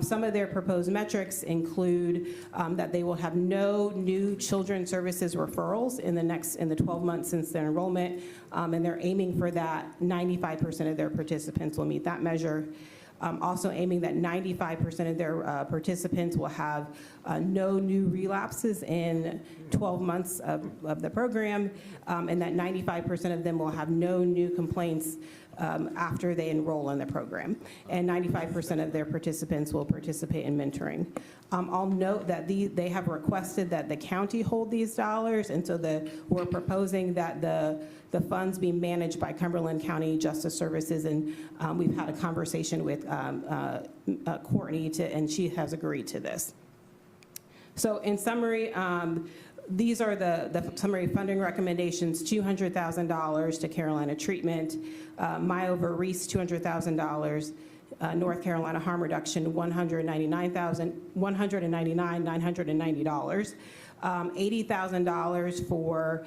Some of their proposed metrics include that they will have no new children's services referrals in the 12 months since their enrollment, and they're aiming for that 95% of their participants will meet that measure. Also aiming that 95% of their participants will have no new relapses in 12 months of the program, and that 95% of them will have no new complaints after they enroll in the program. And 95% of their participants will participate in mentoring. I'll note that they have requested that the county hold these dollars, and so we're proposing that the funds be managed by Cumberland County Justice Services, and we've had a conversation with Courtney, and she has agreed to this. So in summary, These are the summary funding recommendations: $200,000 to Carolina Treatment, Myover Reese, $200,000, North Carolina Harm Reduction, $199,990, $80,000 for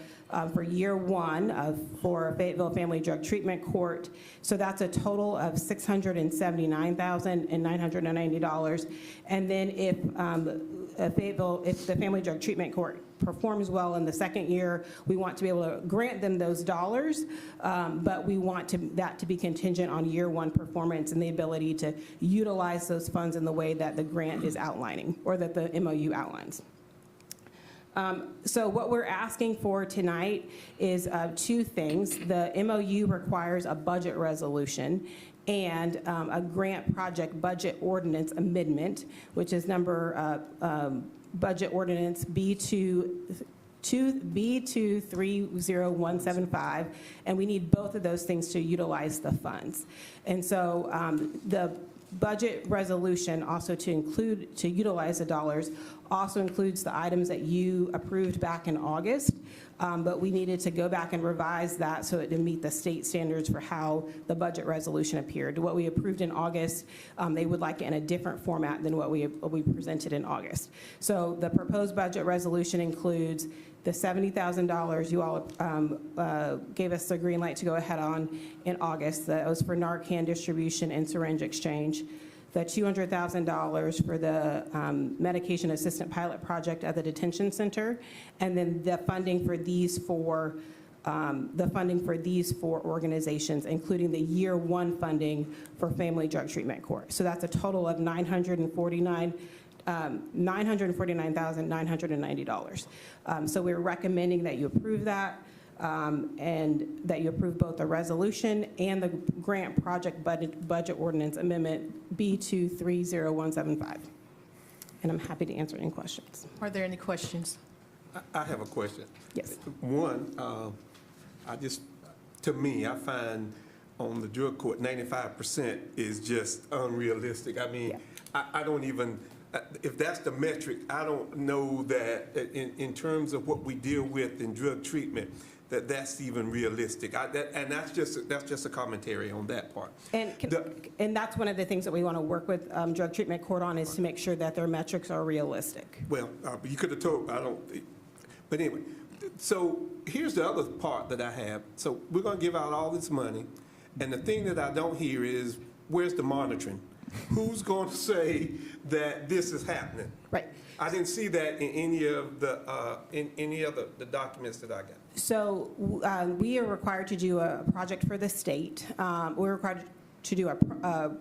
year one for Fayetteville Family Drug Treatment Court. So that's a total of $679,990. And then if the Family Drug Treatment Court performs well in the second year, we want to be able to grant them those dollars, but we want that to be contingent on year one performance and the ability to utilize those funds in the way that the grant is outlining, or that the MOU outlines. So what we're asking for tonight is two things. The MOU requires a budget resolution and a grant project budget ordinance amendment, which is number budget ordinance B230175, and we need both of those things to utilize the funds. And so the budget resolution also to utilize the dollars also includes the items that you approved back in August, but we needed to go back and revise that so it to meet the state standards for how the budget resolution appeared. What we approved in August, they would like it in a different format than what we presented in August. So the proposed budget resolution includes the $70,000 you all gave us the green light to go ahead on in August. That was for Narcan distribution and syringe exchange. The $200,000 for the medication assistant pilot project at the detention center, and then the funding for these four organizations, including the year one funding for Family Drug Treatment Court. So that's a total of $949,990. So we're recommending that you approve that, and that you approve both the resolution and the grant project budget ordinance amendment B230175. And I'm happy to answer any questions. Are there any questions? I have a question. Yes. One, to me, I find on the drug court, 95% is just unrealistic. I mean, I don't even, if that's the metric, I don't know that in terms of what we deal with in drug treatment, that's even realistic. And that's just a commentary on that part. And that's one of the things that we want to work with Drug Treatment Court on, is to make sure that their metrics are realistic. Well, you could have told, but anyway, so here's the other part that I have. So we're going to give out all this money, and the thing that I don't hear is, where's the monitoring? Who's going to say that this is happening? Right. I didn't see that in any of the the documents that I got. So we are required to do a project for the state. We're required to do a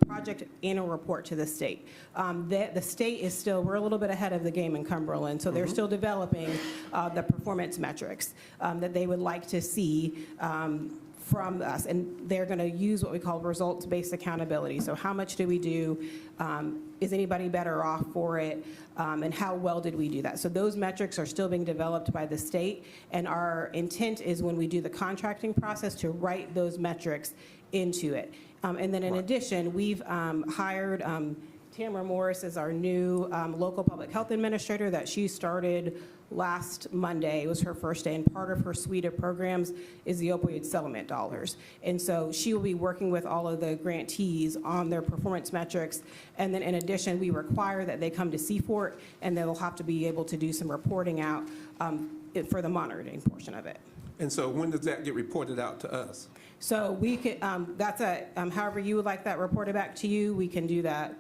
project annual report to the state. The state is still, we're a little bit ahead of the game in Cumberland, so they're still developing the performance metrics that they would like to see from us, and they're going to use what we call results-based accountability. So how much do we do? Is anybody better off for it? And how well did we do that? So those metrics are still being developed by the state, and our intent is when we do the contracting process to write those metrics into it. And then in addition, we've hired Tamara Morris as our new local public health administrator that she started last Monday. It was her first day, and part of her suite of programs is the opioid settlement dollars. And so she will be working with all of the grantees on their performance metrics. And then in addition, we require that they come to Seafort, and they'll have to be able to do some reporting out for the monitoring portion of it. And so when does that get reported out to us? So we could, however you would like that reported back to you, we can do that.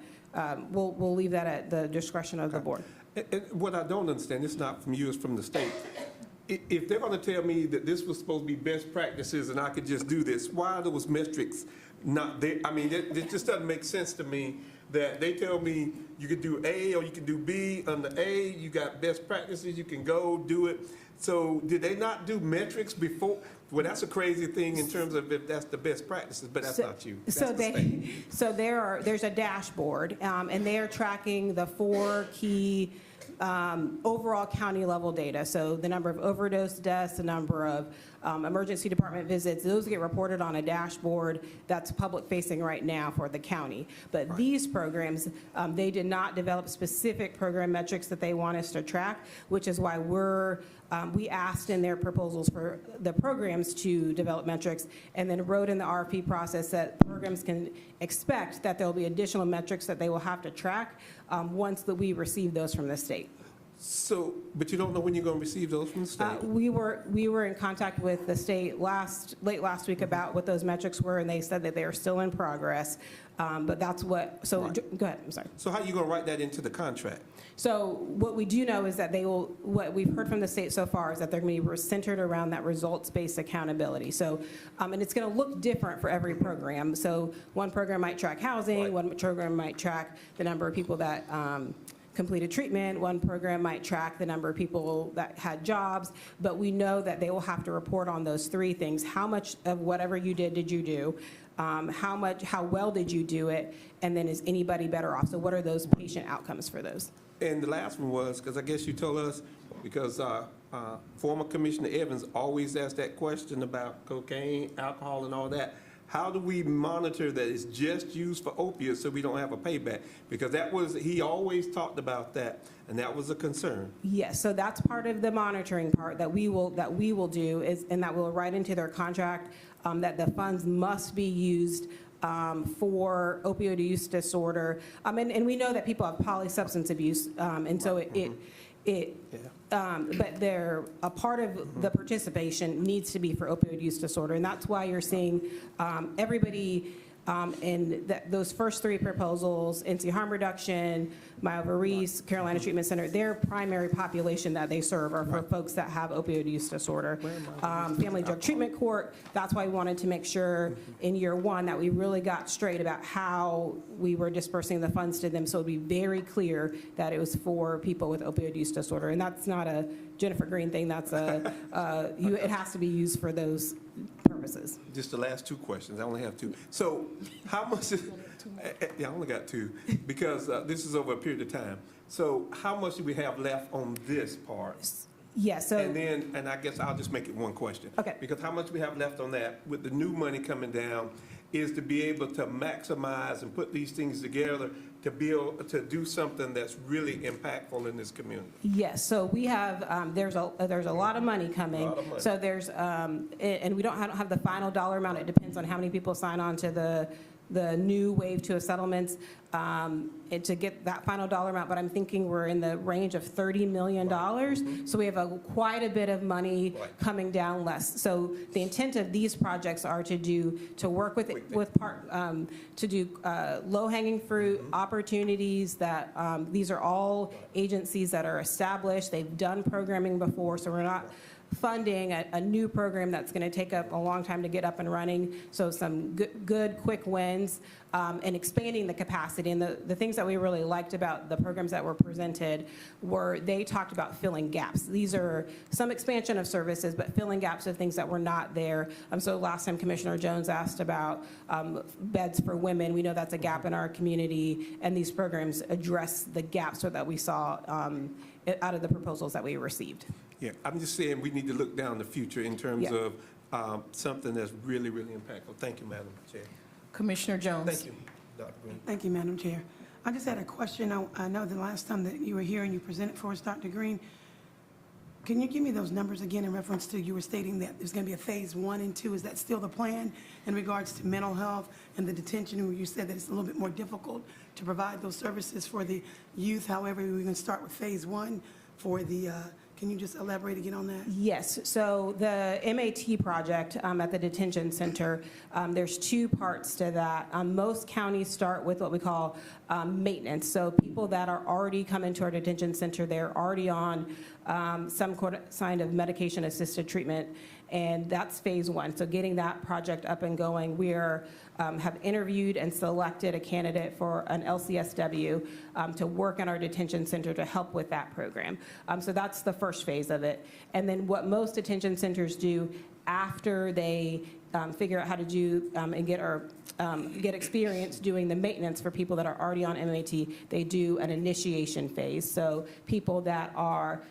We'll leave that at the discretion of the board. And what I don't understand, it's not from you, it's from the state. If they're going to tell me that this was supposed to be best practices and I could just do this, why are those metrics not there? I mean, it just doesn't make sense to me that they tell me you could do A or you can do B. Under A, you got best practices, you can go do it. So did they not do metrics before? Well, that's a crazy thing in terms of if that's the best practices, but that's not you. That's There's a dashboard, and they are tracking the 4 key overall county level data. So the number of overdose deaths, the number of emergency department visits, those get reported on a dashboard that's public-facing right now for the county. But these programs, they did not develop specific program metrics that they want us to track, which is why we asked in their proposals for the programs to develop metrics, and then wrote in the RFP process that programs can expect that there'll be additional metrics that they will have to track once we receive those from the state. So, but you don't know when you're going to receive those from the state? We were in contact with the state late last week about what those metrics were, and they said that they are still in progress. But that's what, so, go ahead, I'm sorry. So how are you going to write that into the contract? So what we do know is that what we've heard from the state so far is that they're going to be centered around that results-based accountability. So, and it's going to look different for every program. So one program might track housing, one program might track the number of people that completed treatment, one program might track the number of people that had jobs, but we know that they will have to report on those three things. How much of whatever you did you do? How well did you do it? And then is anybody better off? So what are those patient outcomes for those? And the last one was, because I guess you told us, because former Commissioner Evans always asked that question about cocaine, alcohol, and all that. How do we monitor that it's just used for opiates so we don't have a payback? Because he always talked about that, and that was a concern. Yes, so that's part of the monitoring part that we will do, and that will write into their contract that the funds must be used for opioid use disorder. And we know that people have polysubstance abuse, and so but a part of the participation needs to be for opioid use disorder, and that's why you're seeing everybody in those first three proposals, NC harm reduction, Myover Reese, Carolina Treatment Center, their primary population that they serve are for folks that have opioid use disorder. Family Drug Treatment Court, that's why we wanted to make sure in year one that we really got straight about how we were dispersing the funds to them, so it'd be very clear that it was for people with opioid use disorder. And that's not a Jennifer Green thing, that's it has to be used for those purposes. Just the last two questions. I only have two. So how much yeah, I only got two, because this is over a period of time. So how much do we have left on this part? Yeah, so. And I guess I'll just make it one question. Okay. Because how much we have left on that with the new money coming down is to be able to maximize and put these things together to do something that's really impactful in this community. Yes, so we have, there's a lot of money coming. A lot of money. So there's, and we don't have the final dollar amount. It depends on how many people sign on to the new wave 2 of settlements and to get that final dollar amount, but I'm thinking we're in the range of $30 million. So we have quite a bit of money coming down less. So the intent of these projects are to work with to do low-hanging fruit opportunities that these are all agencies that are established. They've done programming before, so we're not funding a new program that's going to take up a long time to get up and running. So some good quick wins and expanding the capacity. And the things that we really liked about the programs that were presented were they talked about filling gaps. These are some expansion of services, but filling gaps of things that were not there. So last time Commissioner Jones asked about beds for women. We know that's a gap in our community, and these programs address the gaps that we saw out of the proposals that we received. Yeah, I'm just saying we need to look down the future in terms of something that's really, really impactful. Thank you, Madam Chair. Commissioner Jones. Thank you, Dr. Green. Thank you, Madam Chair. I just had a question. I know the last time that you were here and you presented for us, Dr. Green, can you give me those numbers again in reference to you were stating that there's going to be a phase 1 and 2? Is that still the plan in regards to mental health and the detention, where you said that it's a little bit more difficult to provide those services for the youth? However, we're going to start with phase 1 for the can you just elaborate again on that? Yes, so the MAT project at the detention center, there's two parts to that. Most counties start with what we call maintenance. So people that are already coming to our detention center, they're already on some kind of medication-assisted treatment, and that's phase 1. So getting that project up and going, we have interviewed and selected a candidate for an LCSW to work in our detention center to help with that program. So that's the first phase of it. And then what most detention centers do after they figure out how to do and get experience doing the maintenance for people that are already on MAT. They do an initiation phase. So people that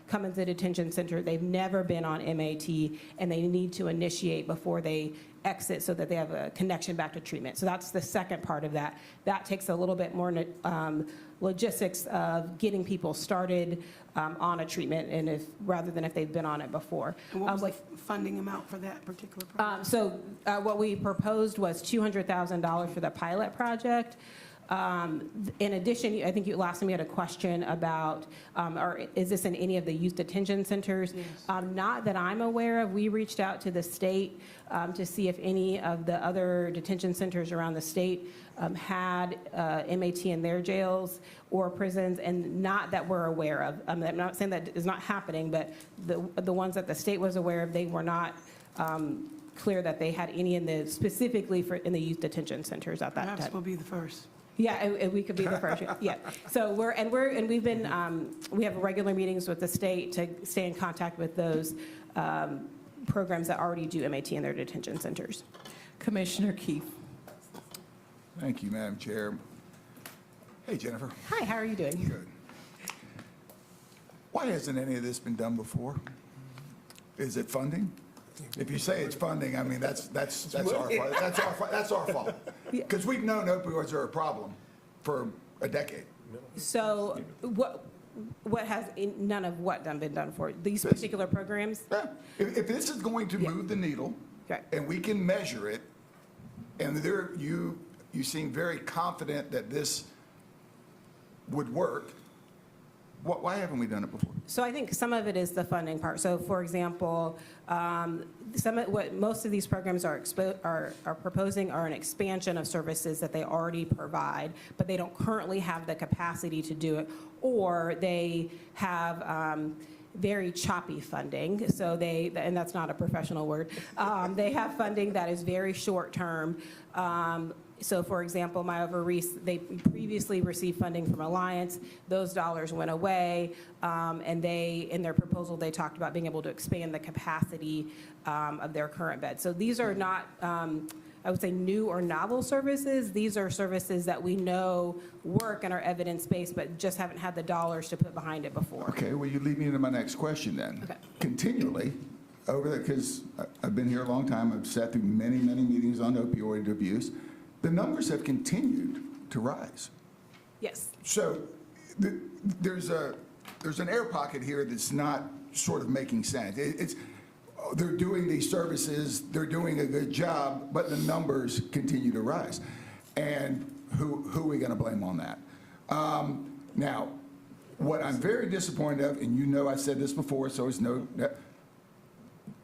come into the detention center, they've never been on MAT, and they need to initiate before they exit so that they have a connection back to treatment. So that's the second part of that. That takes a little bit more logistics of getting people started on a treatment, and rather than if they've been on it before. And what was the funding amount for that particular project? So what we proposed was $200,000 for the pilot project. In addition, I think last time you had a question about, is this in any of the youth detention centers? Yes. Not that I'm aware of. We reached out to the state to see if any of the other detention centers around the state had MAT in their jails or prisons, and not that we're aware of. I'm not saying that is not happening, but the ones that the state was aware of, they were not clear that they had any specifically in the youth detention centers at that time. Perhaps we'll be the first. Yeah, and we could be the first. Yeah. So we have regular meetings with the state to stay in contact with those programs that already do MAT in their detention centers. Commissioner Keith. Thank you, Madam Chair. Hey, Jennifer. Hi, how are you doing? Good. Why hasn't any of this been done before? Is it funding? If you say it's funding, I mean, that's our fault. That's our fault. Because we've known opioids are a problem for a decade. So what has none of what been done for these particular programs? Yeah. If this is going to move the needle, and we can measure it, and you seem very confident that this would work, why haven't we done it before? So I think some of it is the funding part. So for example, what most of these programs are proposing are an expansion of services that they already provide, but they don't currently have the capacity to do it, or they have very choppy funding. So and that's not a professional word, they have funding that is very short term. So for example, Myover Reese, they previously received funding from Alliance. Those dollars went away, and in their proposal, they talked about being able to expand the capacity of their current beds. So these are not, I would say, new or novel services. These are services that we know work and are evidence-based, but just haven't had the dollars to put behind it before. Okay, well, you lead me into my next question then. Okay. Continually, because I've been here a long time, I've sat through many, many meetings on opioid abuse, the numbers have continued to rise. Yes. So there's an air pocket here that's not sort of making sense. They're doing these services, they're doing a good job, but the numbers continue to rise. And who are we going to blame on that? Now, what I'm very disappointed of, and you know I said this before, so it's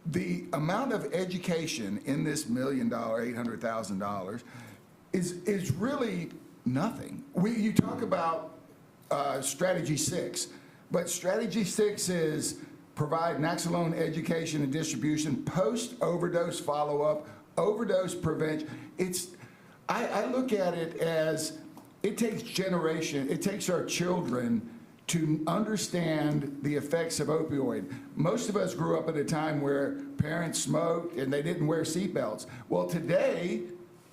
the amount of education in this $1 million, $800,000 is really nothing. You talk about Strategy 6, but Strategy 6 is provide Naxalone education and distribution, post-overdose follow-up, overdose prevention. I look at it as it takes our children to understand the effects of opioid. Most of us grew up at a time where parents smoked and they didn't wear seatbelts. Well, today,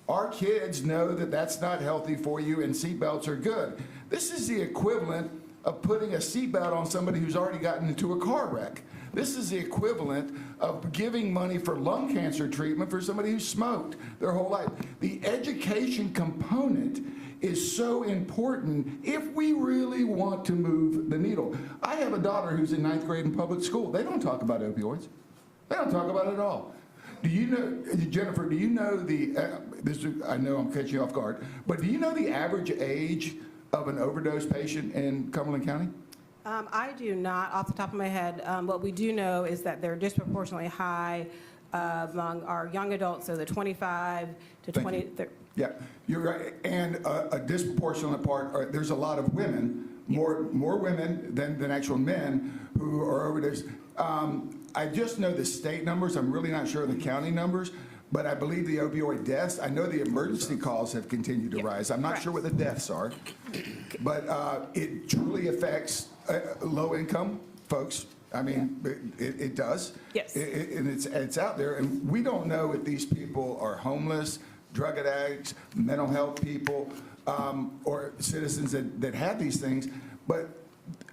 our kids know that that's not healthy for you and seatbelts are good. This is the equivalent of putting a seatbelt on somebody who's already gotten into a car wreck. This is the equivalent of giving money for lung cancer treatment for somebody who smoked their whole life. The education component is so important if we really want to move the needle. I have a daughter who's in 9th grade in public school. They don't talk about opioids. They don't talk about it at all. Do you know, Jennifer, do you know I know I'm catching you off guard, but do you know the average age of an overdose patient in Cumberland County? I do not off the top of my head. What we do know is that they're disproportionately high among our young adults, so the 25 to 20. Yeah, you're right. And a disproportionate part, there's a lot of women, more women than actual men who are overdosed. I just know the state numbers. I'm really not sure of the county numbers, but I believe the opioid deaths, I know the emergency calls have continued to rise. I'm not sure what the deaths are, but it truly affects low-income folks I mean, it does. Yes. And it's out there, and we don't know if these people are homeless, drug addicts, mental health people, or citizens that have these things. But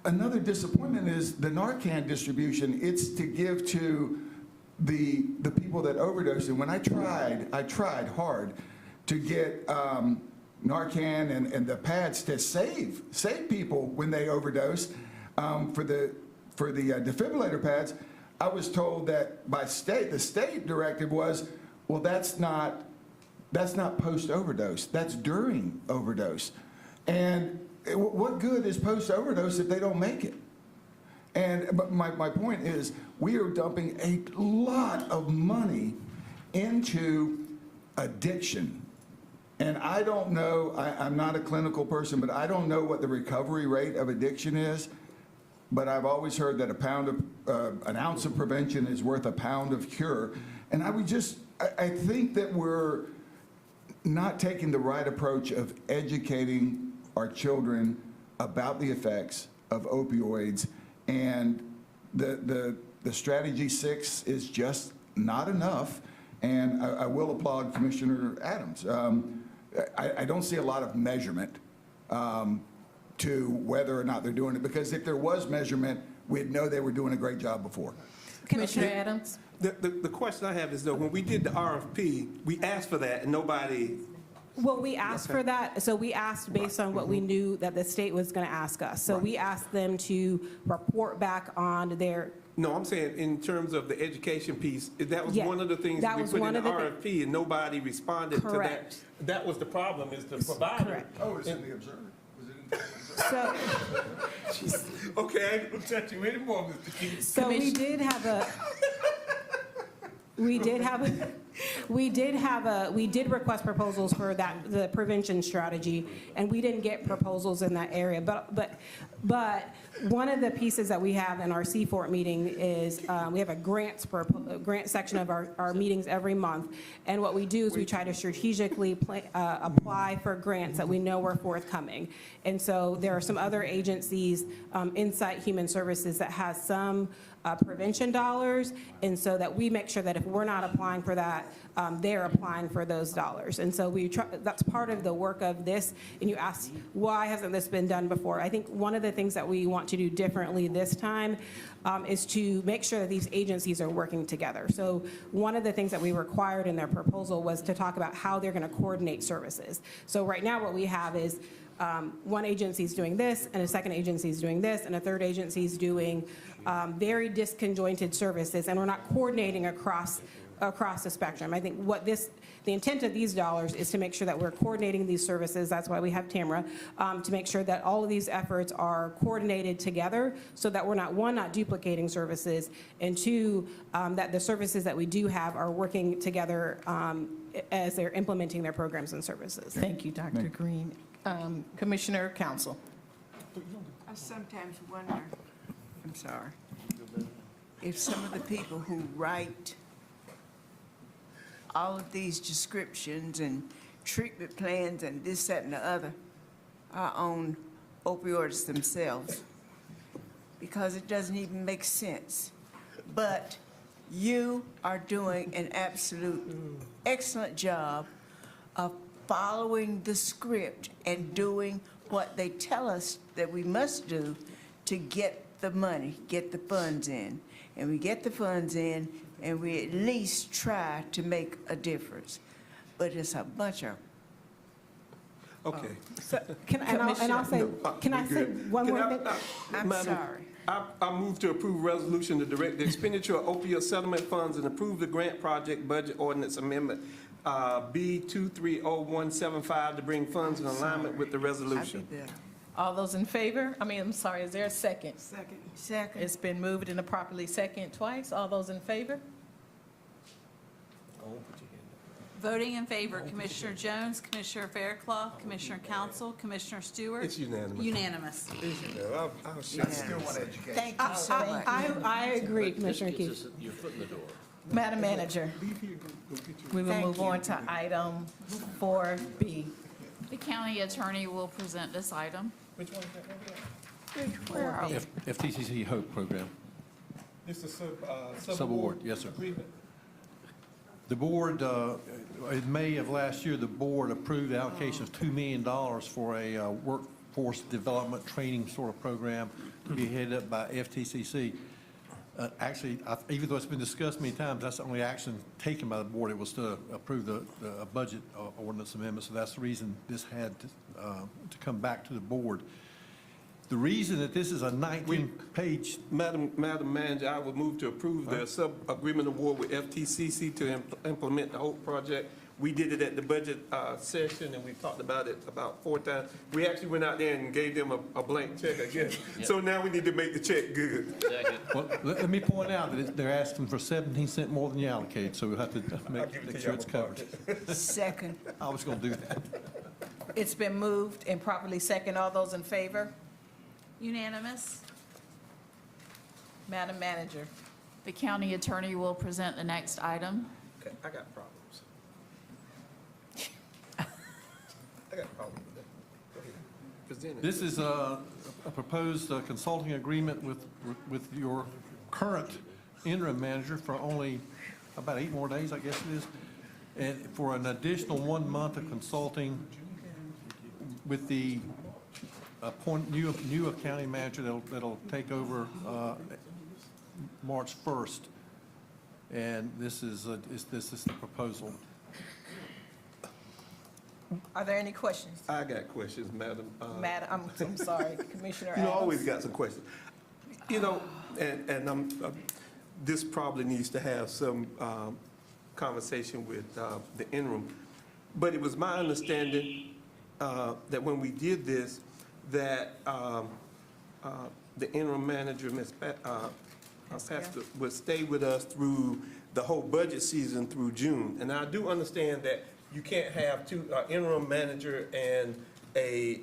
another disappointment is the Narcan distribution. It's to give to the people that overdose. And when I tried hard to get Narcan and the pads to save people when they overdose for the defibrillator pads. I was told that by the state directive was, well, that's not post-overdose, that's during overdose. And what good is post-overdose if they don't make it? But my point is, we are dumping a lot of money into addiction. And I don't know, I'm not a clinical person, but I don't know what the recovery rate of addiction is. But I've always heard that an ounce of prevention is worth a pound of cure. And I think that we're not taking the right approach of educating our children about the effects of opioids. And the strategy 6 is just not enough. And I will applaud Commissioner Adams. I don't see a lot of measurement to whether or not they're doing it, because if there was measurement, we'd know they were doing a great job before. Commissioner Adams? The question I have is, though, when we did the RFP, we asked for that, and nobody... Well, we asked for that, so we asked based on what we knew that the state was going to ask us. So we asked them to report back on their... No, I'm saying in terms of the education piece, that was Yeah, one of the things that we was put one in the of the RFP, and nobody responded Correct. to that. That was the problem, is the provider. Correct. Oh, it's in the Observer. Was it in the Observer? So, Okay, I ain't gonna touch you anymore, Mr. Keith. so we did request proposals for the prevention strategy, and we didn't get proposals in that area. But one of the pieces that we have in our C4 meeting is we have a grant section of our meetings every month. And what we do is we try to strategically apply for grants that we know are forthcoming. And so there are some other agencies, Insight Human Services, that has some prevention dollars, and so that we make sure that if we're not applying for that, they're applying for those dollars. And so that's part of the work of this. And you asked, why hasn't this been done before? I think one of the things that we want to do differently this time is to make sure that these agencies are working together. So one of the things that we required in their proposal was to talk about how they're going to coordinate services. So right now what we have is one agency is doing this, and a second agency is doing this, and a third agency is doing very disconjointed services, and we're not coordinating across the spectrum. I think the intent of these dollars is to make sure that we're coordinating these services. That's why we have Tamara, to make sure that all of these efforts are coordinated together so that we're not duplicating services, and two, that the services that we do have are working together as they're implementing their programs and services. Thank you, Dr. Green. Commissioner Council. I sometimes wonder, I'm sorry, if some of the people who write all of these descriptions and treatment plans and this, that, and the other are on opioids themselves, because it doesn't even make sense. But you are doing an absolute excellent job of following the script and doing what they tell us that we must do to get the money, get the funds in. And we get the funds in, and we at least try to make a difference. But it's a bunch of... Okay. Can I say one more thing? I'm sorry. I move to approve resolution to direct the expenditure of opioid settlement funds and approve the grant project budget ordinance amendment B 230175 to bring funds in alignment with the resolution. All those in favor? Is there a second? Second. It's been moved and properly second twice. All those in favor? Voting in favor, Commissioner Jones, Commissioner Fairclough, Commissioner Council, Commissioner Stewart. It's unanimous. Unanimous. I still want to educate. Thank you so much. I agree, Commissioner Keith. Your foot in the door. Madam Manager, we will move on to item 4B. The county attorney will present this item. Which one is that? Where are we? FTCC HOPE program. It's a Subaward, yes, sir. The board, in May of last year, the board approved the allocation of $2 million for a workforce development training sort of program to be headed up by FTCC. Actually, even though it's been discussed many times, that's the only action taken by the board. It was to approve the budget ordinance amendment, so that's the reason this had to come back to the board. The reason that this is a 19-page... Madam Manager, I would move to approve the sub-agreement award with FTCC to implement the whole project. We did it at the budget session, and we talked about it about 4 times. We actually went out there and gave them a blank check, I guess. Yep. So now we need to make the check good. Second. Well, let me point out that they're asking for 17 cents more than you allocated, so we'll have to make sure it's covered. Second. I was going to do that. It's been moved and properly second. All those in favor? Unanimous. Madam Manager. The county attorney will present the next item. Okay, I got problems. I got a problem with that. Go ahead. Present it. This is a proposed consulting agreement with your current interim manager for only about 8 more days, I guess it is, and for an additional 1 month of consulting with the new county manager that'll take over March 1st. And this is the proposal. Are there any questions? I got questions, Madam. Madam, I'm sorry, Commissioner You Adams. always got some questions. You know, and this probably needs to have some conversation with the interim. But it was my understanding that when we did this, that the interim manager, Ms. Pastor, would stay with us through the whole budget season through June. And I do understand that you can't have two interim manager and a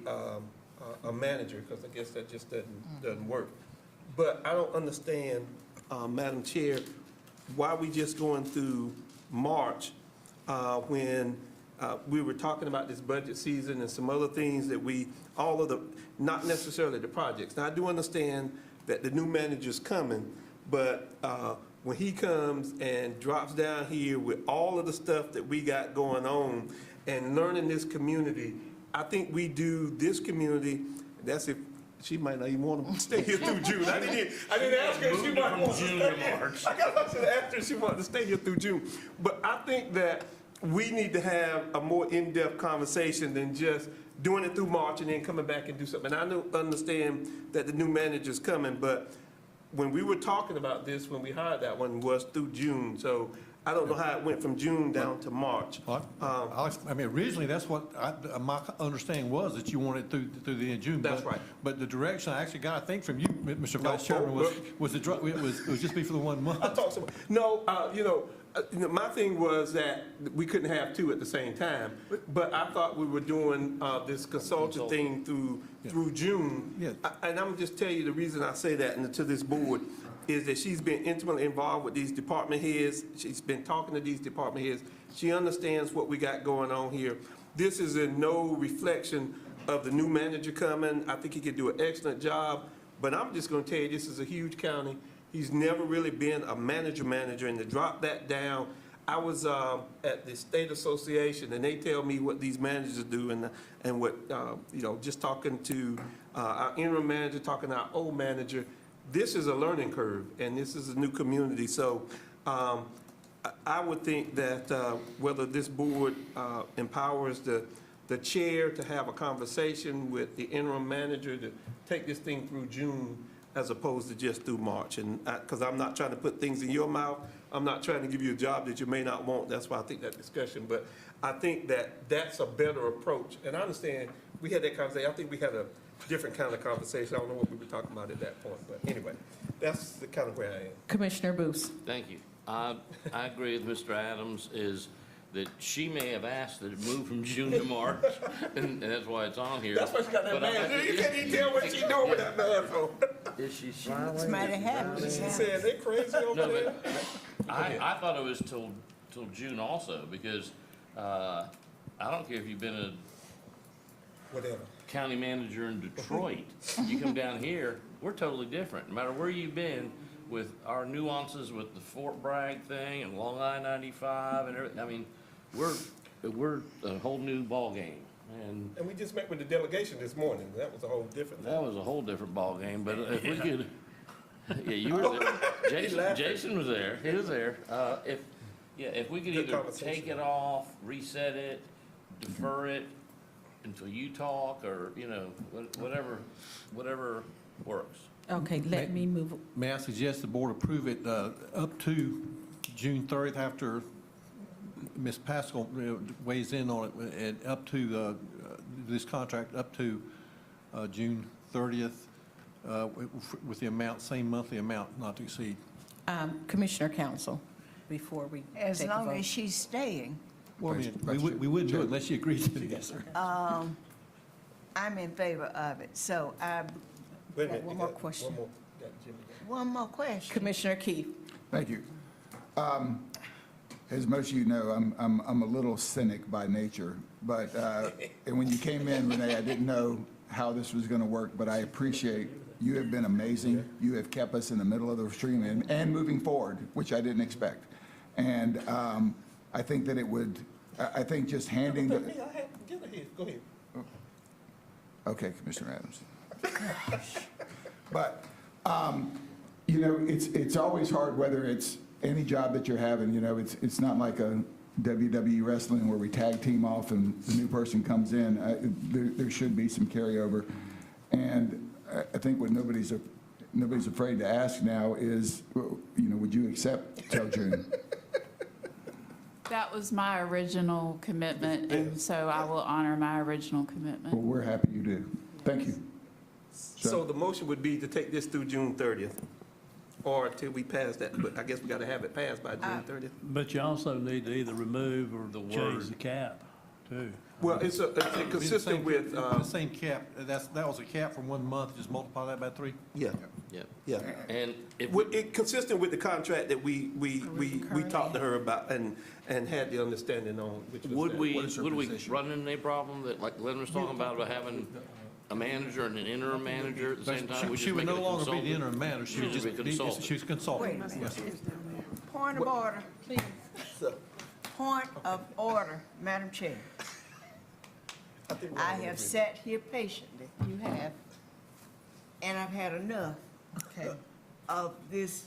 manager, because I guess that just doesn't work. But I don't understand, Madam Chair, why we just going through March when we were talking about this budget season and some other things that not necessarily the projects. Now, I do understand that the new manager's coming, but when he comes and drops down here with all of the stuff that we got going on and learning this community, I think we do this community, that's if she might not even want to stay here through June. I didn't ask her if she might want to stay here. I should have asked her if she wanted to stay here through June. But I think that we need to have a more in-depth conversation than just doing it through March and then coming back and do something. And I understand that the new manager's coming, but when we were talking about this, when we hired that one, was through June. So I don't know how it went from June down to March. I mean, originally, that's what my understanding was, that you wanted through the end of June. That's right. But the direction I actually got, I think, from you, Mr. Vice Chairman, was it was just be for the 1 month. I talked about, no, my thing was that we couldn't have two at the same time, but I thought we were doing this consultant thing through June. Yeah. And I'm just tell you the reason I say that to this board is that she's been intimately involved with these department heads. She's been talking to these department heads. She understands what we got going on here. This is in no reflection of the new manager coming. I think he could do an excellent job, but I'm just gonna tell you, this is a huge county. He's never really been a manager, and to drop that down, I was at the state association, and they tell me what these managers do, and what, just talking to our interim manager, talking to our old manager, this is a learning curve, and this is a new community. So I would think that whether this board empowers the chair to have a conversation with the interim manager to take this thing through June, as opposed to just through March. And because I'm not trying to put things in your mouth, I'm not trying to give you a job that you may not want. That's why I think that discussion. But I think that that's a better approach. And I understand we had that conversation. I think we had a different kind of conversation. I don't know what we were talking about at that point. But anyway, that's the kind of where I am. Commissioner Booth. Thank you. I agree with Mr. Adams is that she may have asked that it move from June to March, and that's why it's on here. That's why she got that man. You can't even tell what she's doing with that man for. Is she? Might have happened. She said they crazy over there. I thought it was till June also, because I don't care if you've been a Whatever. county manager in Detroit. You come down here, we're totally different. No matter where you've been, with our nuances with the Fort Bragg thing and Long Island 95 and everything, I mean, we're a whole new ballgame. And we just met with the delegation this morning. That was a whole different thing. that was a whole different ballgame, but if we could, yeah, you were there. Jason was there. He was there. If we could Good either conversation. take it off, reset it, defer it until you talk, or, you know, whatever works. Okay, let me move. May I suggest the board approve it up to June 30th after Ms. Pascal weighs in on it, and up to this contract up to June 30th with the amount, same monthly amount, not to exceed. Commissioner Council, before we take a vote. As long as she's staying, Well, I mean, we wouldn't do it unless she agrees to it. Yes, sir. I'm in favor of it. So Wait a minute. One you more got question. Got Jimmy. one more question. Commissioner Keith. Thank you. As most of you know, I'm a little cynic by nature, but and when you came in, Renee, I didn't know how this was going to work, but I appreciate you have been amazing. You have kept us in the middle of the stream and moving forward, which I didn't expect. And I think that it would, I think just handing the. Get ahead. Go ahead. Okay, Commissioner Adams. But, you know, it's always hard, whether it's any job that you're having, you know, it's not like a WWE wrestling where we tag team off and the new person comes in. There should be some carryover. And I think what nobody's afraid to ask now is, you know, would you accept till June? That was my original commitment, and so I will honor my original commitment. Well, we're happy you do. Thank you. So the motion would be to take this through June 30th, or till we pass that, but I guess we got to have it passed by June 30th. But you also need to either remove or The change word. the cap, too. Well, it's consistent with, The same cap, that was a cap for 1 month, just multiply that by 3. yeah, Yeah. yeah. And if, It consistent with the contract that we talked to her about and had the understanding on, which was would that. we run into a problem that, like Glenn was talking about having a manager and an interim manager at the same time? We She just would make no it a longer be the consultant? interim manager, she would She just would be be, consultant. she was consultant. Wait a Yes. Point of order. Point of order, Madam Chair. I have sat here patiently. You have. And I've had enough of this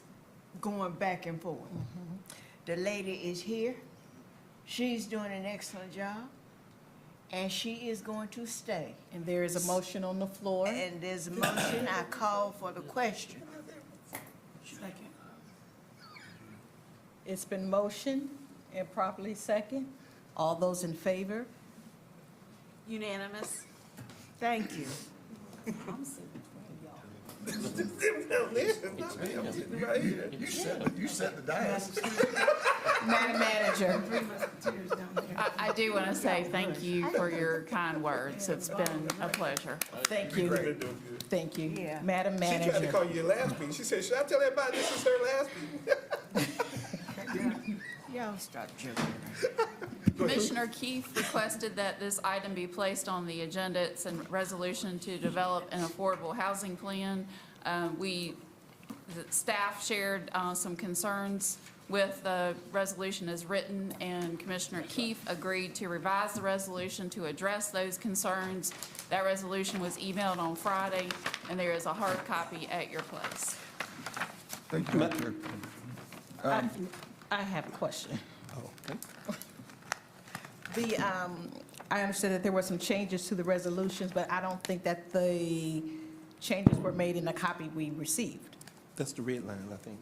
going back and forth. The lady is here. She's doing an excellent job. And she is going to stay. And there is a motion on the floor. And there's a motion. I call for the question. It's been motioned and properly second. All those in favor? Unanimous. Thank you. You set the dice. Madam Manager. I do want to say thank you for your kind words. It's been a pleasure. Thank you. Thank you. Yeah. Madam She tried to Manager. call you your last meeting. She said, should I tell everybody this is her last meeting? Y'all stop joking. Commissioner Keith requested that this item be placed on the agenda. It's a resolution to develop an affordable housing plan. The staff shared some concerns with the resolution as written, and Commissioner Keith agreed to revise the resolution to address those concerns. That resolution was emailed on Friday, and there is a hard copy at your place. Thank you, Madam Chair. I have a question. I understood that there were some changes to the resolutions, but I don't think that the changes were made in the copy we received. That's the red line, I think,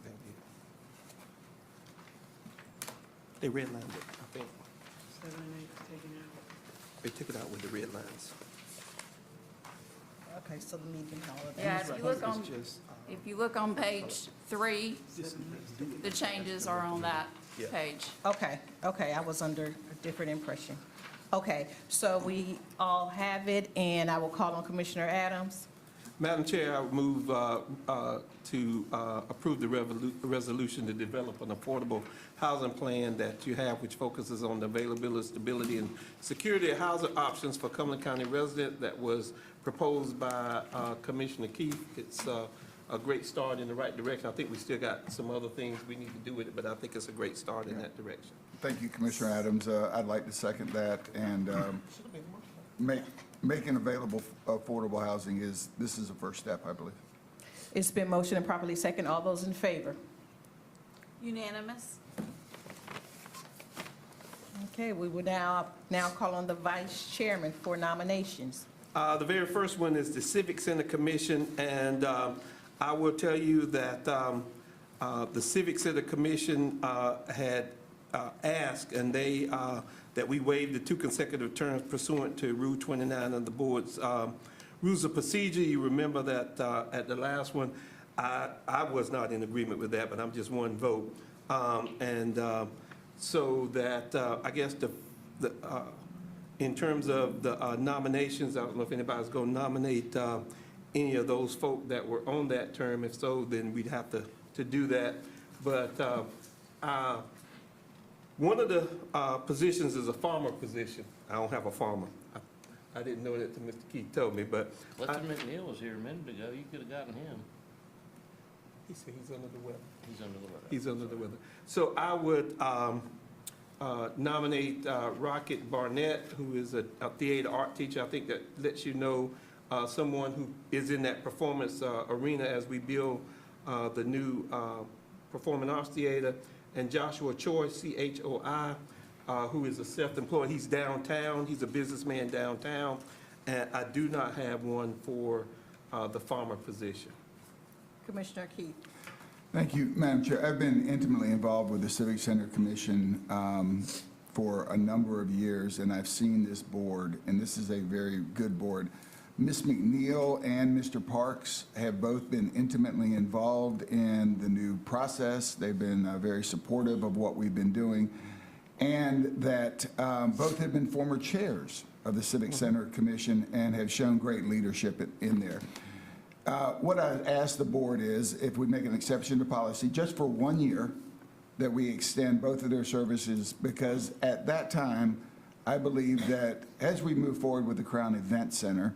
they redlined it, I think. They took it out with the red lines. Okay, so the meeting all of that. Yeah, if you look on It's page 3, the changes are on that Yeah. page. Okay, I was under a different impression. Okay, so we all have it, and I will call on Commissioner Adams. Madam Chair, I would move to approve the resolution to develop an affordable housing plan that you have, which focuses on the availability, stability, and security of housing options for Cumberland County residents, that was proposed by Commissioner Keith. It's a great start in the right direction. I think we still got some other things we need to do with it, but I think it's a great start in that direction. Thank you, Commissioner Adams. I'd like to second that, and making available affordable housing this is a first step, I believe. It's been motioned and properly second. All those in favor? Unanimous. Okay, we will now call on the vice chairman for nominations. The very first one is the Civic Center Commission, and I will tell you that the Civic Center Commission had asked, and that we waive the 2 consecutive terms pursuant to Rule 29 of the board's rules of procedure. You remember that at the last one, I was not in agreement with that, but I'm just one vote. So that, I guess in terms of the nominations, I don't know if anybody's going to nominate any of those folk that were on that term. If so, then we'd have to do that. But one of the positions is a farmer position. I don't have a farmer. I didn't know that till Mr. Keith told me, but. Lester McNeil was here a minute ago. You could have gotten him. He said he's under the weather. He's under the weather. He's under the weather. So I would nominate Rocket Barnett, who is a theater art teacher. I think that lets you know someone who is in that performance arena as we build the new Performing Arts Theater. And Joshua Choi, C-H-O-I, who is a self-employed. He's downtown. He's a businessman downtown. And I do not have one for the farmer position. Commissioner Keith. Thank you, Madam Chair. I've been intimately involved with the Civic Center Commission for a number of years, and I've seen this board, and this is a very good board. Ms. McNeil and Mr. Parks have both been intimately involved in the new process. They've been very supportive of what we've been doing, and that both have been former chairs of the Civic Center Commission and have shown great leadership in there. What I ask the board is if we make an exception to policy just for 1 year, that we extend both of their services, because at that time, I believe that as we move forward with the Crown Event Center,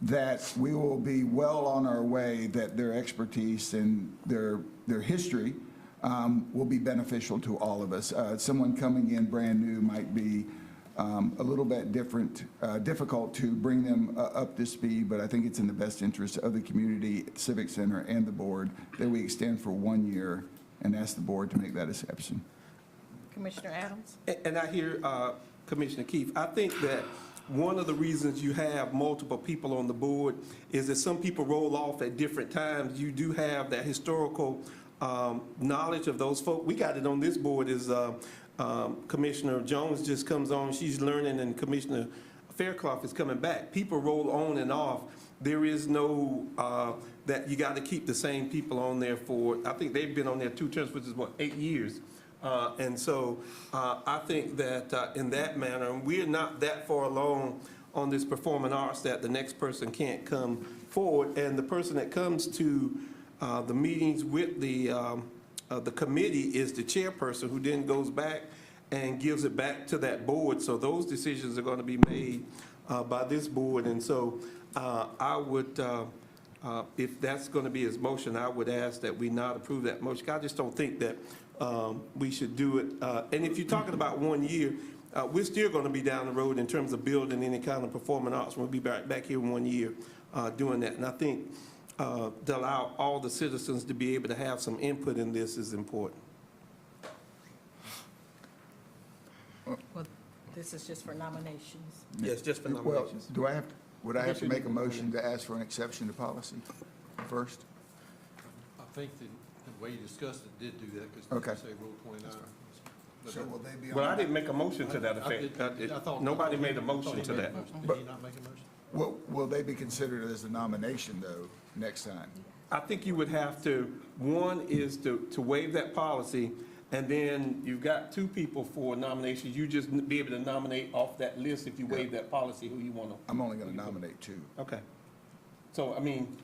that we will be well on our way, that their expertise and their history will be beneficial to all of us. Someone coming in brand new might be a little bit difficult to bring them up to speed, but I think it's in the best interest of the community, Civic Center, and the board that we extend for 1 year and ask the board to make that exception. Commissioner Adams. And I hear Commissioner Keith. I think that one of the reasons you have multiple people on the board is that some people roll off at different times. You do have that historical knowledge of those folks. We got it on this board is Commissioner Jones just comes on, she's learning, and Commissioner Fairclough is coming back. People roll on and off. There is no, that you got to keep the same people on there for, I think they've been on there 2 terms, which is what, 8 years. And so I think that in that manner, we're not that far along on this performing arts that the next person can't come forward. And the person that comes to the meetings with the committee is the chairperson, who then goes back and gives it back to that board. So those decisions are going to be made by this board. And so I would, if that's going to be his motion, I would ask that we not approve that motion. I just don't think that we should do it. And if you're talking about 1 year, we're still going to be down the road in terms of building any kind of performing arts. We'll be back here in 1 year doing that. And I think to allow all the citizens to be able to have some input in this is important. Well, this is just for nominations. Yes, just for Well, nominations. would I have to make a motion to ask for an exception to policy first? I think that the way you discussed it did do that, because Okay. you say Rule 29. So will they be on? Well, I didn't make a motion to that effect. Nobody made a motion to that. Did he not make a motion? Will they be considered as a nomination, though, next time? I think you would have to, one is to waive that policy, and then you've got 2 people for nominations. You just be able to nominate off that list if you waive that policy who you want to. I'm only going to nominate 2. Okay. So, I mean,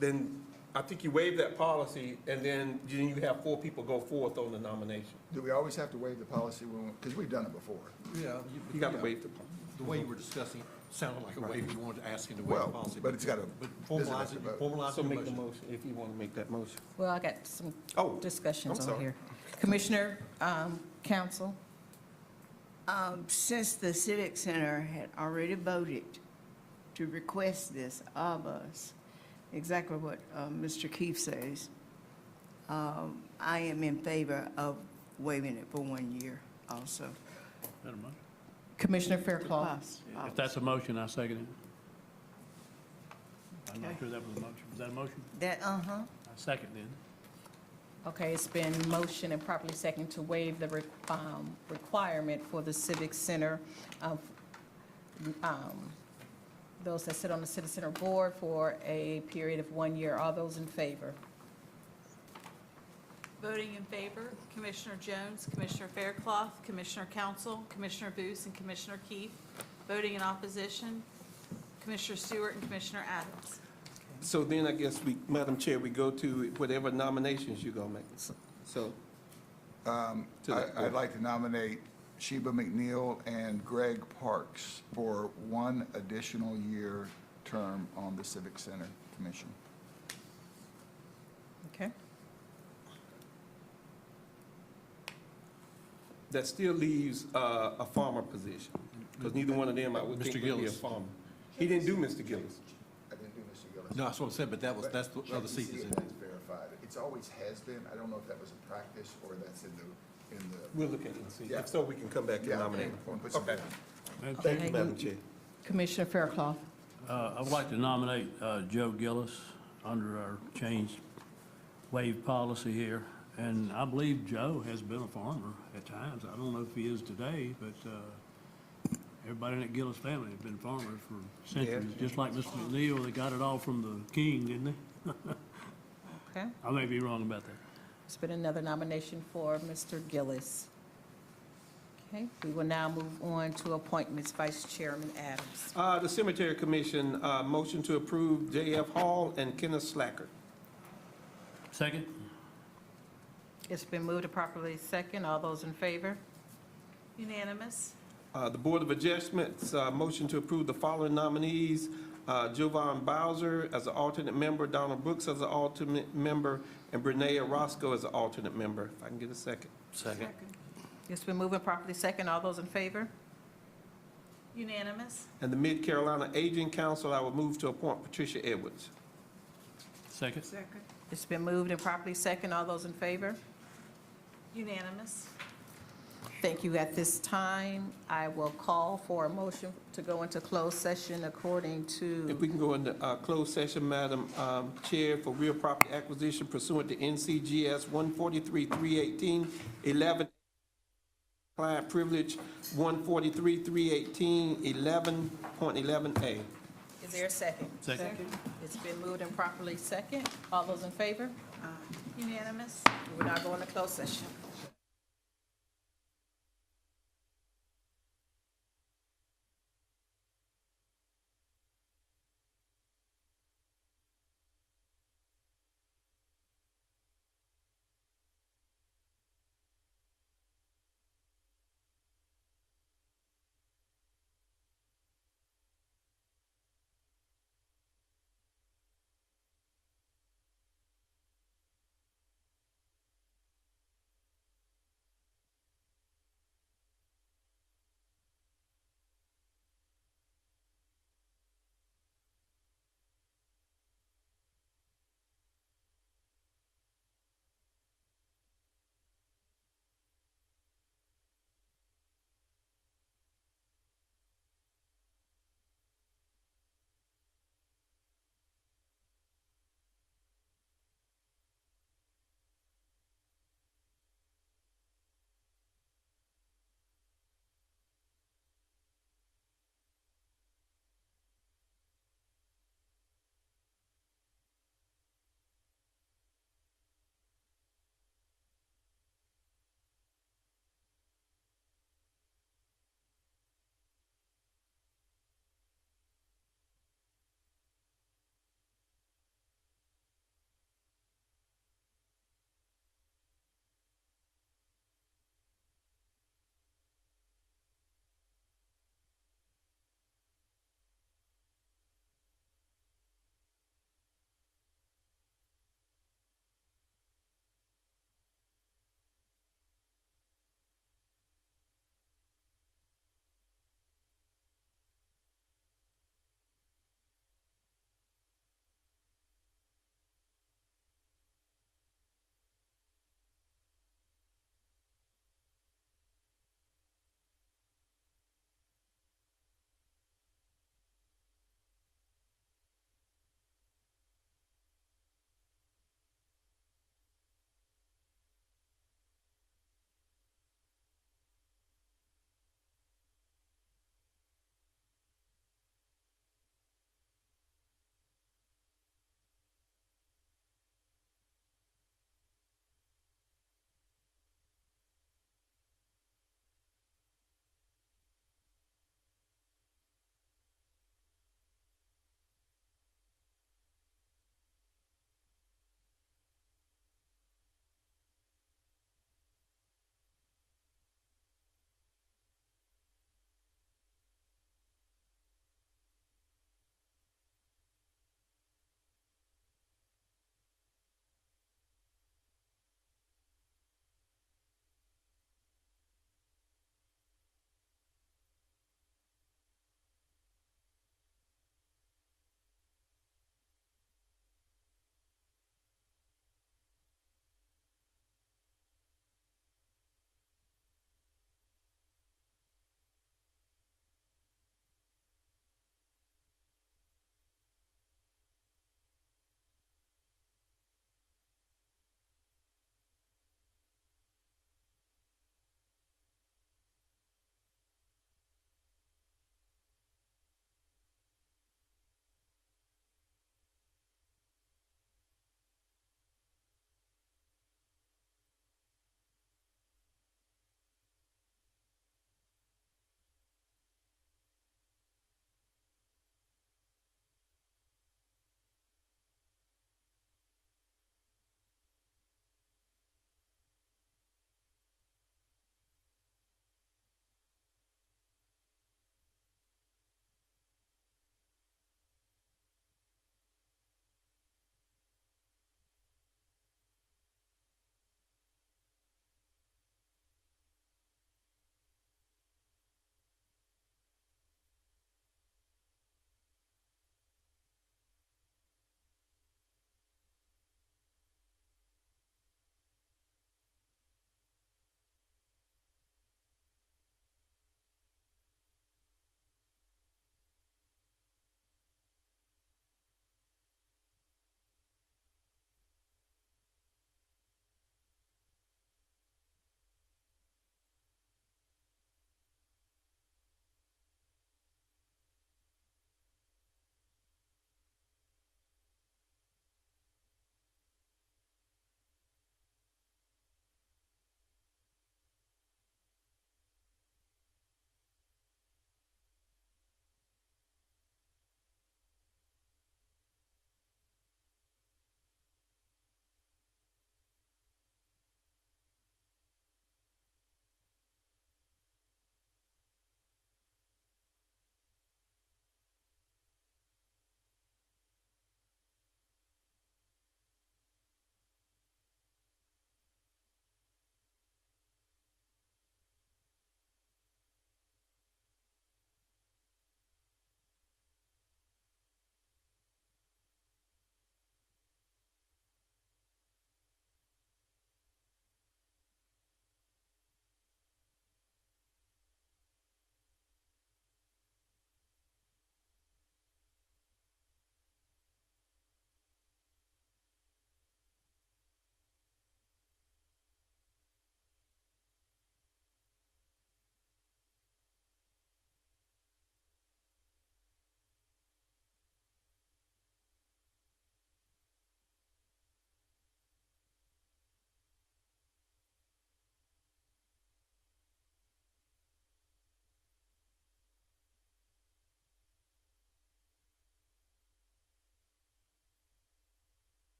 then I think you waive that policy, and then you have 4 people go forth on the nomination. Do we always have to waive the policy? Because we've done it before. Yeah. You got to waive the policy. The way you were discussing, Sounded like a waiver, you wanted to ask him to waive Well, policy. but it's got to. But formalize it, formalize So the make the motion. motion, if you want to make that motion. Well, I got some Oh, discussions I'm on sorry. here. Commissioner, Council, Since the Civic Center had already voted to request this of us, exactly what Mr. Keefe says, I am in favor of waiving it for 1 year also. Is that a motion? Commissioner Fairclough. If that's a motion, I second it. I'm not sure that was a motion. Was that a motion? That, I second then. Okay, it's been motioned and properly seconded to waive the requirement for the Civic Center, those that sit on the Civic Center Board for a period of 1 year. All those in favor? Voting in favor, Commissioner Jones, Commissioner Faircloth, Commissioner Council, Commissioner Booth, and Commissioner Keefe. Voting in opposition, Commissioner Stewart and Commissioner Adams. So then I guess we, Madam Chair, we go to whatever nominations you're gonna make. So, I'd like to nominate Sheba McNeil and Greg Parks for 1 additional year term on the Civic Center Commission. Okay. that still leaves a farmer position, because neither one of them, I would Mr. think, would be a Gillis. farmer. He didn't do Mr. Gillis. I didn't do Mr. Gillis. No, that's what I said, but that's the other seat See is if in. that's verified. It's always has been. I don't know if that was a practice or that's in the. We'll look at it and see. Yeah. If so, we can come back and Yeah, nominate him. we'll put some Okay. down. Thank you, Madam Chair. Commissioner Faircloth. I would like to nominate Joe Gillis under our changed wave policy here. And I believe Joe has been a farmer at times. I don't know if he is today, but everybody in that Gillis family has been farmers for centuries. Just like Mr. McNeil, they got it all from the king, didn't they? Okay. I may be wrong about that. There's been another nomination for Mr. Gillis. Okay, we will now move on to appointments. Vice Chairman Adams. The Cemetery Commission, motion to approve J.F. Hall and Kenneth Slacker. Second? It's been moved to properly second. All those in favor? Unanimous. The Board of Adjustments, motion to approve the following nominees, Jovan Bowser as an alternate member, Donald Brooks as an alternate member, and Brenea Roscoe as an alternate member. If I can get a second. Second. It's been moved and properly second. All those in favor? Unanimous. And the Mid Carolina Aging Council, I will move to appoint Patricia Edwards. Second? It's been moved and properly second. All those in favor? Unanimous. Thank you. At this time, I will call for a motion to go into closed session according If to, we can go into closed session, Madam Chair, for real property acquisition pursuant to NCGS 143-318, 11, client privilege 143-318, 11.11A. is there a second? Second. It's been moved and properly second. All those in favor? Unanimous. We will now go into closed session.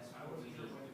That's how we do it.